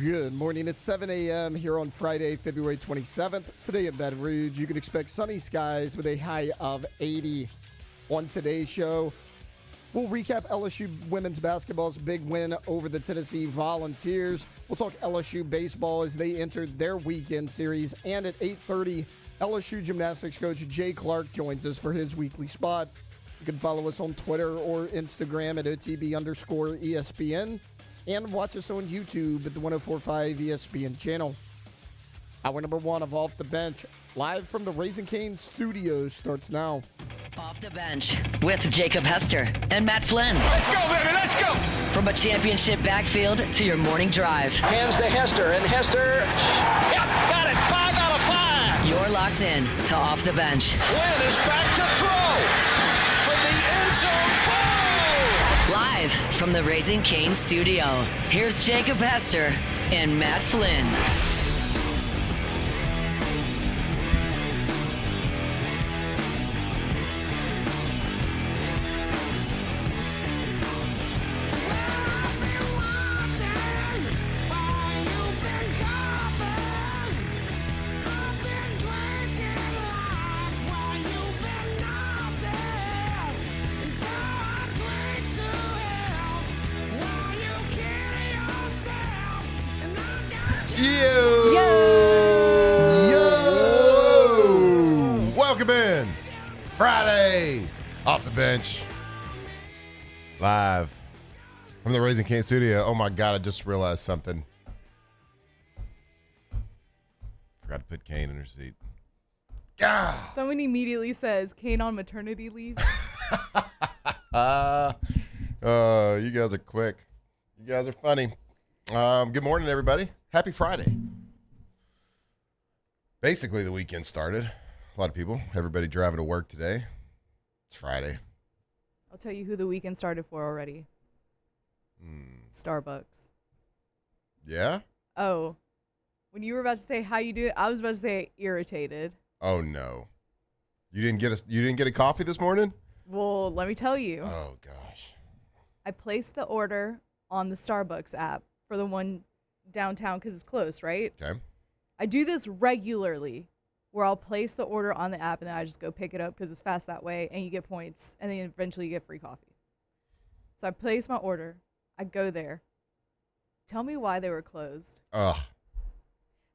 Good morning. It's 7 a.m. here on Friday, February 27th. Today at Baton Rouge, you can expect sunny skies with a high of 80. On today's show, we'll recap LSU women's basketball's big win over the Tennessee Volunteers. We'll talk LSU baseball as they entered their weekend series. And at 8:30, LSU gymnastics coach Jay Clark joins us for his weekly spot. You can follow us on Twitter or Instagram at OTB_ESPN. And watch us on YouTube at the 104.5 ESPN channel. Hour number one of Off the Bench, live from the Raising Cane studios, starts now. Off the Bench with Jacob Hester and Matt Flynn. Let's go, baby, let's go! From a championship backfield to your morning drive. Hands to Hester, and Hester, yep, got it, 5 out of 5! You're locked in to Off the Bench. Flynn is back to throw from the end zone. Boom! Live from the Raising Cane studio, here's Jacob Hester and Matt Flynn. Welcome in. Friday, Off the Bench, live from the Raising Cane studio. Oh my God, I just realized something. Forgot to put Kane in her seat. God. Someone immediately says, Kane on maternity leave. You guys are quick. You guys are funny. Good morning, everybody. Happy Friday. Basically, the weekend started. A lot of people, everybody driving to work today. It's Friday. I'll tell you who the weekend started for already. Starbucks. Yeah? Oh, when you were about to say how you do it, I was about to say irritated. Oh no. You didn't get a coffee this morning? Well, let me tell you. Oh gosh. I placed the order on the Starbucks app for the one downtown because it's close, right? Okay. I do this regularly where I'll place the order on the app and then I just go pick it up because it's fast that way and you get points and then eventually you get free coffee. So I place my order. I go there. Tell me why they were closed. Ugh.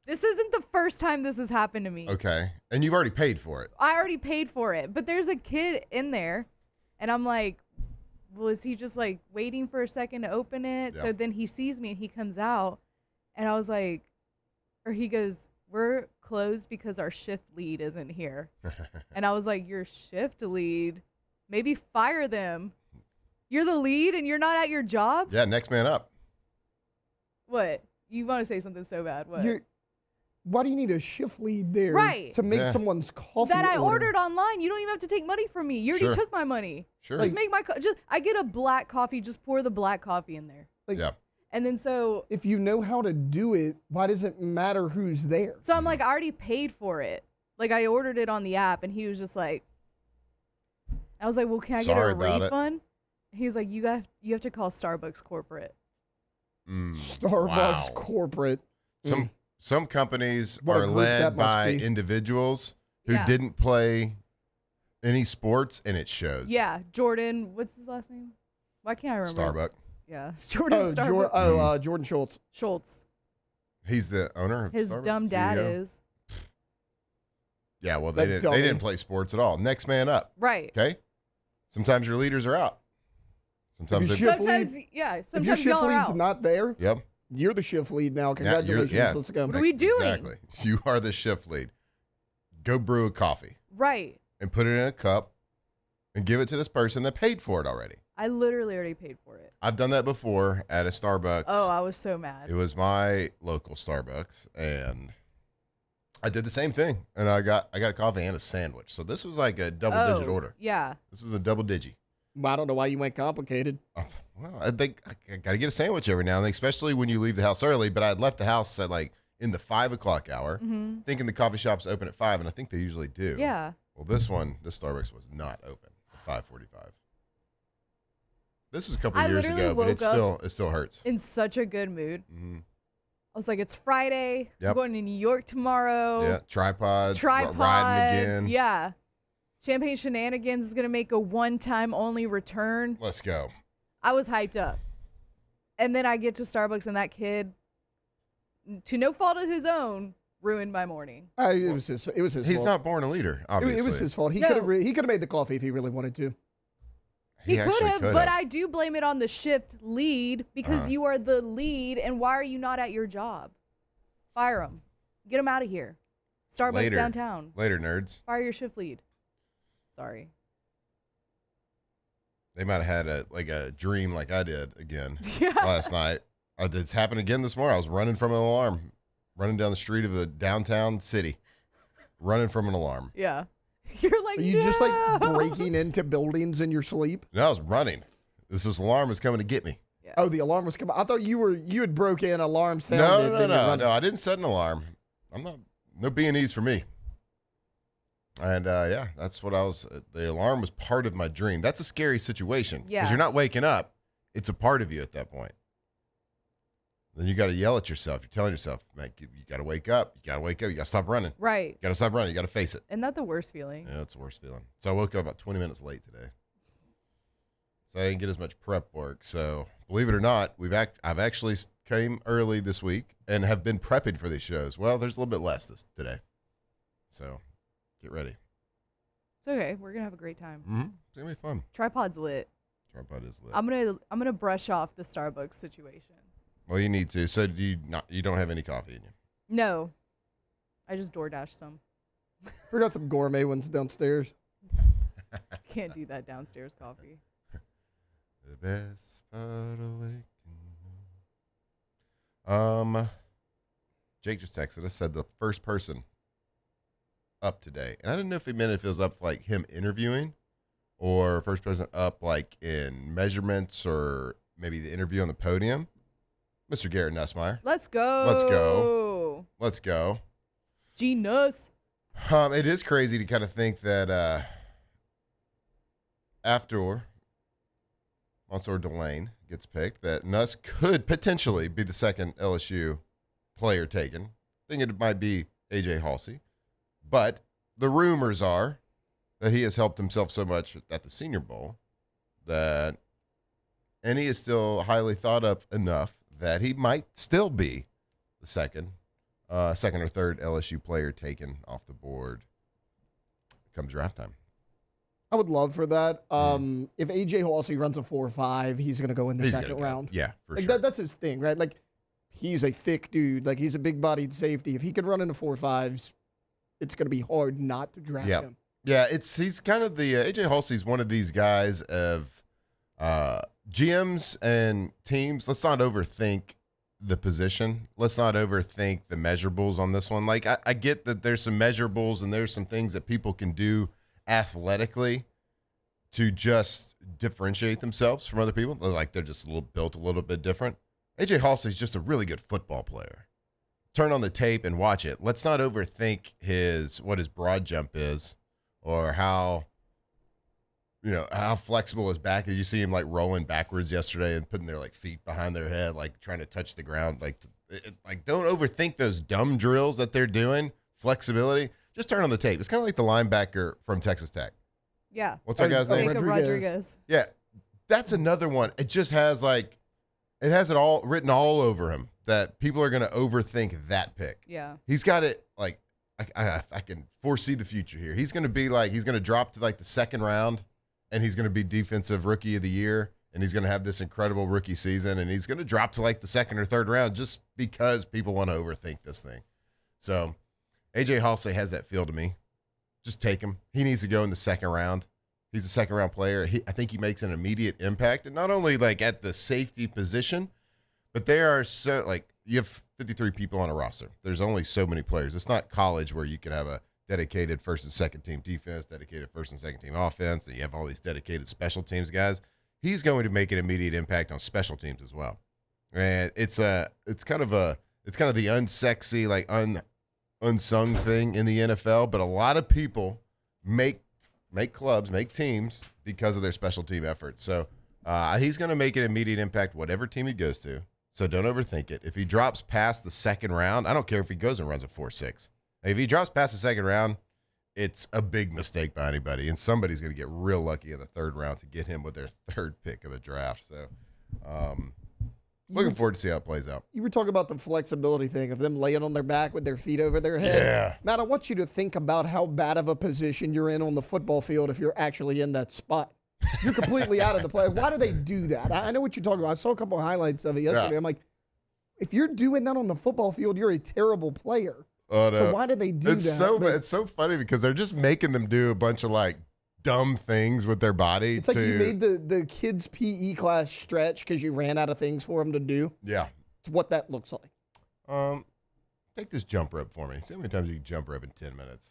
This isn't the first time this has happened to me. Okay. And you've already paid for it. I already paid for it, but there's a kid in there and I'm like, well, is he just like waiting for a second to open it? Yeah. So then he sees me and he comes out and I was like, or he goes, we're closed because our shift lead isn't here. And I was like, your shift lead? Maybe fire them. You're the lead and you're not at your job? Yeah, next man up. What? You want to say something so bad. What? Why do you need a shift lead there Right. to make someone's coffee that I order? ordered online. You don't even have to take money from me. You already Sure. took my money. Sure. Just make my I get a black coffee. Just pour the black coffee in there. Yeah. And then so If you know how to do it, why does it matter who's there? I'm like, I already paid for it. Like I ordered it on the app, and he was just like, I was like, well, can I get Sorry a about it. refund? He was like, you have to call Starbucks corporate. Starbucks Wow. corporate. Some companies What a are group led that must by be. individuals who Yeah. didn't play any sports, and it shows. Yeah, Jordan. What's his last name? Why can't I remember? Starbucks. Yeah, it's Jordan Starbucks. Jordan Schultz. Schultz. He's the owner of His Starbucks, dumb dad CEO. is. Yeah, well, That they dummy. didn't play sports at all. Next man up. Right. Okay? Sometimes your leaders are out. Sometimes If they you Sometimes, lead- yeah. If your Sometimes shift y'all are lead's out. not there, Yep. you're the shift lead now. Yeah, Congratulations. yeah. Let's go. What are we doing? Exactly. You are the shift lead. Go brew a coffee Right. and put it in a cup and give it to this person that paid for it already. I literally already paid for it. I've done that before at a Starbucks. Oh, I was so mad. It was my local Starbucks, and I did the same thing. And I got a coffee and a sandwich. So this was like a double-digit order. Yeah. This was a double-digi. I don't know why you went complicated. Well, I think I got to get a sandwich every now and then, especially when you leave the house early. But I had left the house at like in the 5 o'clock hour, thinking the coffee shop's open at 5, and I think they usually do. Yeah. Well, this Starbucks was not open at 5:45. This was a couple I of years literally ago, but woke it still hurts. In such a good mood. Mhm. I was like, it's Friday. Yep. I'm going to New York tomorrow. Yeah, tripod, Tripod. riding again. Yeah. Champagne Shenanigans is going to make a one-time only return. Let's go. I was hyped up. And then I get to Starbucks, and that kid, to no fault of his own, ruined my morning. It was his fault. He's not born a leader, obviously. It was his fault. He No. could have made the coffee if he really wanted to. He could actually have, but I do blame it on the shift lead because you are the lead, and why are you not at your job? Fire him. Get him out of here. Starbucks downtown. Later, nerds. Fire your shift lead. Sorry. They might have had a dream like I did again Yeah. last night. It's happened again this morning. I was running from an alarm, running down the street of the downtown city, running from an alarm. Yeah. You're like, Are you just like breaking into buildings in your sleep? No, I was running. This alarm was coming to get me. Yeah. Oh, the alarm was coming. I thought you had broke in, alarm sounded. No. I didn't set an alarm. No B&Es for me. And yeah, that's what I was. The alarm was part of my dream. That's a scary situation. Yeah. Because you're not waking up. It's a part of you at that point. Then you got to yell at yourself. You're telling yourself, man, you got to wake up. You got to wake up. You got to stop running. Right. You got to stop running. You got to face it. Isn't that the worst feeling? Yeah, it's the worst feeling. So I woke up about 20 minutes late today. So I didn't get as much prep work. So believe it or not, I've actually came early this week and have been prepping for these shows. Well, there's a little bit less today. So get ready. It's okay. We're gonna have a great time. Mm-hmm. It's gonna be fun. Tripod's lit. Tripod is lit. I'm gonna brush off the Starbucks situation. Well, you need to. So you don't have any coffee in you? No, I just DoorDash some. We got some gourmet ones downstairs. Can't do that downstairs coffee. The best part of Jake just texted us, said the first person up today. And I didn't know if he meant if it was up like him interviewing or first person up like in measurements or maybe the interview on the podium. Mr. Garrett Nussmeyer. Let's go. Let's go. G-Nuss. It is crazy to kind of think that after Monsieur Delane gets picked, that Nuss could potentially be the second LSU player taken. I think it might be A.J. Halsey. But the rumors are that he has helped himself so much at the Senior Bowl and he is still highly thought of enough that he might still be the second or third LSU player taken off the board come draft time. I would love for that. If AJ Halsey runs a 4.5, he's going to go in the second round. Yeah, for like sure. That's his thing, right? Like, he's a thick dude. Like, he's a big-bodied safety. If he can run into 4.5s, it's going to be hard not to draft him. Yeah, he's kind of the AJ Halsey's one of these guys of GMs and teams. Let's not overthink the position. Let's not overthink the measurables on this one. Like, I get that there's some measurables and there's some things that people can do athletically to just differentiate themselves from other people. Like, they're just built a little bit different. AJ Halsey's just a really good football player. Turn on the tape and watch it. Let's not overthink what his broad jump is or how flexible his back is. You see him like rolling backwards yesterday and putting their like feet behind their head, like trying to touch the ground. Like don't overthink those dumb drills that they're doing. Flexibility. Just turn on the tape. It's kind of like the linebacker from Texas Tech. Yeah. What's our guy's name? Jacob Rodriguez. Yeah. That's another one. It just has it has it all written all over him that people are going to overthink that pick. Yeah. He's got it like, I can foresee the future here. He's going to drop to like the second round and he's going to be defensive rookie of the year. And he's going to have this incredible rookie season and he's going to drop to like the second or third round just because people want to overthink this thing. So AJ Halsey has that feel to me. Just take him. He needs to go in the second round. He's a second round player. I think he makes an immediate impact, and not only like at the safety position, but there are you have 53 people on a roster. There's only so many players. It's not college where you can have a dedicated first and second team defense, dedicated first and second team offense, and you have all these dedicated special teams guys. He's going to make an immediate impact on special teams as well. And it's kind of the unsexy, like unsung thing in the NFL, but a lot of people make clubs, make teams because of their special team efforts. So he's going to make an immediate impact whatever team he goes to. So don't overthink it. If he drops past the second round, I don't care if he goes and runs a 4.6. If he drops past the second round, it's a big mistake by anybody, and somebody's going to get real lucky in the third round to get him with their third pick of the draft. So looking forward to see how it plays out. You were talking about the flexibility thing of them laying on their back with their feet over their head. Yeah. Matt, I want you to think about how bad of a position you're in on the football field if you're actually in that spot. You're completely out of the play. Why do they do that? I know what you're talking about. I saw a couple of highlights of it yesterday. Yeah. I'm like, if you're doing that on the football field, you're a terrible player. Oh, no. So why do they do that? It's so funny because they're just making them do a bunch of like dumb things with their body. It's like you made the kids' PE class stretch because you ran out of things for them to do. Yeah. It's what that looks like. Take this jump rope for me. See how many times you can jump rope in 10 minutes.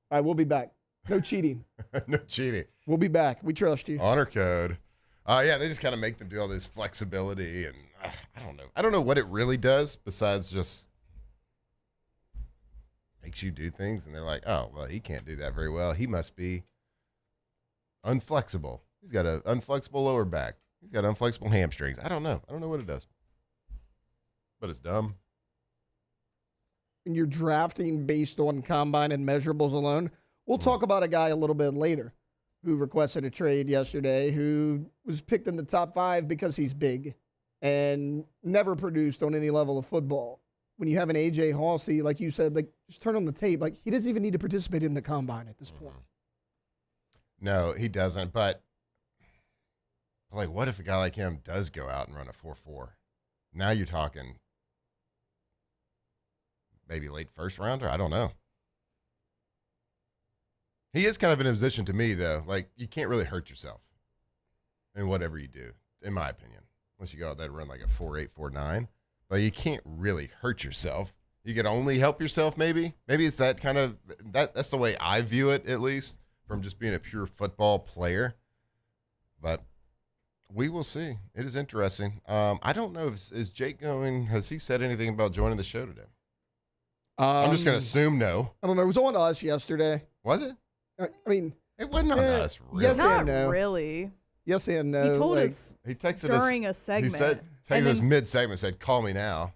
All right, we'll be back. No cheating. No cheating. We'll be back. We trust you. Honor code. Yeah, they just kind of make them do all this flexibility, and I don't know. I don't know what it really does besides just makes you do things, and they're like, oh, well, he can't do that very well. He must be unflexible. He's got an unflexible lower back. He's got unflexible hamstrings. I don't know. I don't know what it does, but it's dumb. And you're drafting based on combine and measurables alone. We'll talk about a guy a little bit later who requested a trade yesterday, who was picked in the top 5 because he's big and never produced on any level of football. When you have an A.J. Halsey, like you said, like just turn on the tape. Like he doesn't even need to participate in the combine at this point. No, he doesn't. But like, what if a guy like him does go out and run a 4.4? Now you're talking maybe late first rounder. I don't know. He is kind of in a position to me, though. Like, you can't really hurt yourself in whatever you do, in my opinion, unless you go out there and run like a 4.8, 4.9. But you can't really hurt yourself. You can only help yourself, maybe. Maybe it's that kind of that's the way I view it, at least, from just being a pure football player. But we will see. It is interesting. I don't know. Is Jake going? Has he said anything about joining the show today? I'm just going to assume no. I don't know. It was on us yesterday. Was it? I mean, It wasn't on us, really. yes Not and no. really. Yes and no. He told like, us He texted during us. a segment. He said, And texted us then- mid-segment, said, call me now.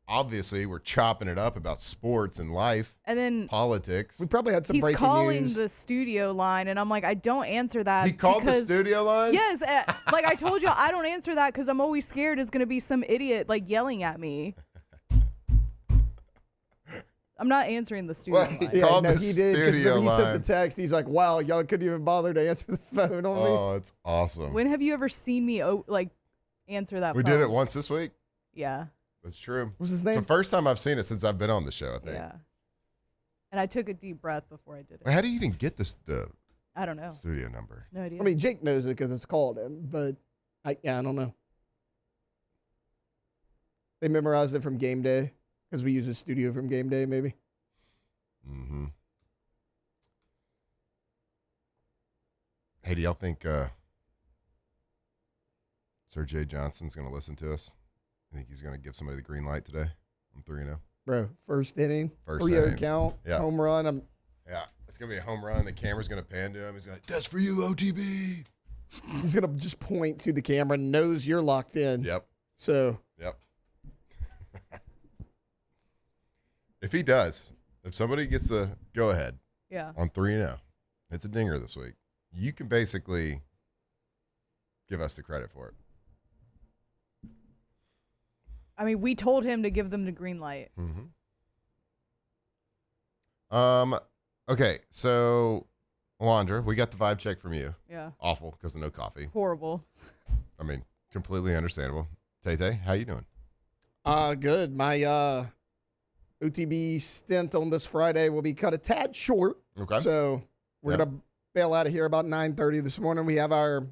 Obviously, we're chopping it up about sports and life, and then politics. we probably had some he's breaking calling news. the studio line, and I'm like, I don't answer that. He called the because, studio line? Yes, like I told you, I don't answer that because I'm always scared it's gonna be some idiot like yelling at me. I'm not answering the studio Well, line. Yeah, Called no, the he did. Because studio he line. sent the text. He's like, wow, y'all couldn't even bother to answer the phone on me. Oh, it's awesome. When have you ever seen me like answer that We phone? did it once this week. Yeah. That's true. What's his It's the name? first time I've seen it since I've been on the show, I think. Yeah. And I took a deep breath before I did it. How do you even get the I don't know. studio number? No idea. I mean, Jake knows it because it's called him, but I don't know. They memorized it from game day because we use a studio from game day, maybe. Mm-hmm. Hey, do y'all think Sir Jay Johnson's going to listen to us? I think he's going to give somebody the green light today. I'm 3-0. Bro, first inning, First 3-0 inning. count, Yeah. home run. Yeah, it's going to be a home run. The camera's going to pan to him. He's going to that's for you, OTB. He's going to just point to the camera, knows you're locked in. Yep. So, Yep. If he does, if somebody gets the go ahead yeah. on 3-0, it's a dinger this week. You can basically give us the credit for it. I mean, we told him to give them the green light. Mm-hmm. Okay, so Alondra, we got the vibe check from you. Yeah. Awful because of no coffee. Horrible. I mean, completely understandable. Tay, how you doing? good. My OTB stint on this Friday will be cut a tad short. Okay. So, we're Yep. going to bail out of here about 9:30 this morning. We have our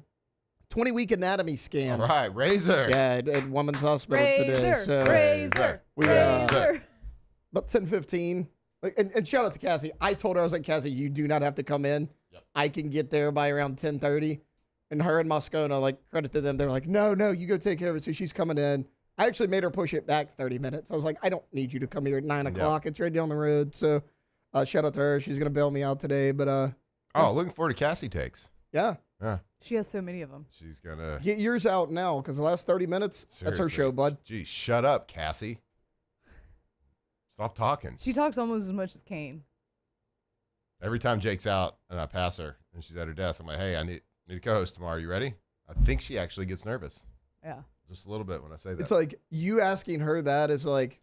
20-week anatomy scan. All right, Razor. Yeah, at Women's Hospital today. Razor. So, Razor. we, Razor. about 10:15. Like, and shout out to Cassie. I told her, I was like, Cassie, you do not have to come in. Yep. I can get there by around 10:30. And her and Moscona, like, credit to them. They're like, no, you go take care of it. So she's coming in. I actually made her push it back 30 minutes. I was like, I don't need you to come here at 9 o'clock. It's right down the road. So shout out to her. She's going to bail me out today. But Oh, looking forward to Cassie takes. Yeah. Yeah. She has so many of them. She's going to Get yours out now because the last 30 minutes, that's her show, bud. Gee, shut up, Cassie. Stop talking. She talks almost as much as Kane. Every time Jake's out and I pass her and she's at her desk, I'm like, hey, I need a co-host tomorrow. You ready? I think she actually gets nervous. Yeah. Just a little bit when I say that. It's like you asking her that is like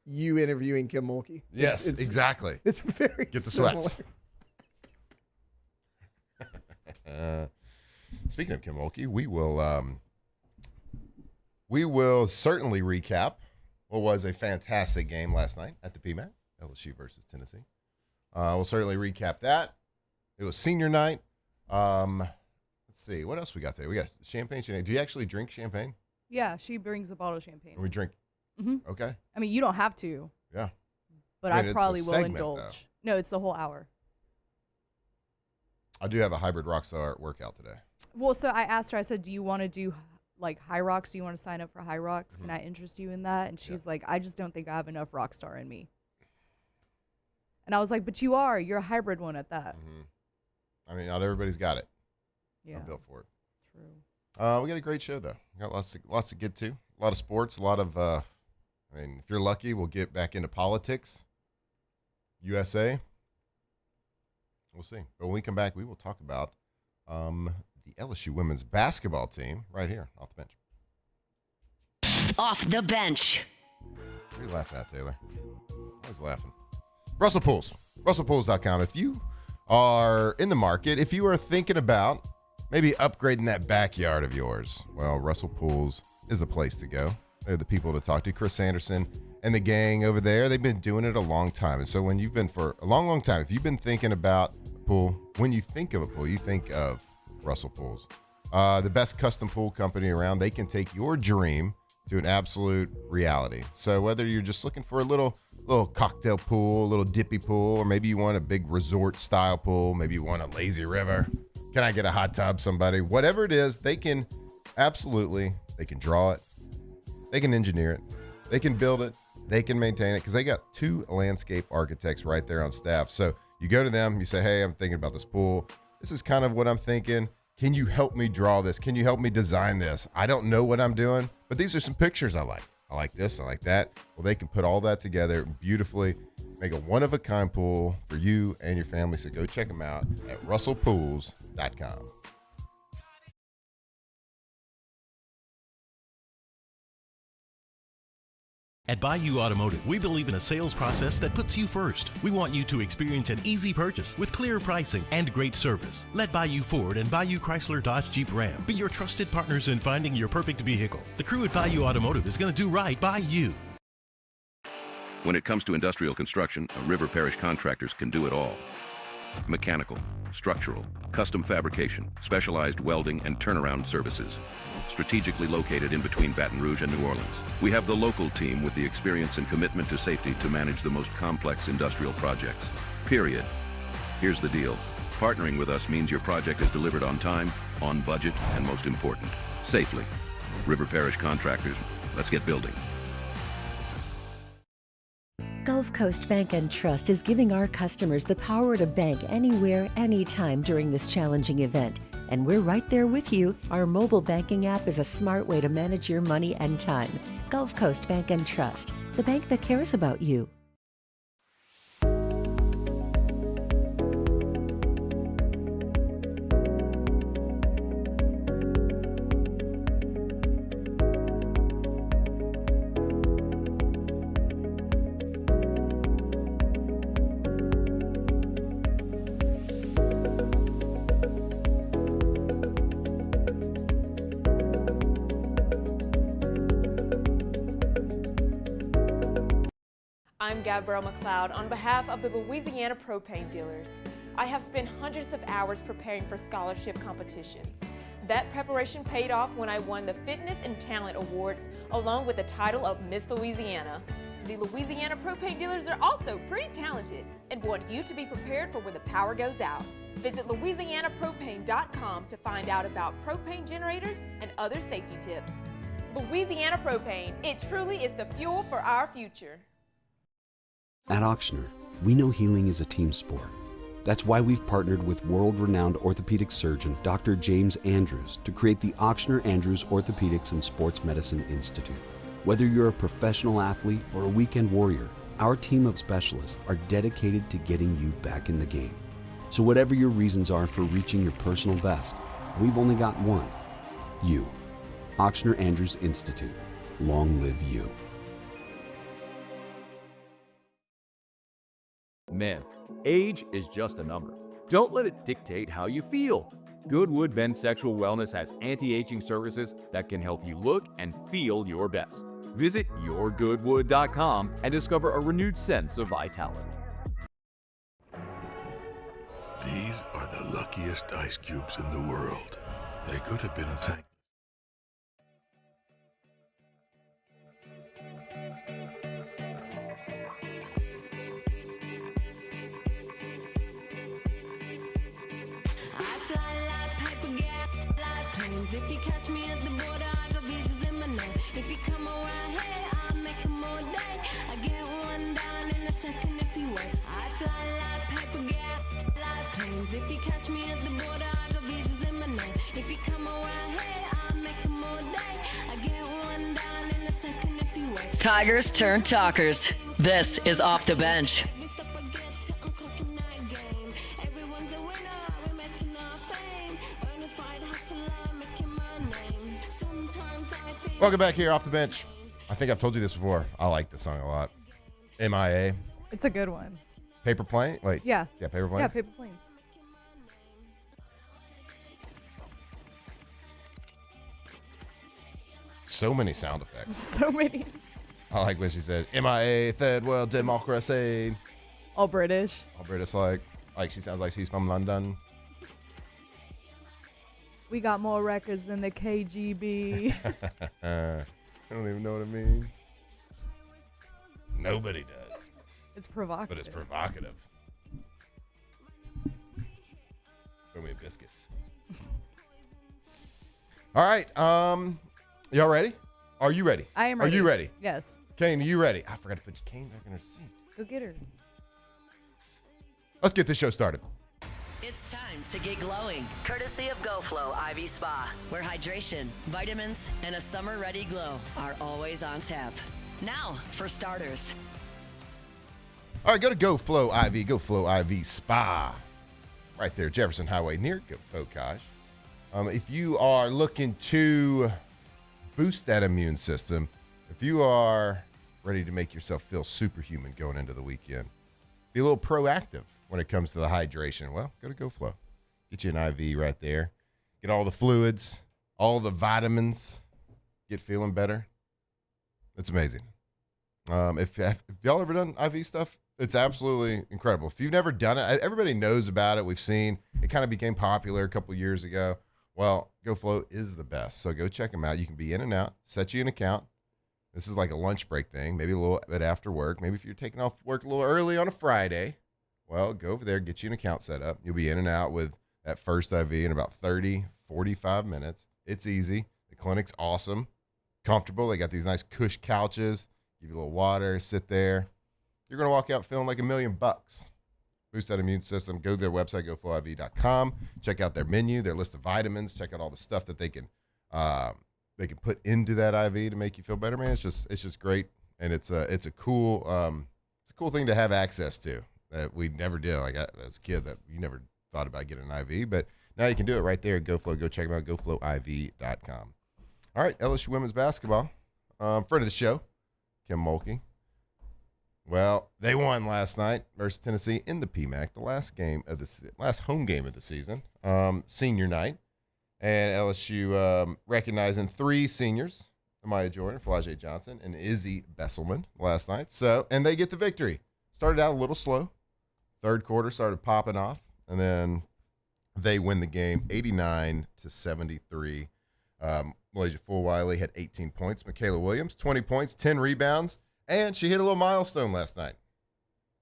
you interviewing Kim Mulkey. Yes, exactly. It's very Get the similar. sweats. Speaking of Kim Mulkey, we will certainly recap what was a fantastic game last night at the PMAC, LSU versus Tennessee. We'll certainly recap that. It was senior night. Let's see. What else we got there? We got champagne. Do you actually drink champagne? Yeah, she brings a bottle of champagne. And we drink. Mm-hmm. Okay. I mean, you don't have to. Yeah. But I mean, I it's probably a will segment, indulge. No, it's the whole hour. I do have a hybrid Rockstar workout today. Well, so I asked her, I said, do you want to do like High Rocks? Do you want to sign up for High Rocks? Can I interest you in that? And she's like, I just don't think I have enough Rockstar in me. And I was like, but you are. You're a hybrid one at that. I mean, not everybody's got it. Yeah. I'm built for it. True. We got a great show, though. We got lots to get to. A lot of sports, a lot of, I mean, if you're lucky, we'll get back into politics. USA. We'll see. But when we come back, we will talk about the LSU women's basketball team right here off the bench. Off the bench. What are you laughing at, Taylor? Always laughing. Russell Pools. RussellPools.com. If you are in the market, if you are thinking about maybe upgrading that backyard of yours, well, Russell Pools is the place to go. They're the people to talk to. Chris Anderson and the gang over there, they've been doing it a long time. And so when you've been for a long, long time, if you've been thinking about a pool, when you think of a pool, you think of Russell Pools. The best custom pool company around. They can take your dream to an absolute reality. So whether you're just looking for a little cocktail pool, a little dippy pool, or maybe you want a big resort style pool, maybe you want a lazy river. Can I get a hot tub, somebody? Whatever it is, they can draw it. They can engineer it. They can build it. They can maintain it because they got 2 landscape architects right there on staff. So you go to them, you say, hey, I'm thinking about this pool. This is kind of what I'm thinking. Can you help me draw this? Can you help me design this? I don't know what I'm doing, but these are some pictures I like. I like this. I like that. Well, they can put all that together beautifully, make a one-of-a-kind pool for you and your family. So go check them out at russellpools.com. At Bayou Automotive, we believe in a sales process that puts you first. We want you to experience an easy purchase with clear pricing and great service. Let Bayou Ford and Bayou Chrysler Dodge Jeep Ram be your trusted partners in finding your perfect vehicle. The crew at Bayou Automotive is going to do right by you. When it comes to industrial construction, River Parish Contractors can do it all. Mechanical, structural, custom fabrication, specialized welding, and turnaround services. Strategically located in between Baton Rouge and New Orleans, we have the local team with the experience and commitment to safety to manage the most complex industrial projects. Period. Here's the deal. Partnering with us means your project is delivered on time, on budget, and most important, safely. River Parish Contractors, let's get building. Gulf Coast Bank and Trust is giving our customers the power to bank anywhere, anytime during this challenging event. And we're right there with you. Our mobile banking app is a smart way to manage your money and time. Gulf Coast Bank and Trust, the bank that cares about you. I'm Gabrielle McLeod on behalf of the Louisiana Propane Dealers. I have spent hundreds of hours preparing for scholarship competitions. That preparation paid off when I won the Fitness and Talent Awards along with the title of Miss Louisiana. The Louisiana Propane Dealers are also pretty talented and want you to be prepared for when the power goes out. Visit LouisianaPropane.com to find out about propane generators and other safety tips. Louisiana Propane, it truly is the fuel for our future. At Auctioner, we know healing is a team sport. That's why we've partnered with world-renowned orthopedic surgeon Dr. James Andrews to create the Ochsner Andrews Orthopedics and Sports Medicine Institute. Whether you're a professional athlete or a weekend warrior, our team of specialists are dedicated to getting you back in the game. So whatever your reasons are for reaching your personal best, we've only got one: you. Ochsner Andrews Institute. Long live you. Man, age is just a number. Don't let it dictate how you feel. Goodwood Men's Sexual Wellness has anti-aging services that can help you look and feel your best. Visit yourgoodwood.com and discover a renewed sense of vitality. These are the luckiest ice cubes in the world. They could have been a thing. If you catch me at the border, I got visas in my name. If you come around here, I'll make them all day. I get one down in a second if you wait. I fly like paper, get like planes. If you catch me at the border, I got visas in my name. If you come around here, I'll make them all day. I get one down in a second if you wait. Tigers turn talkers. This is Off the Bench. Welcome back here off the bench. I think I've told you this before. I like this song a lot. MIA. It's a good one. Paper Plane? Wait. Yeah. Yeah, Paper Plane? Yeah, Paper Planes. So many sound effects. So many. I like when she says, MIA, third world democracy. All British. All British, like she sounds like she's from London. We got more records than the KGB. I don't even know what it means. Nobody does. It's provocative. But it's provocative. Throw me a biscuit. All right. Y'all ready? Are you ready? I am ready. Are you ready? Yes. Kane, are you ready? I forgot to put Kane back in her seat. Go get her. Let's get this show started. It's time to get glowing, courtesy of GoFlow IV Spa, where hydration, vitamins, and a summer-ready glow are always on tap. Now, for starters. All right, go to GoFlow IV, GoFlow IV Spa. Right there, Jefferson Highway near Bocage. If you are looking to boost that immune system, if you are ready to make yourself feel superhuman going into the weekend, be a little proactive when it comes to the hydration, well, go to GoFlow. Get you an IV right there. Get all the fluids, all the vitamins. Get feeling better. It's amazing. If y'all ever done IV stuff, it's absolutely incredible. If you've never done it, everybody knows about it. We've seen it kind of became popular a couple years ago. Well, GoFlow is the best. So go check them out. You can be in and out, set you an account. This is like a lunch break thing, maybe a little bit after work. Maybe if you're taking off work a little early on a Friday, well, go over there, get you an account set up. You'll be in and out with that first IV in about 30, 45 minutes. It's easy. The clinic's awesome, comfortable. They got these nice cush couches. Give you a little water, sit there. You're going to walk out feeling like $1 million. Boost that immune system. Go to their website, goflowiv.com. Check out their menu, their list of vitamins. Check out all the stuff that they can put into that IV to make you feel better, man. It's just great, and it's a cool thing to have access to that we never did. Like as a kid, that you never thought about getting an IV, but now you can do it right there at GoFlow. Go check them out, goflowiv.com. All right, LSU women's basketball. Friend of the show, Kim Mulkey. Well, they won last night versus Tennessee in the PMAC, the last home game of the season, senior night. And LSU recognizing 3 seniors, Amaya Jordan, Flajay Johnson, and Izzy Besselman last night. And they get the victory. Started out a little slow. Third quarter started popping off, and then they win the game 89-73. Malaysia Fulwiley had 18 points. Michaela Williams, 20 points, 10 rebounds, and she hit a little milestone last night.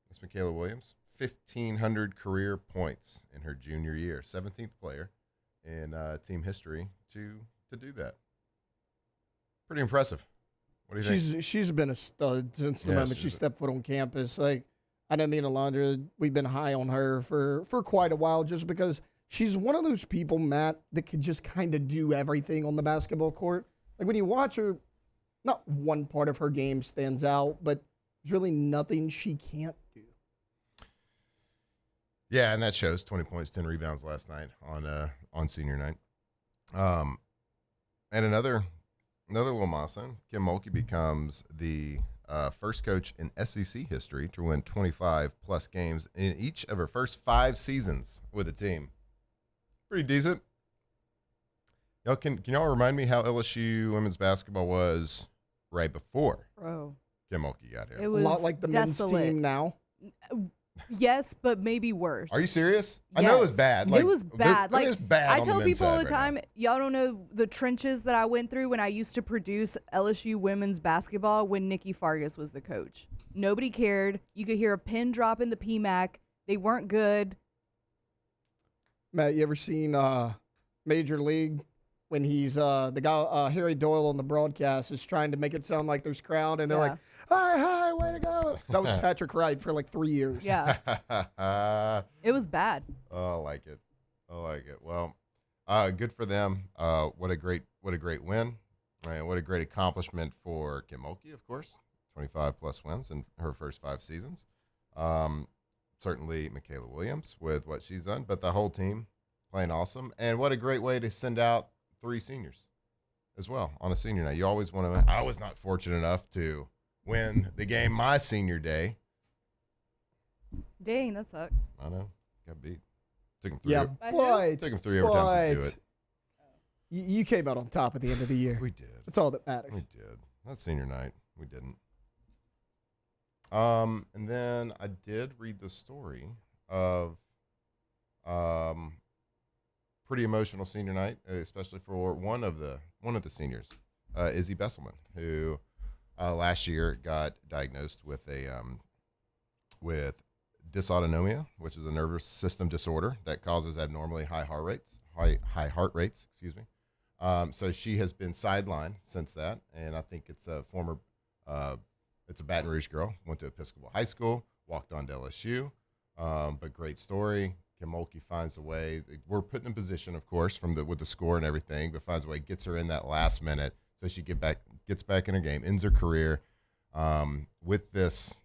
Miss Michaela Williams, 1,500 career points in her junior year, 17th player in team history to do that. Pretty impressive. What do you think? She's been a stud since the moment she stepped foot on campus. Like, I know me and Alondra, we've been high on her for quite a while just because she's one of those people, Matt, that can just kind of do everything on the basketball court. Like when you watch her, not one part of her game stands out, but there's really nothing she can't do. Yeah, and that shows 20 points, 10 rebounds last night on senior night. And another little milestone, Kim Mulkey becomes the first coach in SEC history to win 25-plus games in each of her first 5 seasons with a team. Pretty decent. Y'all can y'all remind me how LSU women's basketball was right before Kim Mulkey got here? It was a lot like the desolate. men's team now. Yes, but maybe worse. Are you serious? Yes. I know it was bad. It was bad. It was bad I on tell the men's people all side the right time, now. y'all don't know the trenches that I went through when I used to produce LSU women's basketball when Nikki Fargas was the coach. Nobody cared. You could hear a pin drop in the PMAC. They weren't good. Matt, you ever seen Major League when he's the guy Harry Doyle on the broadcast is trying to make it sound like there's crowd and they're like, hi, way to go. That was Patrick Wright for like 3 years. Yeah. It was bad. Oh, I like it. Well, good for them. What a great win. And what a great accomplishment for Kim Mulkey, of course. 25-plus wins in her first 5 seasons. Certainly Michaela Williams with what she's done, but the whole team playing awesome. And what a great way to send out 3 seniors as well on a senior night. You always want to. I was not fortunate enough to win the game my senior day. Dang, that sucks. I know. Got beat. Took him 3 took him 3 overtimes to do it. You came out on top at the end of the year. We did. That's all that matters. We did. That senior night, we didn't. And then I did read the story of pretty emotional senior night, especially for one of the seniors, Izzy Besselman, who last year got diagnosed with with dysautonomia, which is a nervous system disorder that causes abnormally high heart rates. Excuse me. So she has been sidelined since that, and I think it's a former. It's a Baton Rouge girl, went to Episcopal High School, walked on to LSU, but great story. Kim Mulkey finds a way. We're put in position, of course, with the score and everything, but finds a way, gets her in that last minute so she gets back in her game, ends her career with this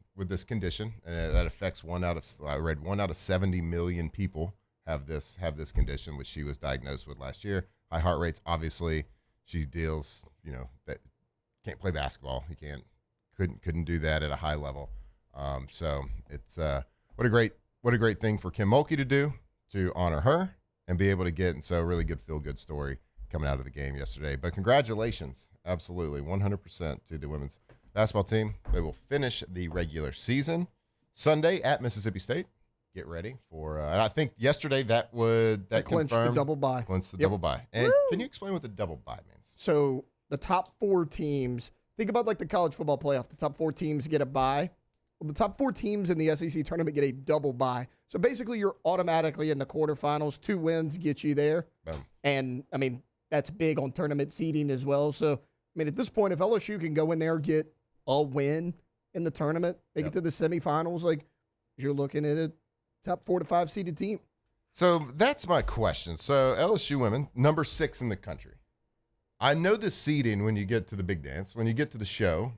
condition, and that affects 1 out of 70 million people have this condition, which she was diagnosed with last year. High heart rates, obviously, she deals. That can't play basketball. He couldn't do that at a high level. So it's what a great thing for Kim Mulkey to do, to honor her and be able to get. And so really good feel-good story coming out of the game yesterday. But congratulations, absolutely, 100% to the women's basketball team. They will finish the regular season Sunday at Mississippi State. Get ready for, and I think yesterday that clinched the double bye. Clinched the double bye. And can you explain what the double bye means? So the top 4 teams, think about like the college football playoff. The top 4 teams get a bye. Well, the top 4 teams in the SEC tournament get a double bye. So basically, you're automatically in the quarterfinals. 2 wins get you there. Boom. And, I mean, that's big on tournament seeding as well. So, I mean, at this point, if LSU can go in there, get a win in the tournament, make it to the semifinals, like, you're looking at a top 4 to 5 seeded team. So that's my question. So LSU women, number 6 in the country. I know the seeding when you get to the big dance, when you get to the show,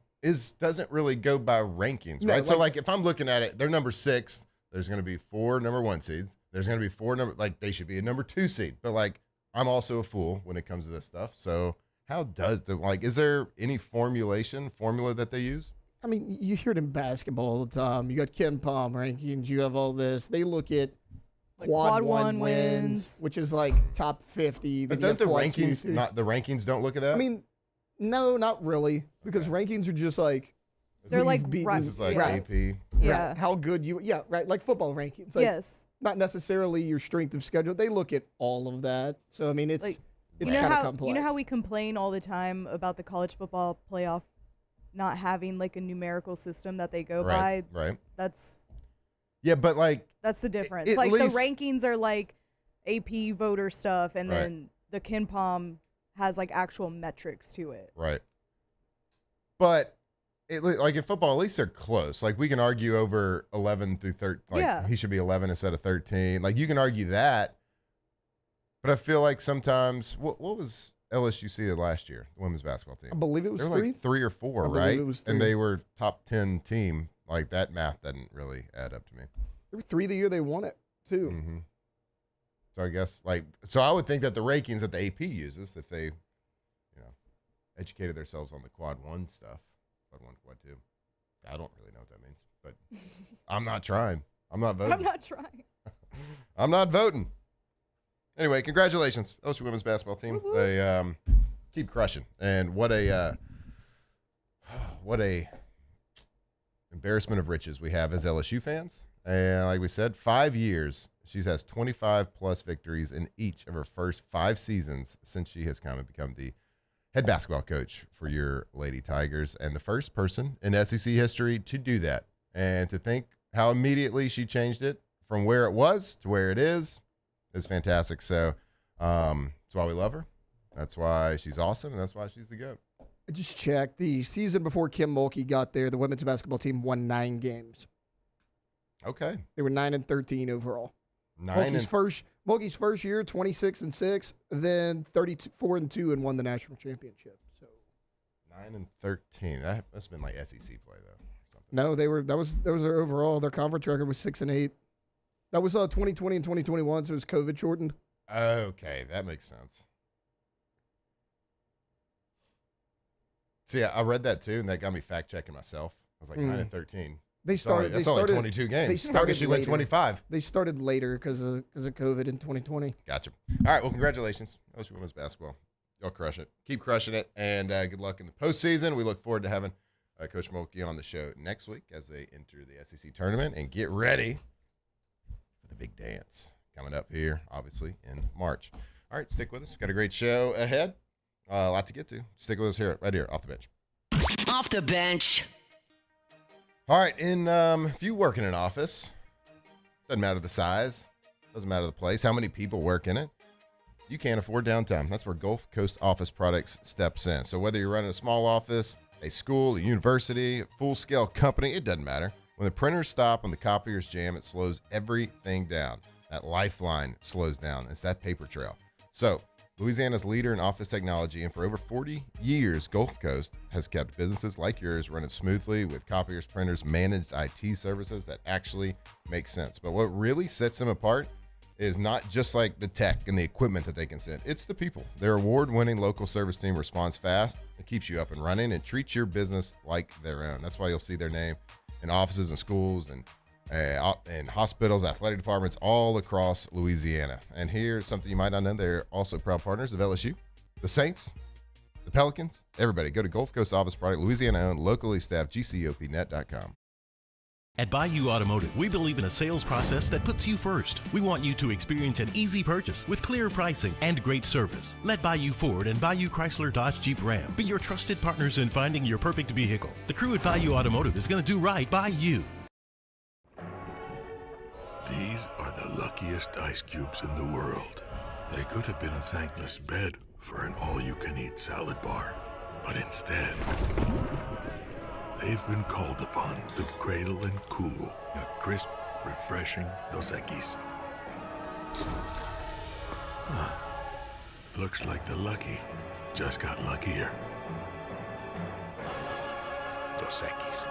doesn't really go by rankings, right? So, like, if I'm looking at it, they're number 6. There's going to be 4 number 1 seeds. There's going to be 4 they should be a number 2 seed. But, like, I'm also a fool when it comes to this stuff. So how does is there any formula that they use? I mean, you hear it in basketball all the time. You got Ken Palm rankings. You have all this. They look at quad 1 wins, which is like top 50. But don't the rankings don't look at that? I mean, no, not really, because rankings are just like they're like this is like AP. Yeah. Right, how good you like football rankings. Like, yes. Not necessarily your strength of schedule. They look at all of that. So I mean, it's kind of complex. You know how we complain all the time about the college football playoff not having like a numerical system that they go by. Right. That's but like that's the difference. At Like least, the rankings are like AP voter stuff, and then the Ken Palm has like actual metrics to it. Right. But like in football, at least they're close. Like we can argue over 11 through 13. Like he should be 11 instead of 13. Like you can argue that. But I feel like sometimes, what was LSU seeded last year, the women's basketball team? I believe it was They were 3. like 3 or 4, I believe right? it was 3. And they were top 10 team. Like that math doesn't really add up to me. They were 3 the year they won it, too. Mm-hmm. So I guess, so I would think that the rankings that the AP uses, if they, educated themselves on the quad 1 stuff, quad 1, quad 2. I don't really know what that means, but I'm not trying. I'm not voting. I'm not trying. I'm not voting. Anyway, congratulations, LSU women's basketball team. Woo-hoo. They keep crushing, and what a embarrassment of riches we have as LSU fans. And like we said, 5 years. She has 25-plus victories in each of her first 5 seasons since she has come and become the head basketball coach for your Lady Tigers, and the first person in SEC history to do that. And to think how immediately she changed it from where it was to where it is fantastic. So that's why we love her. That's why she's awesome, and that's why she's the GOAT. I just checked. The season before Kim Mulkey got there, the women's basketball team won 9 games. Okay. They were 9-13 overall. Mulkey's first year, 26-6, then 34-2, and won the national championship. So 9-13. That must have been like SEC play though. No, they were. That was their overall. Their conference record was 6-8. That was 2020 and 2021, so it was COVID shortened. Okay, that makes sense. See, I read that too, and that got me fact checking myself. I was like 9-13. They started. That's only 22 games. They started. She went 25. They started later because of COVID in 2020. Gotcha. All right. Well, congratulations, LSU women's basketball. Y'all crush it. Keep crushing it, and good luck in the postseason. We look forward to having Coach Mulkey on the show next week as they enter the SEC tournament and get ready for the big dance coming up here, obviously in March. All right, stick with us. We've got a great show ahead. A lot to get to. Stick with us right here, off the bench. Off the bench. All right, if you work in an office, doesn't matter the size, doesn't matter the place, how many people work in it, you can't afford downtime. That's where Gulf Coast Office Products steps in. So whether you're running a small office, a school, a university, a full-scale company, it doesn't matter. When the printers stop, when the copiers jam, it slows everything down. That lifeline slows down. It's that paper trail. So Louisiana's leader in office technology, and for over 40 years, Gulf Coast has kept businesses like yours running smoothly with copiers, printers, managed IT services that actually make sense. But what really sets them apart is not just like the tech and the equipment that they can send. It's the people. Their award-winning local service team responds fast. It keeps you up and running and treats your business like their own. That's why you'll see their name in offices and schools and hospitals, athletic departments all across Louisiana. And here's something you might not know. They're also proud partners of LSU, the Saints, the Pelicans, everybody. Go to Gulf Coast Office Product, Louisiana-owned, locally staffed, GCOPnet.com. At Bayou Automotive, we believe in a sales process that puts you first. We want you to experience an easy purchase with clear pricing and great service. Let Bayou Ford and Bayou Chrysler Dodge Jeep Ram be your trusted partners in finding your perfect vehicle. The crew at Bayou Automotive is going to do right by you. These are the luckiest ice cubes in the world. They could have been a thankless bed for an all-you-can-eat salad bar. But instead, they've been called upon to cradle and cool a crisp, refreshing Dos Equis. Looks like the lucky just got luckier. Dos Equis.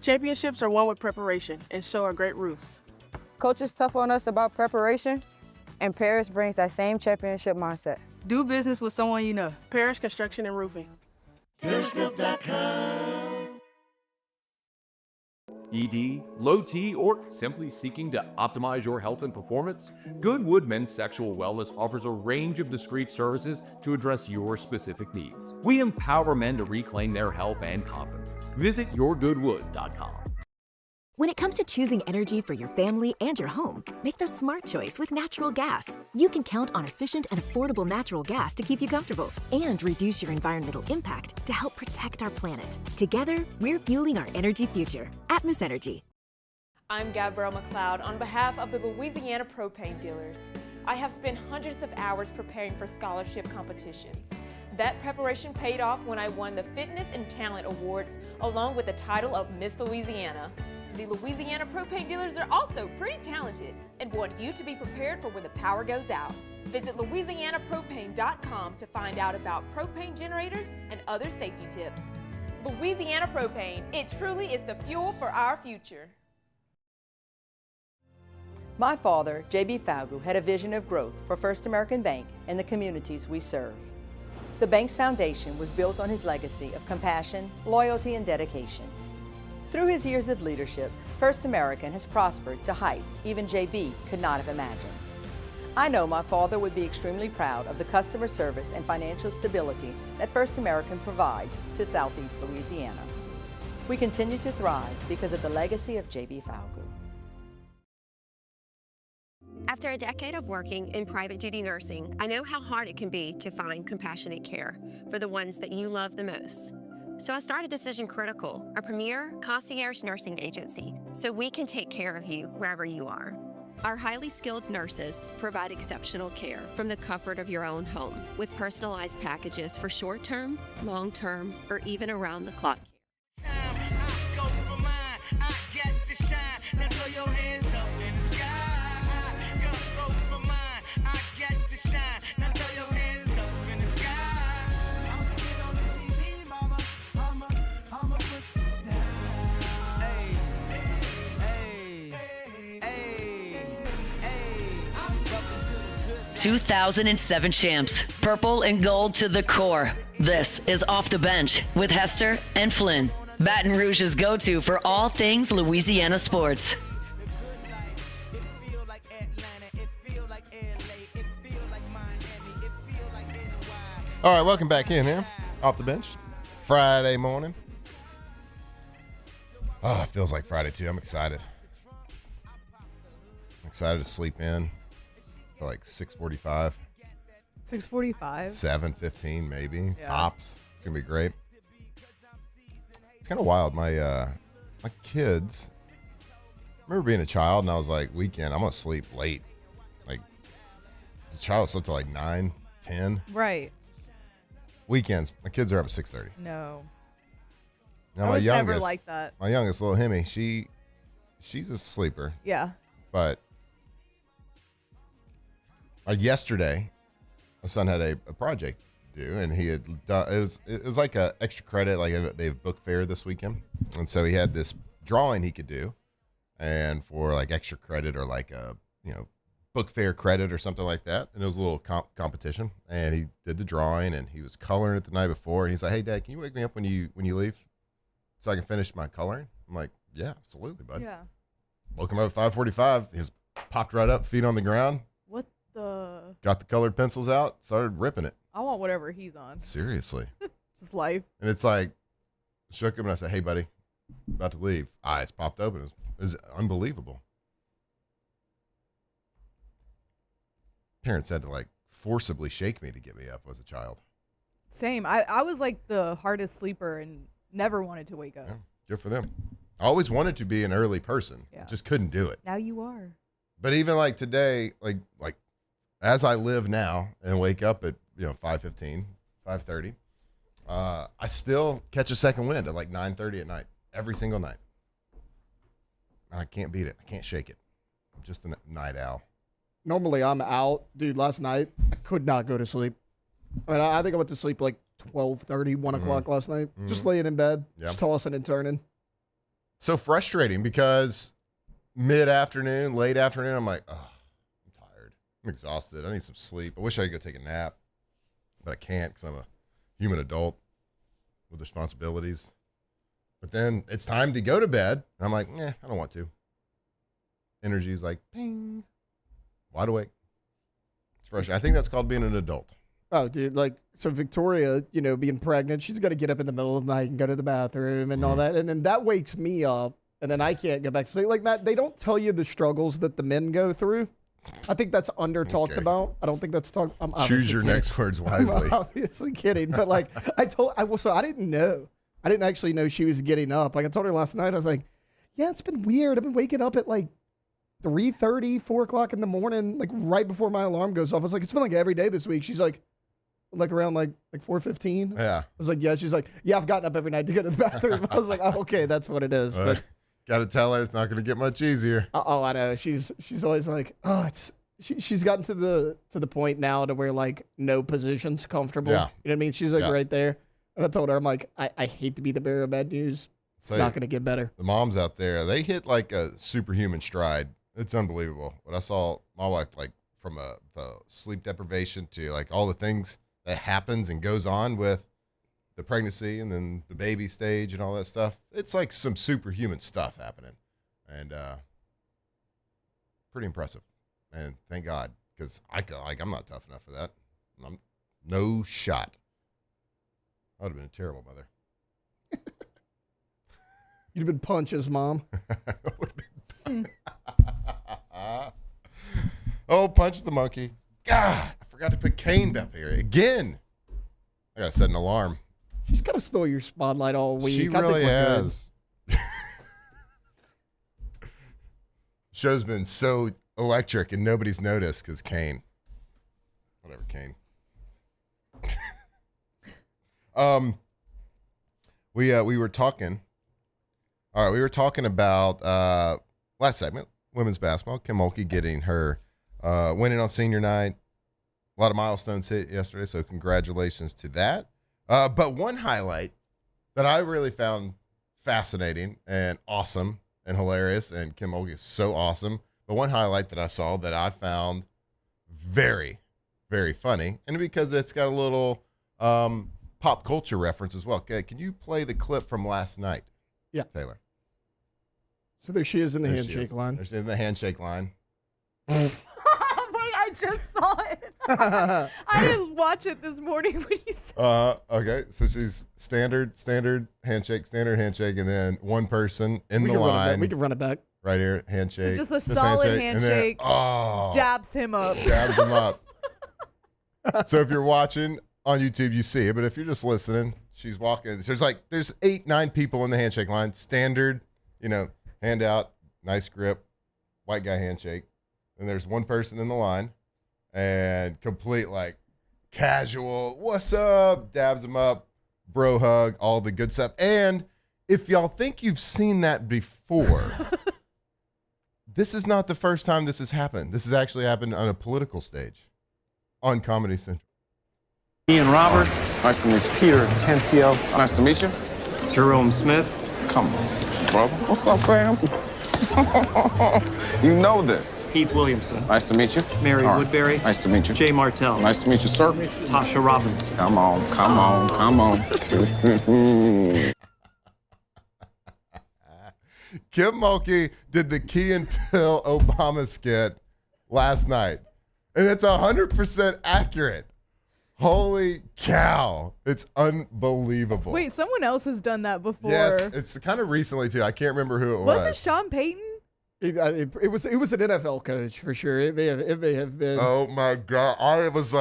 Championships are won with preparation, and so are great roofs. Coach is tough on us about preparation, and Paris brings that same championship mindset. Do business with someone you know. Parish Construction and Roofing. ParishBuilt.com. ED, low T, or simply seeking to optimize your health and performance? Goodwood Men's Sexual Wellness offers a range of discreet services to address your specific needs. We empower men to reclaim their health and confidence. Visit yourgoodwood.com. When it comes to choosing energy for your family and your home, make the smart choice with natural gas. You can count on efficient and affordable natural gas to keep you comfortable and reduce your environmental impact to help protect our planet. Together, we're fueling our energy future. Atmos Energy. I'm Gabrielle McLeod on behalf of the Louisiana Propane Dealers. I have spent hundreds of hours preparing for scholarship competitions. That preparation paid off when I won the Fitness and Talent Awards along with the title of Miss Louisiana. The Louisiana propane dealers are also pretty talented and want you to be prepared for when the power goes out. Visit louisianapropane.com to find out about propane generators and other safety tips. Louisiana Propane, it truly is the fuel for our future. My father, J.B. Falgu, had a vision of growth for First American Bank and the communities we serve. The bank's foundation was built on his legacy of compassion, loyalty, and dedication. Through his years of leadership, First American has prospered to heights even J.B. could not have imagined. I know my father would be extremely proud of the customer service and financial stability that First American provides to Southeast Louisiana. We continue to thrive because of the legacy of J.B. Falgu. After a decade of working in private duty nursing, I know how hard it can be to find compassionate care for the ones that you love the most. So I started Decision Critical, a premier concierge nursing agency, so we can take care of you wherever you are. Our highly skilled nurses provide exceptional care from the comfort of your own home with personalized packages for short-term, long-term, or even around-the-clock care. – 2007 champs, purple and gold to the core. This is Off the Bench with Hester and Flynn, Baton Rouge's go-to for all things Louisiana sports. All right, welcome back in here. Off the Bench. Friday morning. Oh, it feels like Friday, too. I'm excited. I'm excited to sleep in. Like 6:45. 6:45. 7:15 maybe. Yeah. Tops. It's gonna be great. It's kind of wild. My kids. I remember being a child and I was like, weekend, I'm gonna sleep late. Like the child slept till like 9, 10. Right. Weekends, my kids are up at 6:30. No. Now I was never like that. My youngest, little Hemi, she's a sleeper. Yeah. But yesterday, my son had a project due, and he had done it was like a extra credit, like they have book fair this weekend, and so he had this drawing he could do, and for like extra credit or like a book fair credit or something like that, and it was a little competition, and he did the drawing, and he was coloring it the night before, and he's like, "Hey, Dad, can you wake me up when you leave, so I can finish my coloring?" I'm like, "Yeah, absolutely, bud." Yeah. Woke him up at 5:45. He just popped right up, feet on the ground. What the? Got the colored pencils out, started ripping it. I want whatever he's on. Seriously. Just life. And it's like, shook him and I said, "Hey, buddy, about to leave." Eyes popped open. It was unbelievable. Parents had to like forcibly shake me to get me up as a child. Same. I was like the hardest sleeper and never wanted to wake up. Yeah, good for them. I always wanted to be an early person. Yeah. Just couldn't do it. Now you are. But even like today, like as I live now and wake up at 5:15, 5:30, I still catch a second wind at like 9:30 at night every single night. I can't beat it. I can't shake it. I'm just a night owl. Normally I'm out. Dude, last night I could not go to sleep. I mean, I think I went to sleep like 12:30, 1 o'clock last night. Just laying in bed, just tossing and turning. So frustrating because mid-afternoon, late afternoon, I'm like, oh, I'm tired. I'm exhausted. I need some sleep. I wish I could go take a nap, but I can't because I'm a human adult with responsibilities. But then it's time to go to bed, and I'm like, I don't want to. Energy's like, ping. Wide awake. It's frustrating. I think that's called being an adult. Oh, dude, like, so Victoria, being pregnant, she's got to get up in the middle of the night and go to the bathroom and all that. And then that wakes me up, and then I can't go back to sleep. Like, Matt, they don't tell you the struggles that the men go through. I think that's under-talked about. I don't think that's talked. Choose your next words wisely. I'm obviously kidding. But, like, I didn't know. I didn't actually know she was getting up. Like, I told her last night, I was like, yeah, it's been weird. I've been waking up at, like, 3:30, 4 o'clock in the morning, like, right before my alarm goes off. I was like, it's been, like, every day this week. She's like, like around like 4:15. Yeah. I was like, yeah. She's like, yeah, I've gotten up every night to go to the bathroom. I was like, oh, okay, that's what it is. But got to tell her it's not going to get much easier. oh, I know. She's always like, oh, she's gotten to the point now to where like no position's comfortable. Yeah. You know what I mean? She's like right there. And I told her, I'm like, I hate to be the bearer of bad news. It's not going to get better. The moms out there, they hit like a superhuman stride. It's unbelievable. But I saw my wife, like, from the sleep deprivation to like all the things that happens and goes on with the pregnancy and then the baby stage and all that stuff. It's like some superhuman stuff happening, and pretty impressive. And thank God, because I'm not tough enough for that. I'm no shot. I would have been a terrible mother. You'd have been Punch's mom. Oh, Punch the monkey. God, I forgot to put Kane up here again. I got to set an alarm. She's kind of stole your spotlight all week. She really has. Show's been so electric and nobody's noticed because Kane. Whatever, Kane. We were talking. All right, we were talking about last segment, women's basketball. Kim Mulkey getting her winning on senior night. A lot of milestones hit yesterday, so congratulations to that. But one highlight that I really found fascinating and awesome and hilarious, and Kim Mulkey is so awesome. But one highlight that I saw that I found very, very funny, and because it's got a little pop culture reference as well. Okay, can you play the clip from last night? Yeah. Taylor. So there she is in the handshake line. There's in the handshake line. Wait, I just saw it. I didn't watch it this morning when you said Okay, so she's standard handshake, and then one person in the line. We can run it back. Right here, handshake. So just a solid handshake, dabs him up. Dabs him up. So if you're watching on YouTube, you see it, but if you're just listening, she's walking. There's 8-9 people in the handshake line. Standard, hand out, nice grip, white guy handshake. And there's one person in the line, and complete casual, what's up, dabs him up, bro hug, all the good stuff. And if y'all think you've seen that before, this is not the first time this has happened. This has actually happened on a political stage on Comedy Central. Ian Roberts. Nice to meet you. Peter Tencio. Nice to meet you. Jerome Smith. Come on, brother. What's up, fam? You know this. Keith Williamson. Nice to meet you. Mary Woodbury. Nice to meet you. Jay Martell. Nice to meet you, sir. Tasha Robinson. Come on, come on, come on. Kim Mulkey did the Key and Peele Obama skit last night, and it's 100% accurate. Holy cow. It's unbelievable. Wait, someone else has done that before. Yes, it's kind of recently, too. I can't remember who it was. Was it Sean Payton? It was an NFL coach for sure. It may have been. Oh, my God. I was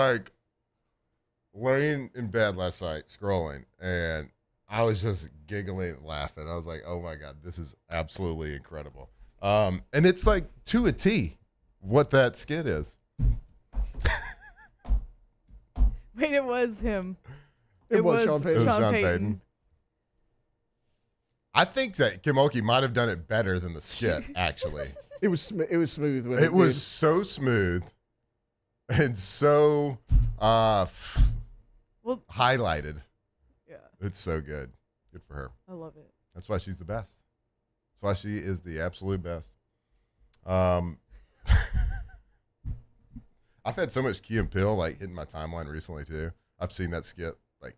laying in bed last night scrolling, and I was just giggling and laughing. I was like, oh, my God, this is absolutely incredible. And it's to a T what that skit is. Wait, it was him. It was Sean Payton. Sean Payton. I think that Kim Mulkey might have done it better than the skit, actually. It was smooth. It was so smooth and so highlighted. Yeah. It's so good. Good for her. I love it. That's why she's the best. That's why she is the absolute best. I've had so much Key and Peele hitting my timeline recently too. I've seen that skit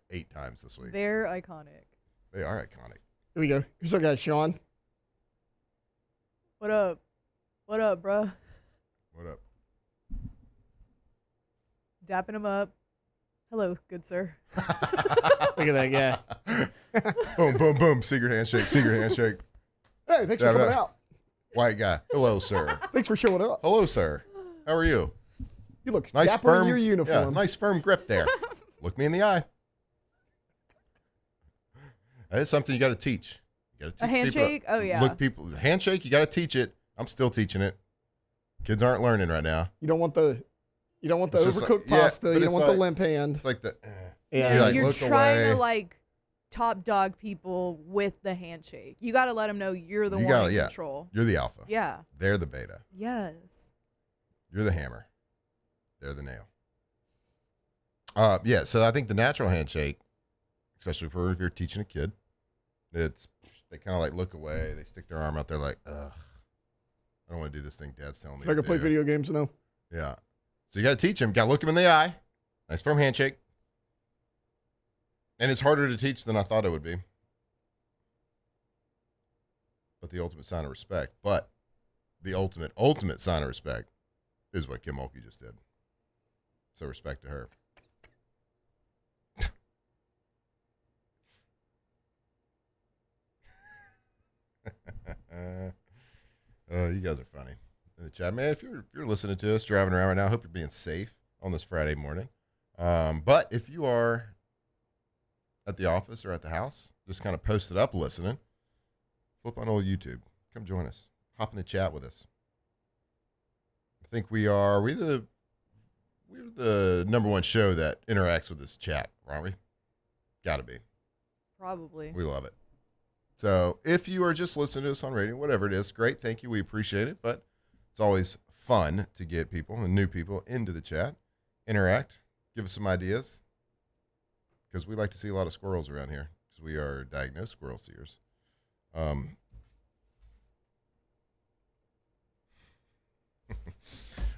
8 times this week. They're iconic. They are iconic. Here we go. Here's our guy, Sean. What up? What up, bruh? What up? Dapping him up. Hello, good sir. Look at that guy. Boom, boom, boom. Secret handshake. Secret handshake. Hey, thanks for coming out. White guy. Hello, sir. Thanks for showing up. Hello, sir. How are you? You look nice, dapper firm in your uniform. Yeah, nice firm grip there. Look me in the eye. That is something you got to teach. You got to teach a handshake? People. Oh yeah. Look, people. Handshake. You got to teach it. I'm still teaching it. Kids aren't learning right now. You don't want the You don't want the It's just overcooked like- pasta. but you don't it's want like- the limp hand. It's like the. Yeah, You're look trying away. to like top dog people with the handshake. You got to let them know you're the You one gotta- in yeah. control. You're the alpha. Yeah. They're the beta. Yes. You're the hammer. They're the nail. Yeah, so I think the natural handshake, especially for if you're teaching a kid, they kind of like look away. They stick their arm out there like, ugh, I don't want to do this thing Dad's telling me I to can play do. video games now. Yeah. So you got to teach them. Got to look them in the eye. Nice firm handshake. And it's harder to teach than I thought it would be. But the ultimate sign of respect. But the ultimate sign of respect is what Kim Mulkey just did. So respect to her. You guys are funny in the chat, man. If you're listening to us driving around right now, I hope you're being safe on this Friday morning. But if you are at the office or at the house, just kind of posted up listening, flip on old YouTube. Come join us. Hop in the chat with us. I think we're the number one show that interacts with this chat, aren't we? Gotta be. Probably. We love it. So if you are just listening to us on radio, whatever it is, great. Thank you. We appreciate it. But it's always fun to get people and new people into the chat, interact, give us some ideas. Because we like to see a lot of squirrels around here because we are diagnosed squirrel seers. All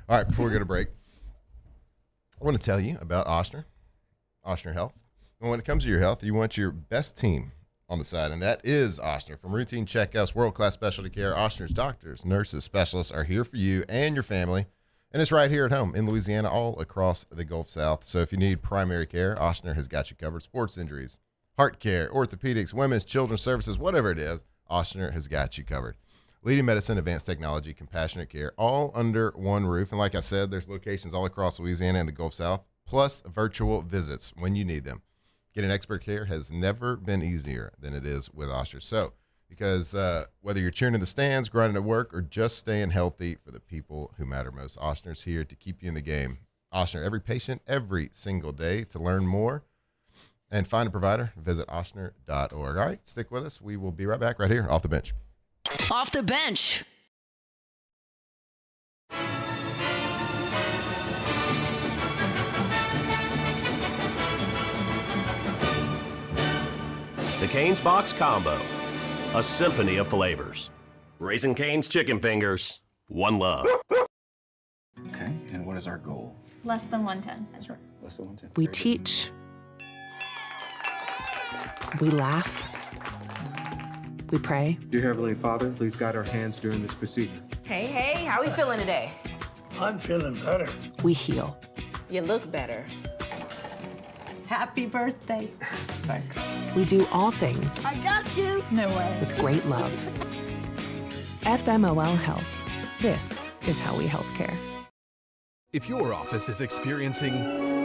right, before we go to break, I want to tell you about Ochsner Health. And when it comes to your health, you want your best team on the side, and that is Ochsner. From routine checkups, world-class specialty care, Ochsner's doctors, nurses, specialists are here for you and your family, and it's right here at home in Louisiana, all across the Gulf South. So if you need primary care, Ochsner has got you covered. Sports injuries, heart care, orthopedics, women's, children's services, whatever it is, Ochsner has got you covered. Leading medicine, advanced technology, compassionate care, all under one roof. And like I said, there's locations all across Louisiana and the Gulf South, plus virtual visits when you need them. Getting expert care has never been easier than it is with Ochsner. So, because whether you're cheering in the stands, grinding at work, or just staying healthy for the people who matter most, Ochsner's here to keep you in the game. Ochsner, every patient, every single day. To learn more and find a provider, visit ochsner.org. All right, stick with us. We will be right back right here off the bench. Off the bench. The Cane's Box Combo, a symphony of flavors. Raising Cane's Chicken Fingers, one love. Okay, and what is our goal? Less than 110. That's right, less than 110. We teach. We laugh. We pray. Dear Heavenly Father, please guide our hands during this procedure. Hey, how we feeling today? I'm feeling better. We heal. You look better. Happy birthday. Thanks. We do all things I got you. No way. with great love. FMOL Health. This is how we healthcare. If your office is experiencing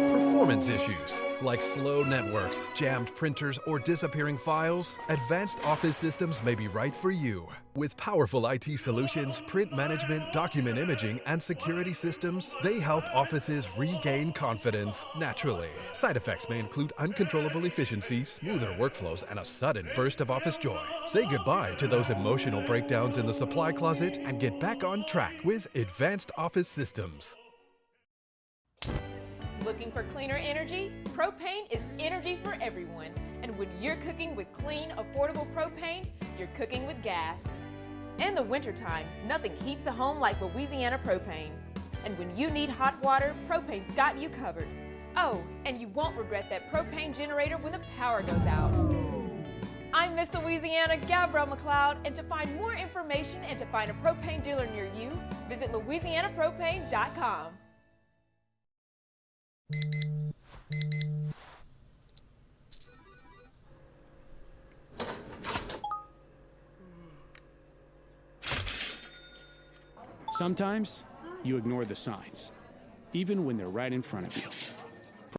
performance issues like slow networks, jammed printers, or disappearing files, Advanced Office Systems may be right for you. With powerful IT solutions, print management, document imaging, and security systems, they help offices regain confidence naturally. Side effects may include uncontrollable efficiency, smoother workflows, and a sudden burst of office joy. Say goodbye to those emotional breakdowns in the supply closet and get back on track with Advanced Office Systems. Looking for cleaner energy? Propane is energy for everyone. And when you're cooking with clean, affordable propane, you're cooking with gas. In the wintertime, nothing heats a home like Louisiana propane. And when you need hot water, propane's got you covered. Oh, and you won't regret that propane generator when the power goes out. I'm Miss Louisiana, Gabrielle McLeod, and to find more information and to find a propane dealer near you, visit louisianapropane.com. Sometimes you ignore the signs, even when they're right in front of you.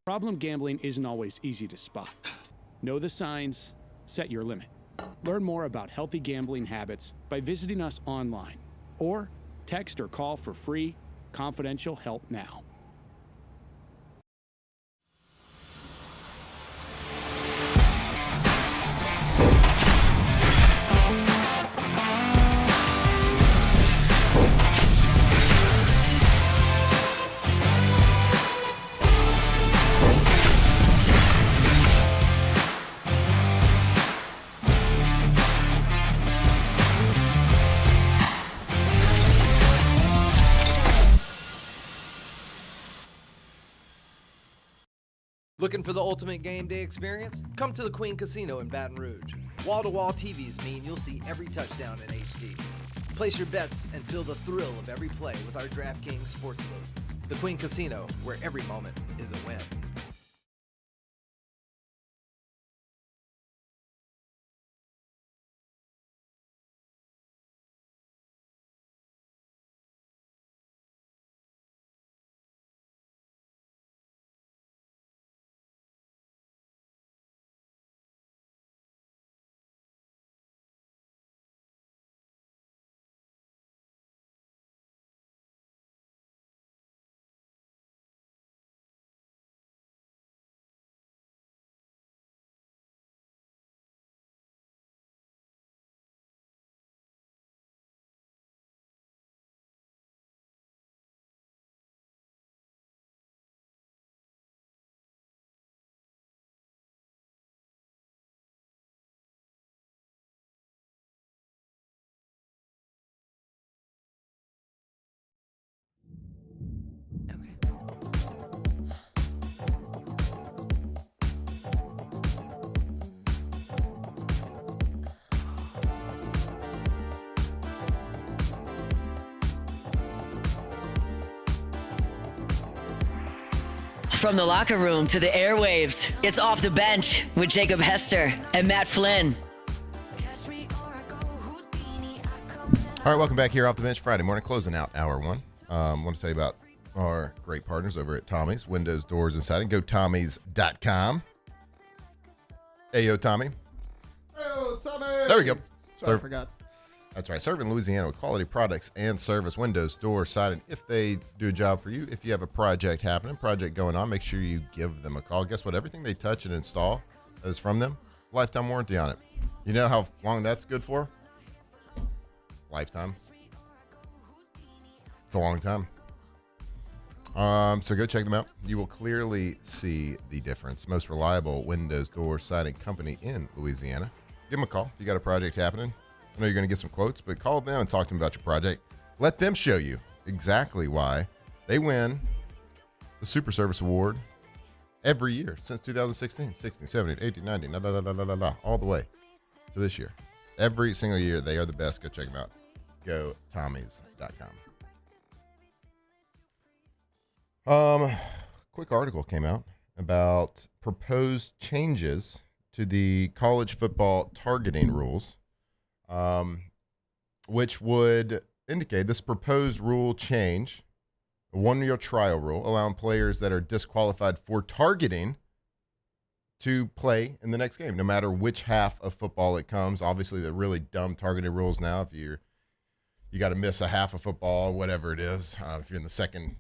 Problem gambling isn't always easy to spot. Know the signs, set your limit. Learn more about healthy gambling habits by visiting us online or text or call for free, confidential help now. Looking for the ultimate game day experience? Come to the Queen Casino in Baton Rouge. Wall-to-wall TVs mean you'll see every touchdown in HD. Place your bets and feel the thrill of every play with our DraftKings Sportsbook. The Queen Casino, where every moment is a win. From the locker room to the airwaves, it's Off the Bench with Jacob Hester and Matt Flynn. All right, welcome back here Off the Bench Friday morning, closing out hour one. I want to tell you about our great partners over at Tommy's, windows, doors, and siding. Go Tommys.com. Ayo, Tommy. Ayo, Tommy. There we go. Sorry, I forgot. That's right. Serving Louisiana with quality products and service, windows, doors, siding. If they do a job for you, if you have a project happening, project going on, make sure you give them a call. Guess what? Everything they touch and install is from them. Lifetime warranty on it. You know how long that's good for? Lifetime. It's a long time. So go check them out. You will clearly see the difference. Most reliable windows, doors, siding company in Louisiana. Give them a call if you got a project happening. I know you're going to get some quotes, but call them and talk to them about your project. Let them show you exactly why they win the Super Service Award every year since 2016, 16, 17, 18, 19, all the way to this year. Every single year, they are the best. Go check them out. Go Tommys.com. Quick article came out about proposed changes to the college football targeting rules. Which would indicate this proposed rule change, a one-year trial rule, allowing players that are disqualified for targeting to play in the next game, no matter which half of football it comes. Obviously, the really dumb targeted rules now, if you got to miss a half of football, whatever it is. If you're in the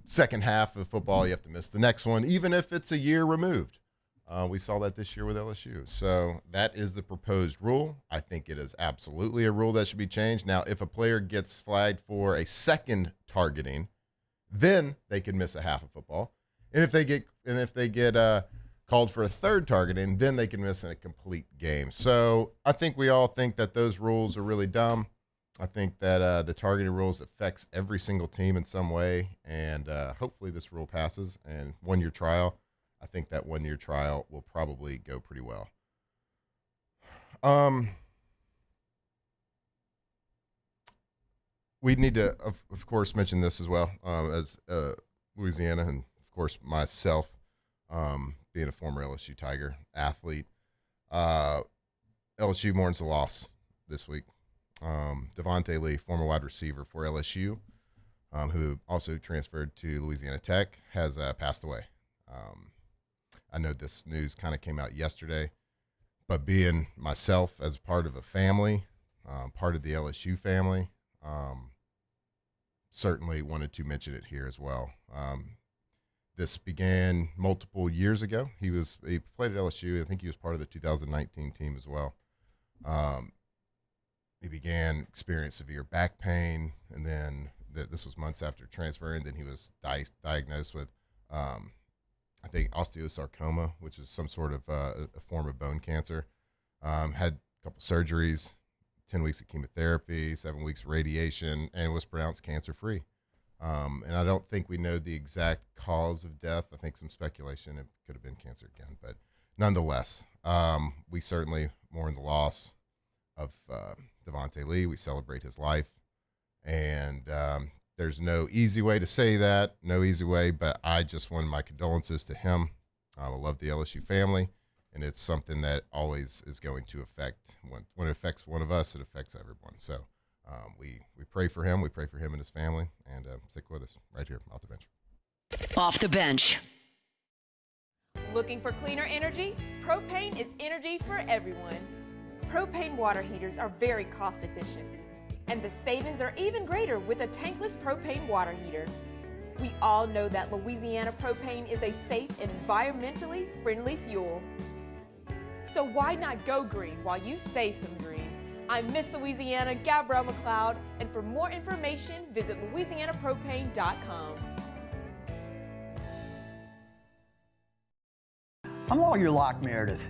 second half of football, you have to miss the next one, even if it's a year removed. We saw that this year with LSU. So that is the proposed rule. I think it is absolutely a rule that should be changed. Now, if a player gets flagged for a second targeting, then they can miss a half of football. And if they get called for a third targeting, then they can miss a complete game. So I think we all think that those rules are really dumb. I think that the targeting rules affects every single team in some way. And hopefully this rule passes and one-year trial. I think that one-year trial will probably go pretty well. We need to, of course, mention this as well as Louisiana and, of course, myself, being a former LSU Tiger athlete. LSU mourns the loss this week. Devontae Lee, former wide receiver for LSU, who also transferred to Louisiana Tech, has passed away. I know this news kind of came out yesterday, but being myself as part of a family, part of the LSU family, certainly wanted to mention it here as well. This began multiple years ago. He played at LSU. I think he was part of the 2019 team as well. He began experiencing severe back pain, and then this was months after transferring. Then he was diagnosed with I think osteosarcoma, which is some sort of a form of bone cancer. Had a couple surgeries, 10 weeks of chemotherapy, 7 weeks of radiation, and was pronounced cancer-free. And I don't think we know the exact cause of death. I think some speculation it could have been cancer again. But nonetheless, we certainly mourn the loss of Devontae Lee. We celebrate his life. And there's no easy way to say that, no easy way, but I just want my condolences to him. I love the LSU family, and it's something that always is going to affect, when it affects one of us, it affects everyone. So we pray for him. We pray for him and his family, and stick with us right here off the bench. Off the bench. Looking for cleaner energy? Propane is energy for everyone. Propane water heaters are very cost efficient, and the savings are even greater with a tankless propane water heater. We all know that Louisiana propane is a safe and environmentally friendly fuel. So why not go green while you save some green? I'm Miss Louisiana, Gabrielle McLeod, and for more information, visit louisianapropane.com. I'm Lawyer Locke Meredith.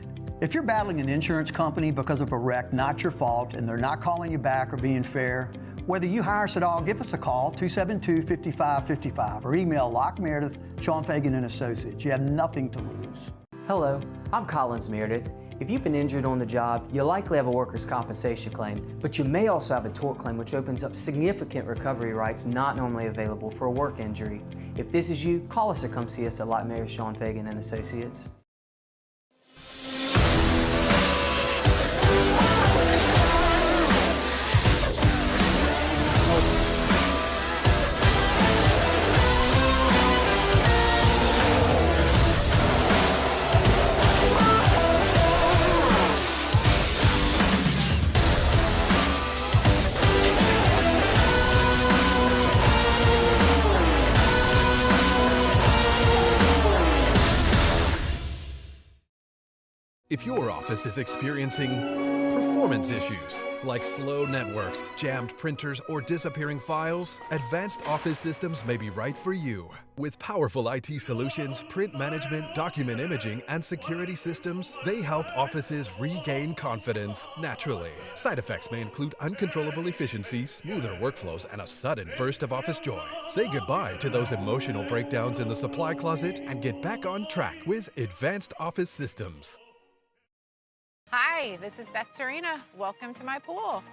If you're battling an insurance company because of a wreck not your fault and they're not calling you back or being fair, whether you hire us at all, give us a call, 272-5555, or email Locke Meredith, Sean Fagan and Associates. You have nothing to lose. Hello, I'm Collins Meredith. If you've been injured on the job, you likely have a workers' compensation claim, but you may also have a tort claim which opens up significant recovery rights not normally available for a work injury. If this is you, call us or come see us at Locke Meredith, Sean Fagan and Associates. If your office is experiencing performance issues like slow networks, jammed printers, or disappearing files, Advanced Office Systems may be right for you. With powerful IT solutions, print management, document imaging, and security systems, they help offices regain confidence naturally. Side effects may include uncontrollable efficiency, smoother workflows, and a sudden burst of office joy. Say goodbye to those emotional breakdowns in the supply closet and get back on track with Advanced Office Systems. Hi, this is Beth Serena. Welcome to my pool.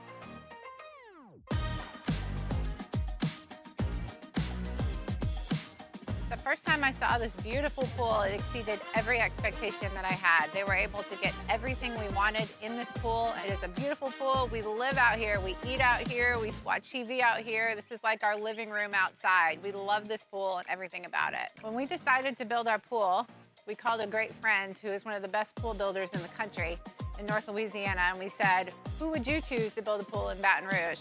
The first time I saw this beautiful pool, it exceeded every expectation that I had. They were able to get everything we wanted in this pool. It is a beautiful pool. We live out here, we eat out here, we watch TV out here. This is like our living room outside. We love this pool and everything about it. When we decided to build our pool, we called a great friend who is one of the best pool builders in the country in North Louisiana, and we said, who would you choose to build a pool in Baton Rouge?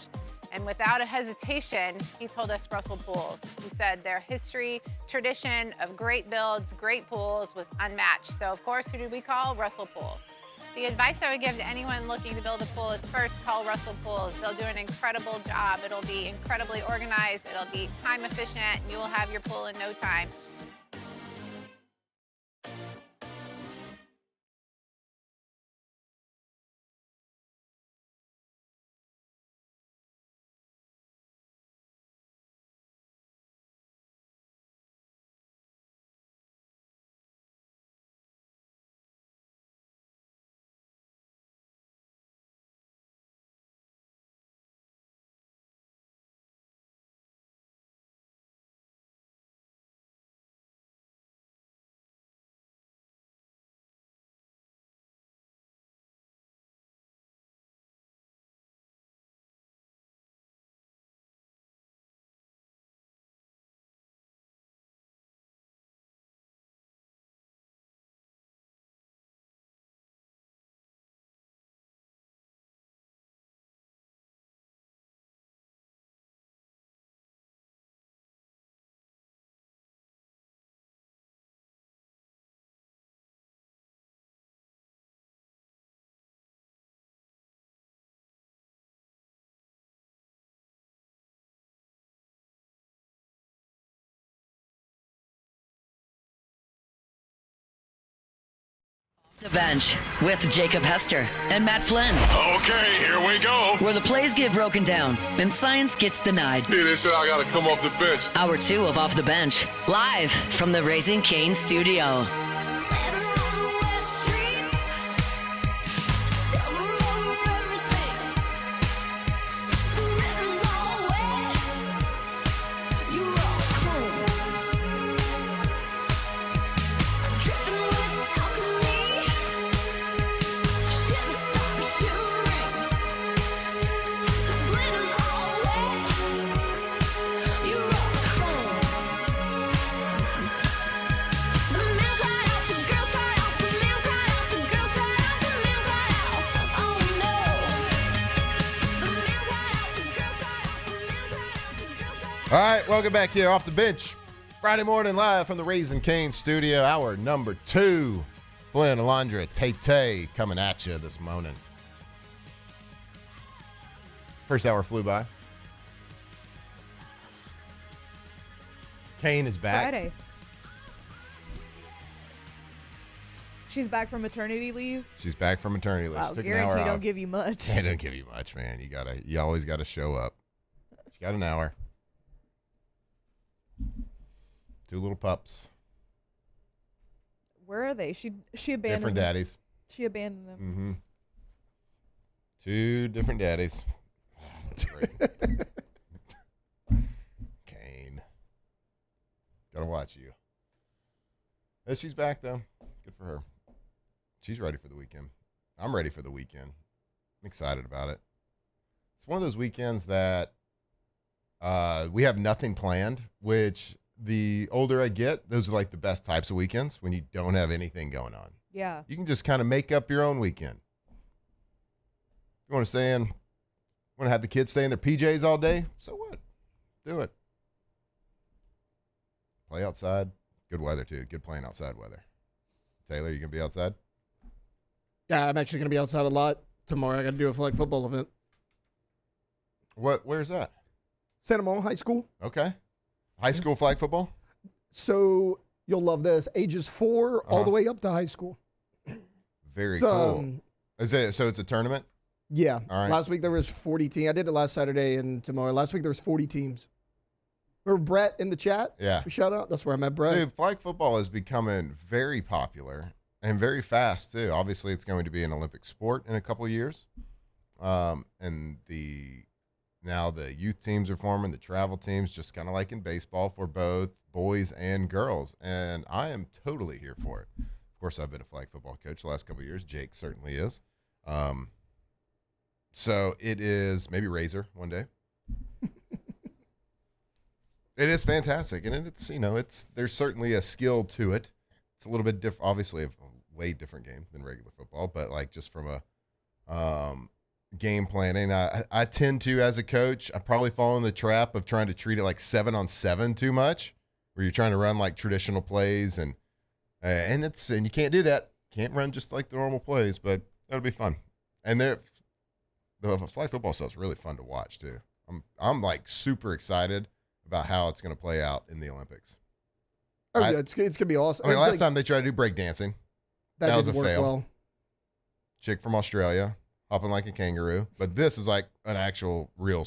And without a hesitation, he told us Russell Pools. He said their history, tradition of great builds, great pools was unmatched. So of course, who did we call? Russell Pools. The advice I would give to anyone looking to build a pool is first call Russell Pools. They'll do an incredible job. It'll be incredibly organized, it'll be time efficient, and you will have your pool in no time. The Bench with Jacob Hester and Matt Flynn. Okay, here we go. Where the plays get broken down and science gets denied. Hey, they said I gotta come off the bench. Hour 2 of Off the Bench, live from the Raising Cane's studio. All right, welcome back here off the bench. Friday morning live from the Raising Cane's studio, hour number 2. Flynn, Alondra, Tay coming at you this morning. First hour flew by. Kane is back. Friday. She's back from maternity leave. She's back from maternity leave. Wow, She took an guarantee hour don't off. give you much. They don't give you much, man. You always gotta show up. She got an hour. 2 little pups. Where are they? She abandoned Different them. daddies. She abandoned them. Mm-hmm. 2 different daddies. That's great. Kane. Gotta watch you. But she's back, though. Good for her. She's ready for the weekend. I'm ready for the weekend. I'm excited about it. It's one of those weekends that we have nothing planned, which the older I get, those are like the best types of weekends when you don't have anything going on. Yeah. You can just kind of make up your own weekend. You want to have the kids stay in their PJs all day? So what? Do it. Play outside. Good weather, too. Good playing outside weather. Taylor, you going to be outside? Yeah, I'm actually going to be outside a lot tomorrow. I got to do a flag football event. Where's that? Santa Monica High School. Okay. High school flag football? So you'll love this. Ages 4 all the way up to high school. Very So, cool. So it's a tournament? Yeah. All right. Last week there was 40 teams. I did it last Saturday and tomorrow. Last week there was 40 teams. Remember Brett in the chat? Yeah. Shout out. That's where I met Brett. Dude, flag football is becoming very popular and very fast, too. Obviously, it's going to be an Olympic sport in a couple of years. And now the youth teams are forming, the travel teams, just kind of like in baseball for both boys and girls. And I am totally here for it. Of course, I've been a flag football coach the last couple of years. Jake certainly is. So it is maybe Razor one day. It is fantastic. And there's certainly a skill to it. It's a little bit different, obviously a way different game than regular football, but like just from a game planning. I tend to, as a coach, I probably fall in the trap of trying to treat it like 7-on-7 too much, where you're trying to run like traditional plays and you can't do that. Can't run just like the normal plays, but that'll be fun. And the flag football stuff's really fun to watch too. I'm like super excited about how it's going to play out in the Olympics. Oh, yeah, it's going to be awesome. I mean, last time they tried to do break dancing. That was a didn't work fail. well. Chick from Australia, hopping like a kangaroo. But this is like an actual real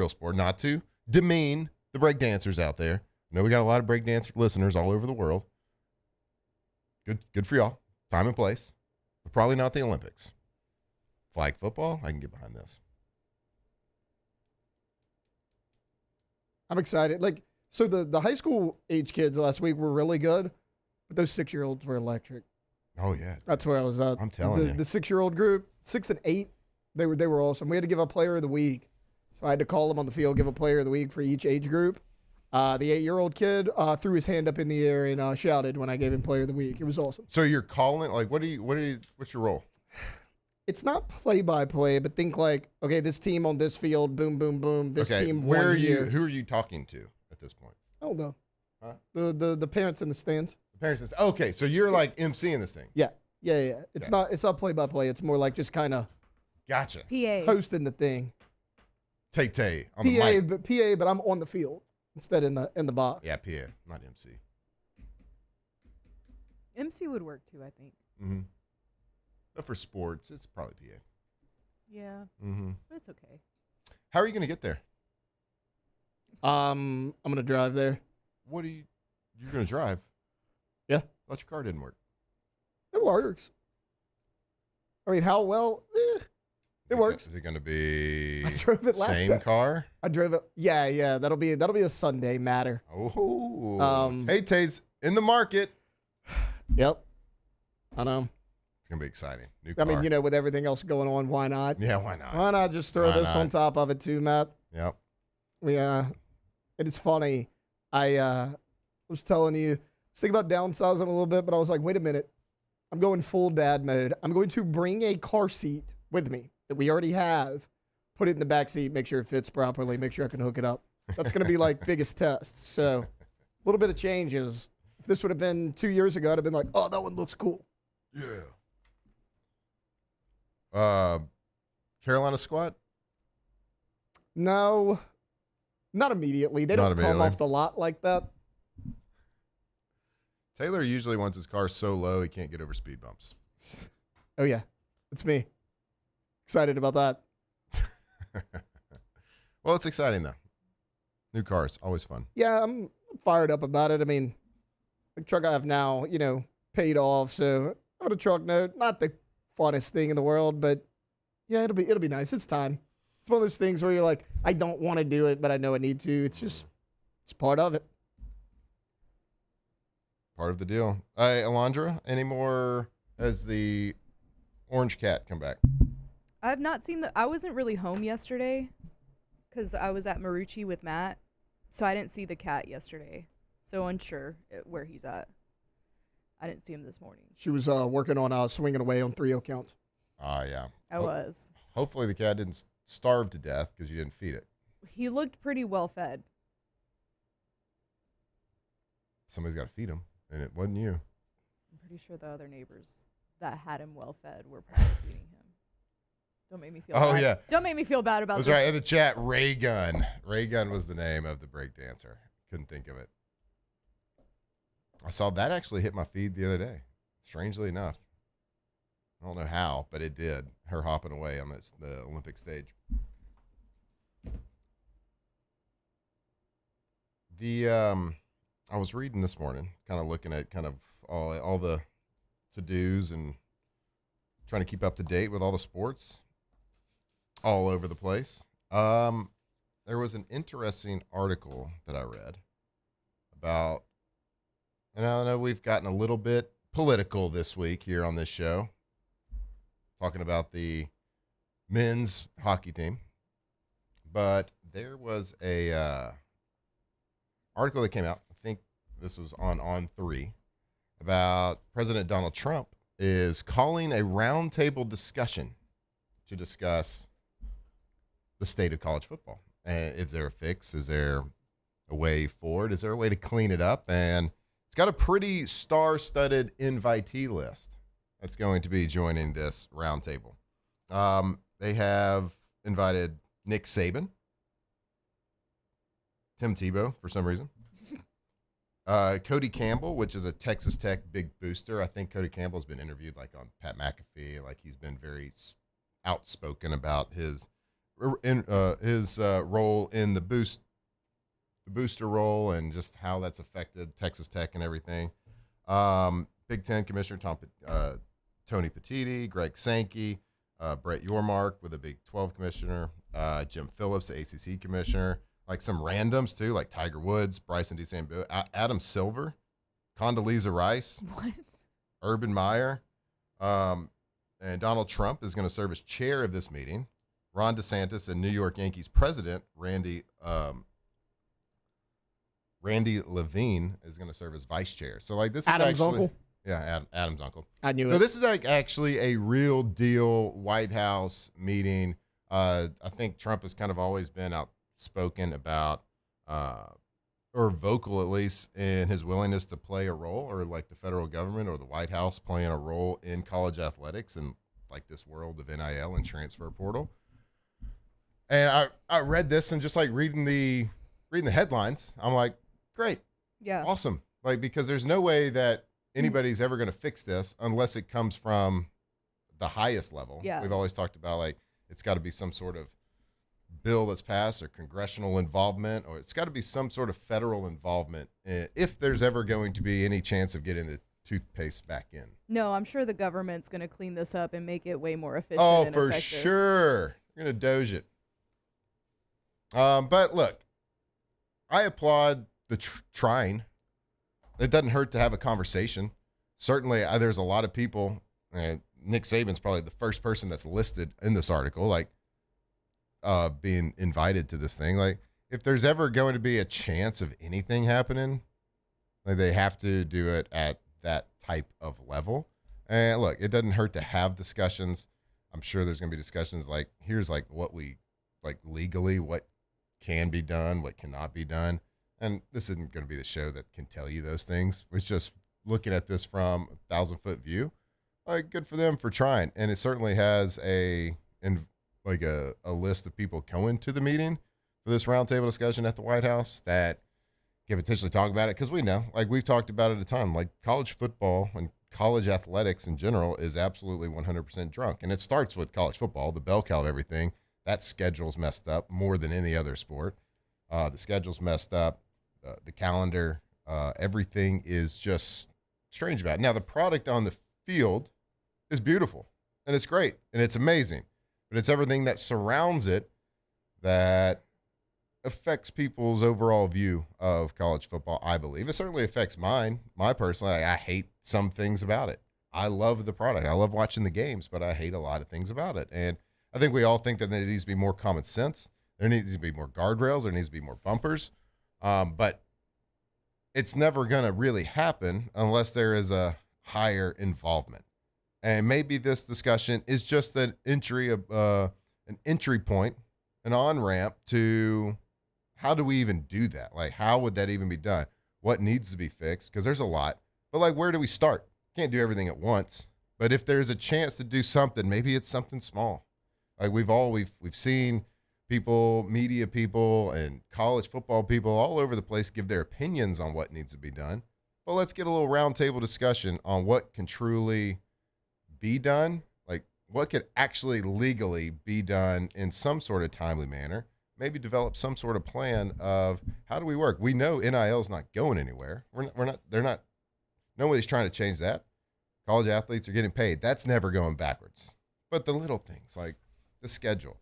sport. Not to demean the break dancers out there. I know we got a lot of break dance listeners all over the world. Good for y'all. Time and place. But probably not the Olympics. Flag football, I can get behind this. I'm excited. So the high school age kids last week were really good, but those 6-year-olds were electric. Oh, yeah. That's where I was at. I'm telling you. The 6-year-old group, 6 and 8, they were awesome. We had to give a player of the week. So I had to call them on the field, give a player of the week for each age group. The 8-year-old kid threw his hand up in the air and shouted when I gave him player of the week. It was awesome. So you're calling, like, what's your role? It's not play-by-play, but think like, okay, this team on this field, boom, boom, boom. This team where won are here. Who are you talking to at this point? Oh, no. Huh? The parents in the stands. The parents in the stands. Okay, so you're like emceeing this thing. Yeah. It's not play-by-play. It's more like just kind of Gotcha. PA. hosting the thing. Tay on the mic. But I'm on the field instead in the box. Yeah, PA, not MC. MC would work too, I think. Mm-hmm. But for sports, it's probably PA. Yeah. Mm-hmm. But it's okay. How are you going to get there? I'm gonna drive there. What are you? You're going to drive? Yeah. Thought your car didn't work. It works. I mean, how well? It works. Is it going to be I drove it last same car? I drove it. Yeah. That'll be a Sunday matter. Oh. Hey, Taze, in the market. Yep. I know. It's going to be exciting. New car. I mean, with everything else going on, why not? Yeah, why not? Why not just throw this on top of it too, Matt? Yep. And it's funny. I was telling you, I was thinking about downsizing a little bit, but I was like, wait a minute. I'm going full dad mode. I'm going to bring a car seat with me that we already have, put it in the back seat, make sure it fits properly, make sure I can hook it up. That's going to be like biggest test. So a little bit of changes. If this would have been 2 years ago, I'd have been like, oh, that one looks cool. Yeah. Carolina squad? No, not immediately. They don't come off the lot like that. Taylor usually wants his car so low he can't get over speed bumps. Oh, yeah. It's me. Excited about that. Well, it's exciting, though. New cars, always fun. Yeah, I'm fired up about it. I mean, the truck I have now, paid off. So I'm on a truck note. Not the funnest thing in the world, but yeah, it'll be nice. It's time. It's one of those things where you're like, I don't want to do it, but I know I need to. It's part of it. Part of the deal. Alondra, any more has the orange cat come back? I've not seen I wasn't really home yesterday because I was at Marucci with Matt, so I didn't see the cat yesterday. So unsure where he's at. I didn't see him this morning. She was working on swinging away on 3-0 counts. Yeah. I was. Hopefully the cat didn't starve to death because you didn't feed it. He looked pretty well fed. Somebody's got to feed him, and it wasn't you. I'm pretty sure the other neighbors that had him well fed were probably feeding him. Don't make me feel bad. Yeah. Don't make me feel bad about That's this. right. In the chat, Ray Gun. Ray Gun was the name of the break dancer. Couldn't think of it. I saw that actually hit my feed the other day. Strangely enough. I don't know how, but it did. Her hopping away on the Olympic stage. I was reading this morning, kind of looking at kind of all the to-dos and trying to keep up to date with all the sports all over the place. There was an interesting article that I read about, and I know we've gotten a little bit political this week here on this show, talking about the men's hockey team, but there was a article that came out, I think this was on 3, about President Donald Trump is calling a roundtable discussion to discuss the state of college football. And is there a fix? Is there a way forward? Is there a way to clean it up? And it's got a pretty star-studded invitee list that's going to be joining this roundtable. They have invited Nick Saban, Tim Tebow for some reason, Cody Campbell, which is a Texas Tech big booster. I think Cody Campbell's been interviewed like on Pat McAfee. Like he's been very outspoken about his role in the booster role and just how that's affected Texas Tech and everything. Big Ten Commissioner Tony Petitti, Greg Sankey, Brett Yormark with a Big 12 Commissioner, Jim Phillips, the ACC Commissioner, like some randoms too, like Tiger Woods, Bryson DeChambeau, Adam Silver, Condoleezza Rice, Urban Meyer, and Donald Trump is going to serve as chair of this meeting. Ron DeSantis and New York Yankees president Randy Levine is going to serve as vice chair. So like this Adam's is actually, uncle. Yeah, Adam's uncle. I knew it. So this is like actually a real deal White House meeting. I think Trump has kind of always been outspoken about, or vocal at least, in his willingness to play a role, or like the federal government or the White House playing a role in college athletics and like this world of NIL and transfer portal. And I read this and just like reading the headlines, I'm like, great. Yeah. Awesome. Like, because there's no way that anybody's ever going to fix this unless it comes from the highest level. Yeah. We've always talked about, like, it's got to be some sort of bill that's passed or congressional involvement, or it's got to be some sort of federal involvement if there's ever going to be any chance of getting the toothpaste back in. No, I'm sure the government's going to clean this up and make it way more efficient. Oh, and for effective. sure. You're going to doge it. But look, I applaud the trying. It doesn't hurt to have a conversation. Certainly, there's a lot of people, and Nick Saban's probably the first person that's listed in this article, like, being invited to this thing. Like, if there's ever going to be a chance of anything happening, like, they have to do it at that type of level. And look, it doesn't hurt to have discussions. I'm sure there's going to be discussions like, here's like what we, like, legally, what can be done, what cannot be done. And this isn't going to be the show that can tell you those things. It's just looking at this from a 1,000-foot view. Like, good for them for trying. And it certainly has a list of people going to the meeting for this roundtable discussion at the White House that can potentially talk about it. Because we know, like, we've talked about it a ton, like, college football and college athletics in general is absolutely 100% drunk. And it starts with college football, the bell cow of everything. That schedule's messed up more than any other sport. The schedule's messed up. The calendar, everything is just strange about it. Now, the product on the field is beautiful, and it's great, and it's amazing. But it's everything that surrounds it that affects people's overall view of college football, I believe. It certainly affects mine. My personally, I hate some things about it. I love the product. I love watching the games, but I hate a lot of things about it. And I think we all think that there needs to be more common sense. There needs to be more guardrails. There needs to be more bumpers. But it's never going to really happen unless there is a higher involvement. And maybe this discussion is just an entry point, an on-ramp to how do we even do that? Like, how would that even be done? What needs to be fixed? Because there's a lot. But, like, where do we start? Can't do everything at once. But if there's a chance to do something, maybe it's something small. Like, we've seen people, media people, and college football people all over the place give their opinions on what needs to be done. But let's get a little roundtable discussion on what can truly be done, like what could actually legally be done in some sort of timely manner. Maybe develop some sort of plan of how do we work. We know NIL is not going anywhere. Nobody's trying to change that. College athletes are getting paid. That's never going backwards. But the little things like the schedule,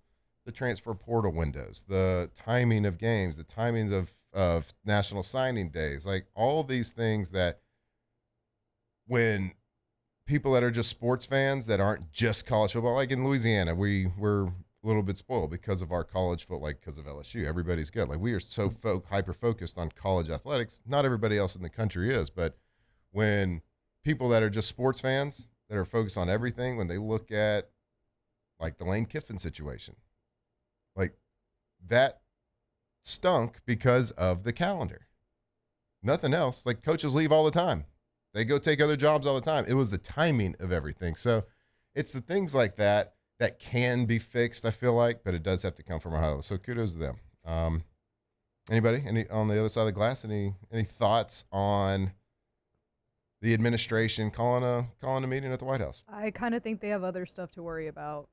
the transfer portal windows, the timing of games, the timings of national signing days, like all these things that when people that are just sports fans that aren't just college football, like in Louisiana, we're a little bit spoiled because of our college football, like because of LSU. Everybody's good. Like we are so hyper-focused on college athletics. Not everybody else in the country is, but when people that are just sports fans that are focused on everything, when they look at like the Lane Kiffin situation, like that stunk because of the calendar. Nothing else. Like coaches leave all the time. They go take other jobs all the time. It was the timing of everything. So it's the things like that that can be fixed, I feel like, but it does have to come from a high level. So kudos to them. Anybody? On the other side of the glass? Any thoughts on the administration calling a meeting at the White House? I kind of think they have other stuff to worry about.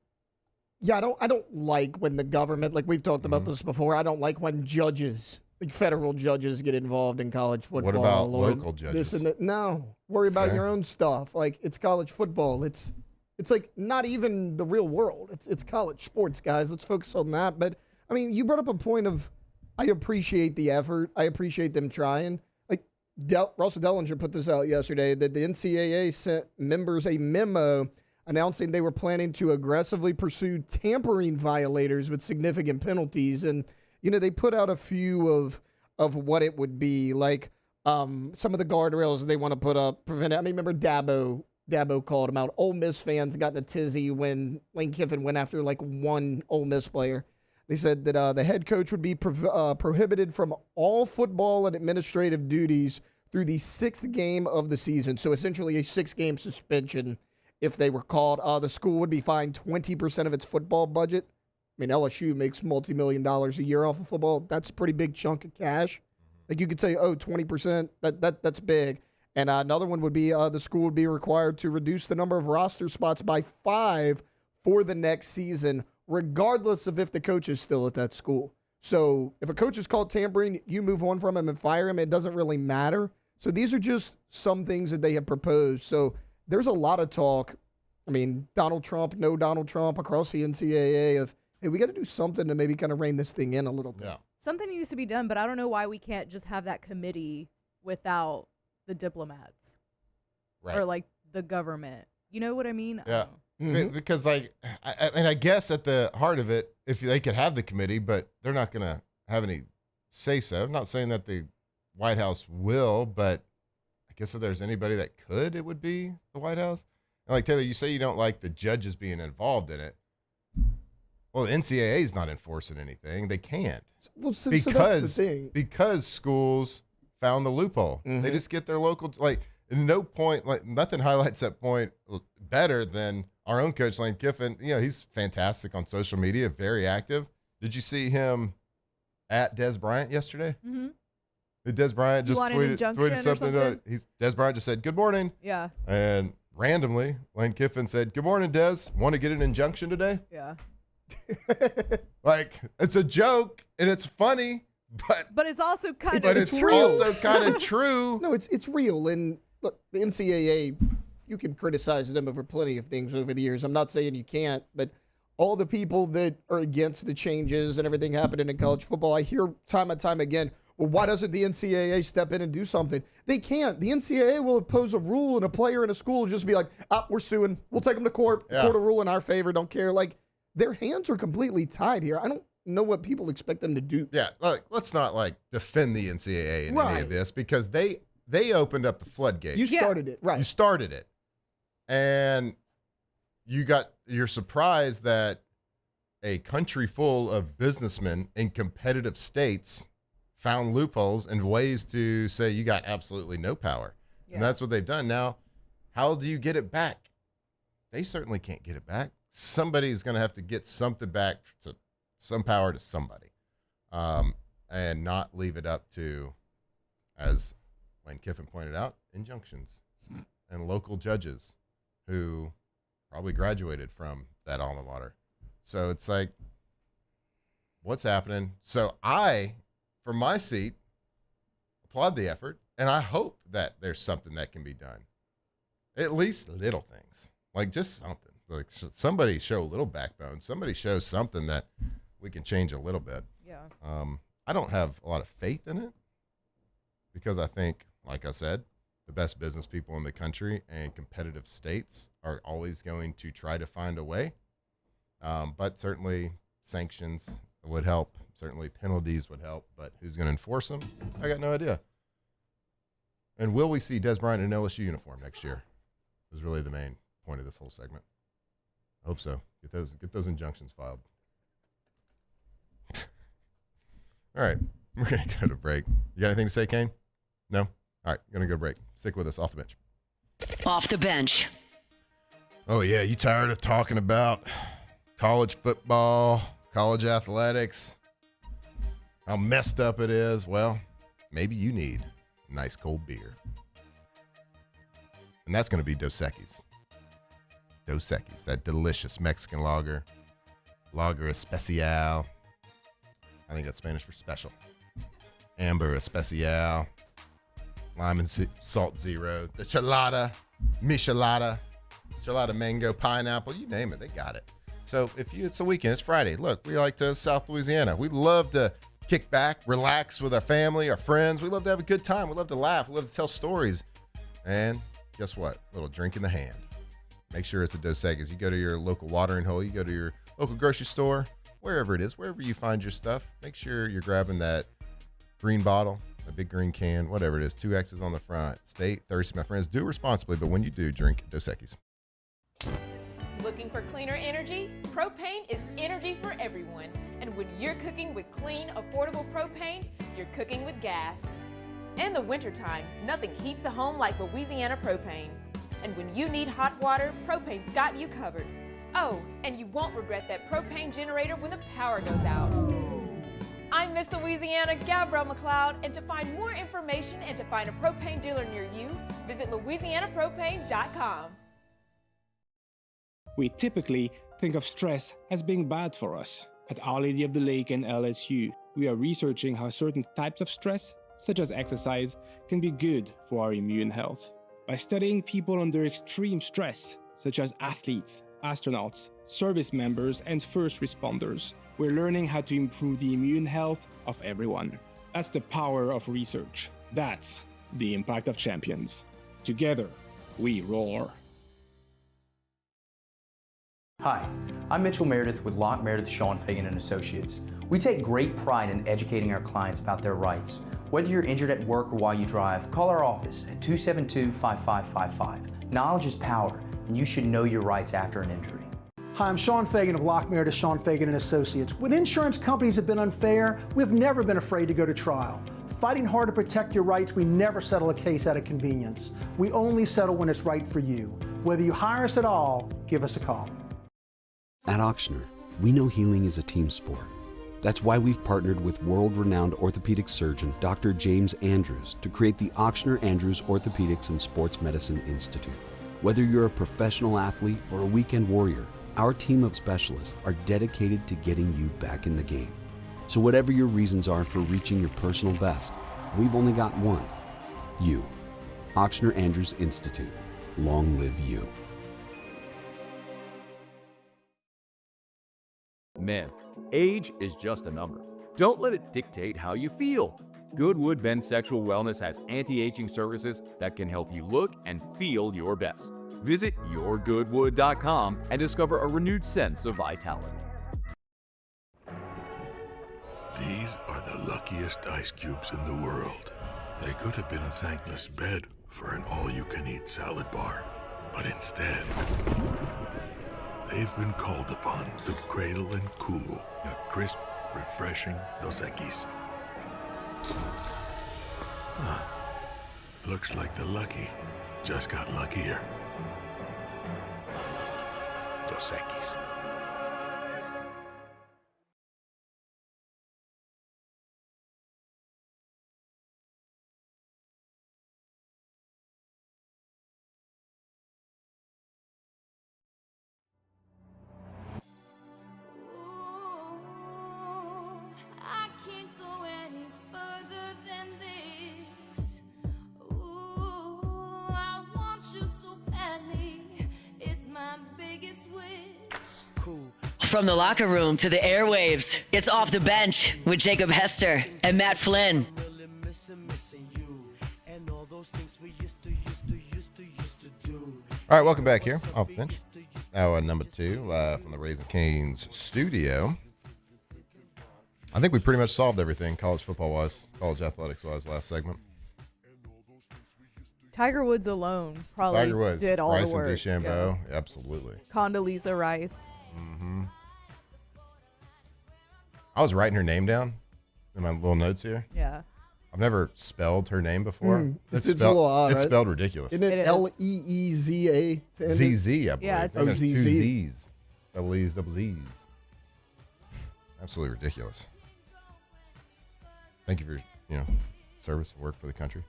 Yeah, I don't like when the government, like we've talked about this before, I don't like when judges, like federal judges, get involved in college football. What about local judges? This and that. No, worry about your own stuff. Like it's college football. It's like not even the real world. It's college sports, guys. Let's focus on that. But I mean, you brought up a point of I appreciate the effort. I appreciate them trying. Like Russell Dellinger put this out yesterday that the NCAA sent members a memo announcing they were planning to aggressively pursue tampering violators with significant penalties. And, you know, they put out a few of what it would be, like some of the guardrails they want to put up. Remember Dabo called him out. Ole Miss fans got in a tizzy when Lane Kiffin went after, like, one Ole Miss player. They said that the head coach would be prohibited from all football and administrative duties through the 6th game of the season. So essentially a 6-game suspension. If they were called, the school would be fined 20% of its football budget. I mean, LSU makes multi-million-dollars a year off of football. That's a pretty big chunk of cash. Like you could say, 20%, that's big. And another one would be the school would be required to reduce the number of roster spots by 5 for the next season, regardless of if the coach is still at that school. So if a coach is caught tampering, you move on from him and fire him. It doesn't really matter. So these are just some things that they have proposed. So there's a lot of talk. I mean, Donald Trump, no Donald Trump, across the NCAA of, hey, we got to do something to maybe kind of rein this thing in a little bit. Yeah. Something needs to be done, but I don't know why we can't just have that committee without the diplomats. Right. Or, like, the government. You know what I mean? Yeah. Because, like, I guess at the heart of it, if they could have the committee, but they're not going to have any say-so. I'm not saying that the White House will, but I guess if there's anybody that could, it would be the White House. And like, Taylor, you say you don't like the judges being involved in it. Well, the NCAA is not enforcing anything. They can't. Well, so that's the thing. Because schools found the loophole. They just get their local, like, at no point, like, nothing highlights that point better than our own coach, Lane Kiffin. You know, he's fantastic on social media, very active. Did you see him at Des Bryant yesterday? Des Bryant just tweeted something. Des Bryant just said, "Good morning." Yeah. And randomly, Lane Kiffin said, "Good morning, Des. Want to get an injunction today?" Yeah. Like, it's a joke and it's funny, but it's also kind but it's also kind of true. No, it's real. And look, the NCAA, you can criticize them over plenty of things over the years. I'm not saying you can't, but all the people that are against the changes and everything happening in college football, I hear time and time again, well, why doesn't the NCAA step in and do something? They can't. The NCAA will impose a rule, and a player in a school will just be like, we're suing. We'll take them to court. Yeah. Court will rule in our favor. Don't care. Like, their hands are completely tied here. I don't know what people expect them to do. Yeah, like, let's not, like, defend the NCAA in any of this, because they opened up the floodgates. You started it. Right. You started it. And you're surprised that a country full of businessmen in competitive states found loopholes and ways to say you got absolutely no power. And that's what they've done. Now, how do you get it back? They certainly can't get it back. Somebody's going to have to get something back, to some power to somebody, and not leave it up to, as Lane Kiffin pointed out, injunctions and local judges who probably graduated from that alma mater. So it's like, what's happening? So I, from my seat, applaud the effort, and I hope that there's something that can be done. At least little things, like just something. Like, somebody show a little backbone. Somebody show something that we can change a little bit. Yeah. I don't have a lot of faith in it, because I think, like I said, the best business people in the country and competitive states are always going to try to find a way. But certainly sanctions would help. Certainly penalties would help. But who's going to enforce them? I got no idea. And will we see Des Bryant in an LSU uniform next year? Is really the main point of this whole segment. I hope so. Get those injunctions filed. All right, we're going to go to break. You got anything to say, Kane? No? All right, going to go to break. Stick with us. Off the bench. Off the bench. Oh, yeah, you tired of talking about college football, college athletics, how messed up it is? Well, maybe you need a nice cold beer. And that's going to be Dos Equis. Dos Equis, that delicious Mexican lager especial. I think that's Spanish for special. Amber especial. Lime and salt zero. The chelada, michelada, mango, pineapple, you name it, they got it. So it's a weekend, it's Friday. Look, we like to South Louisiana. We love to kick back, relax with our family, our friends. We love to have a good time. We love to laugh. We love to tell stories. And guess what? A little drink in the hand. Make sure it's a Dos Equis. You go to your local watering hole, you go to your local grocery store, wherever it is, wherever you find your stuff, make sure you're grabbing that green bottle, a big green can, whatever it is, 2 X's on the front. Stay thirsty, my friends. Do it responsibly, but when you do, drink Dos Equis. Looking for cleaner energy? Propane is energy for everyone. And when you're cooking with clean, affordable propane, you're cooking with gas. In the wintertime, nothing heats a home like Louisiana propane. And when you need hot water, propane's got you covered. Oh, and you won't regret that propane generator when the power goes out. I'm Miss Louisiana, Gabrielle McLeod, and to find more information and to find a propane dealer near you, visit visit LouisianaPropane.com. We typically think of stress as being bad for us. At Our Lady of the Lake and LSU, we are researching how certain types of stress, such as exercise, can be good for our immune health. By studying people under extreme stress, such as athletes, astronauts, service members, and first responders, we're learning how to improve the immune health of everyone. That's the power of research. That's the impact of champions. Together, we roar. Hi, I'm Mitchell Meredith with Locke Meredith Sean Fagan and Associates. We take great pride in educating our clients about their rights. Whether you're injured at work or while you drive, call our office at 272-5555. Knowledge is power, and you should know your rights after an injury. Hi, I'm Sean Fagan of Locke Meredith Sean Fagan and Associates. When insurance companies have been unfair, we've never been afraid to go to trial. Fighting hard to protect your rights, we never settle a case out of convenience. We only settle when it's right for you. Whether you hire us at all, give us a call. At Ochsner, we know healing is a team sport. That's why we've partnered with world-renowned orthopedic surgeon Dr. James Andrews to create the Ochsner Andrews Orthopedics and Sports Medicine Institute. Whether you're a professional athlete or a weekend warrior, our team of specialists are dedicated to getting you back in the game. So whatever your reasons are for reaching your personal best, we've only got one. You. Ochsner Andrews Institute. Long live you. Men, age is just a number. Don't let it dictate how you feel. Goodwood Men's Sexual Wellness has anti-aging services that can help you look and feel your best. Visit yourgoodwood.com and discover a renewed sense of vitality. These are the luckiest ice cubes in the world. They could have been a thankless bed for an all-you-can-eat salad bar, but instead, they've been called upon to cradle and cool a crisp, refreshing Dos Equis. Looks like the lucky just got luckier. Dos Equis. From the locker room to the airwaves, it's Off the Bench with Jacob Hester and Matt Flynn. All right, welcome back here, Off the Bench. Hour number 2, live from the Raising Cane's studio. I think we pretty much solved everything college football-wise, college athletics-wise last segment. Tiger Woods alone probably did all Rice the work. And DeChambeau, absolutely. Condoleezza Rice. Mm-hmm. I was writing her name down in my little notes here. Yeah. I've never spelled her name before. It's a little odd, It's right? spelled ridiculous. Isn't it Leeza? ZZ, I believe. Yeah, it's Two ZZ. Z's. Double E's, double Z's. Absolutely ridiculous. Thank you for your service and work for the country.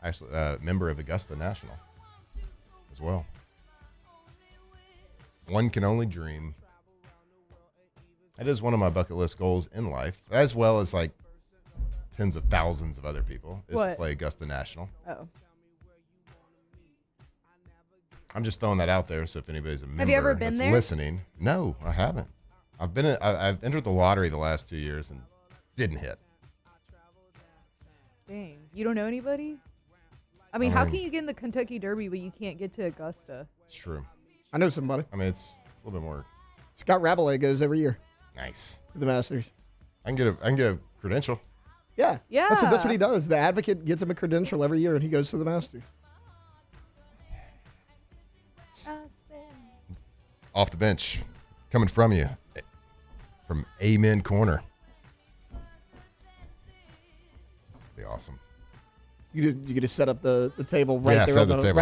Actually, member of Augusta National as well. One can only dream. That is one of my bucket list goals in life, as well as like tens of thousands of other people, is to play Augusta National. Oh. I'm just throwing that out there, so if anybody's a member Have you ever been that's there? listening, no, I haven't. I've entered the lottery the last 2 years and didn't hit. Dang. You don't know anybody? I mean, how can you get in the Kentucky Derby, but you can't get to Augusta? It's true. I know somebody. I mean, it's a little bit more. Scott Rabelais goes every year. Nice. To the Masters. I can get a credential. Yeah. Yeah. That's what he does. The Advocate gets him a credential every year, and he goes to the Masters. Off the bench, coming from you, from Amen Corner. Be awesome. You get to set up the table right there. Set the table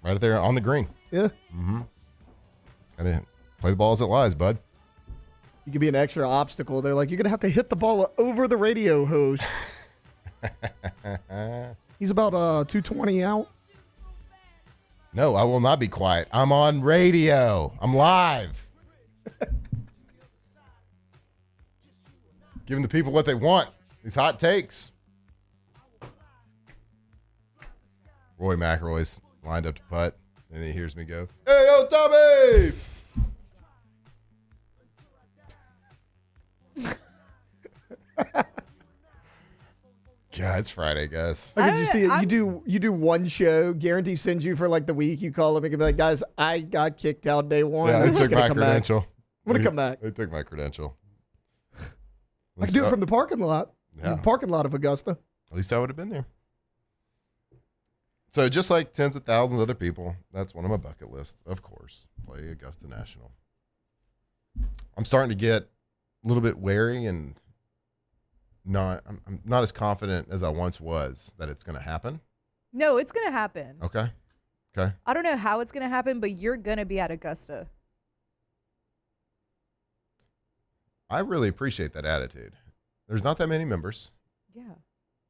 right there on the green. Yeah. Mm-hmm. Gotta play the ball as it lies, bud. You could be an extra obstacle. They're like, you're going to have to hit the ball over the radio host. He's about 220 out. No, I will not be quiet. I'm on radio. I'm live. Giving the people what they want. These hot takes. Roy McIlroy's lined up to putt, and then he hears me go, "Hey, yo, Tommy!" God, it's Friday, guys. I could just see it. You do one show, guarantee sends you for like the week. You call them and be like, guys, I got kicked out day one. Yeah, I'm they just took my gonna come credential. back. I'm gonna come back. They took my credential. I can do it from the parking lot. Yeah. The parking lot of Augusta. At least I would have been there. So just like tens of thousands of other people, that's one of my bucket lists, of course. Play Augusta National. I'm starting to get a little bit wary and I'm not as confident as I once was that it's going to happen. No, it's going to happen. Okay. I don't know how it's going to happen, but you're going to be at Augusta. I really appreciate that attitude. There's not that many members. Yeah.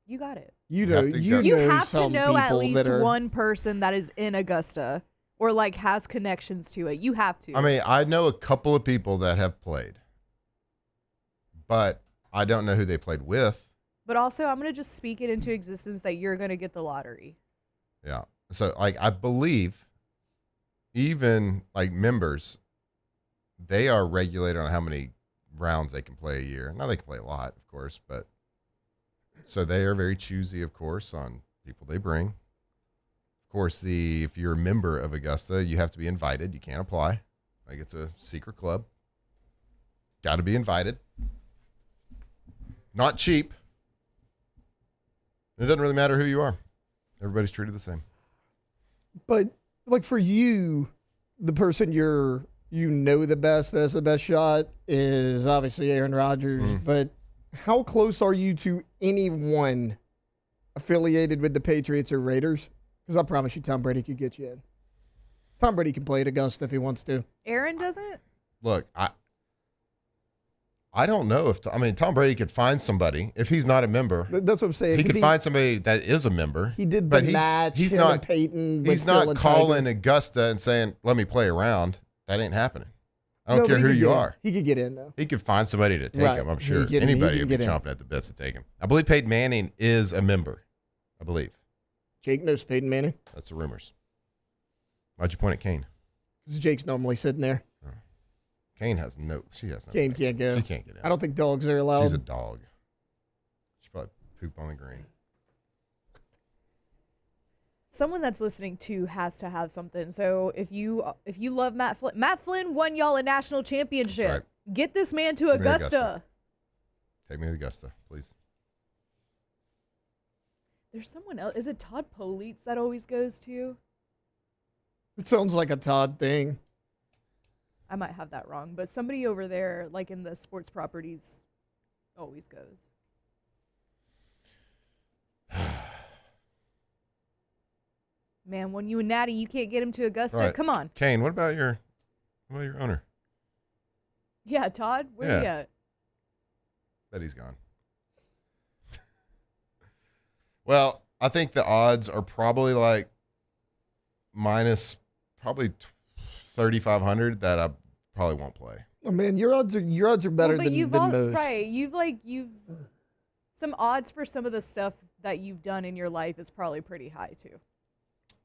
You got it. You have to know at least one person that is in Augusta or like has connections to it. You have to. I mean, I know a couple of people that have played, but I don't know who they played with. But also, I'm going to just speak it into existence that you're going to get the lottery. Yeah. So, like, I believe even, like, members, they are regulated on how many rounds they can play a year. Now, they can play a lot, of course, but so they are very choosy, of course, on people they bring. Of course, if you're a member of Augusta, you have to be invited. You can't apply. Like, it's a secret club. Got to be invited. Not cheap. It doesn't really matter who you are. Everybody's treated the same. But like for you, the person you know the best, that's the best shot is obviously Aaron Rodgers. But how close are you to anyone affiliated with the Patriots or Raiders? Because I promise you Tom Brady could get you in. Tom Brady can play at Augusta if he wants to. Aaron doesn't? Look, I don't know if Tom Brady could find somebody if he's not a member. That's what I'm saying. He could find somebody that is a member. He did the match. He's not Peyton. He's not calling Augusta and saying, "Let me play around." That ain't happening. I don't care who you are. He could get in though. He could find somebody to take him. I'm sure anybody would be chomping at the bits to take him. I believe Peyton Manning is a member. I believe. Jake knows Peyton Manning. That's the rumors. Why'd you point at Kane? Because Jake's normally sitting there. Kane has no. She has no. Kane can't go. She can't get in. I don't think dogs are allowed. She's a dog. She probably poop on the green. Someone that's listening to has to have something. So if you love Matt Flynn won y'all a national championship. Right. Get this man to Augusta. Take me to Augusta, please. There's someone else. Is it Todd Polites that always goes to? It sounds like a Todd thing. I might have that wrong, but somebody over there, like in the sports properties, always goes. Man, when you and Natty, you can't get him to Augusta. Right. Come on. Kane, what about your owner? Yeah, Todd, where you at? Bet he's gone. Well, I think the odds are probably like minus probably 3,500 that I probably won't play. Oh man, your odds are better than most. Right. You've some odds for some of the stuff that you've done in your life is probably pretty high too.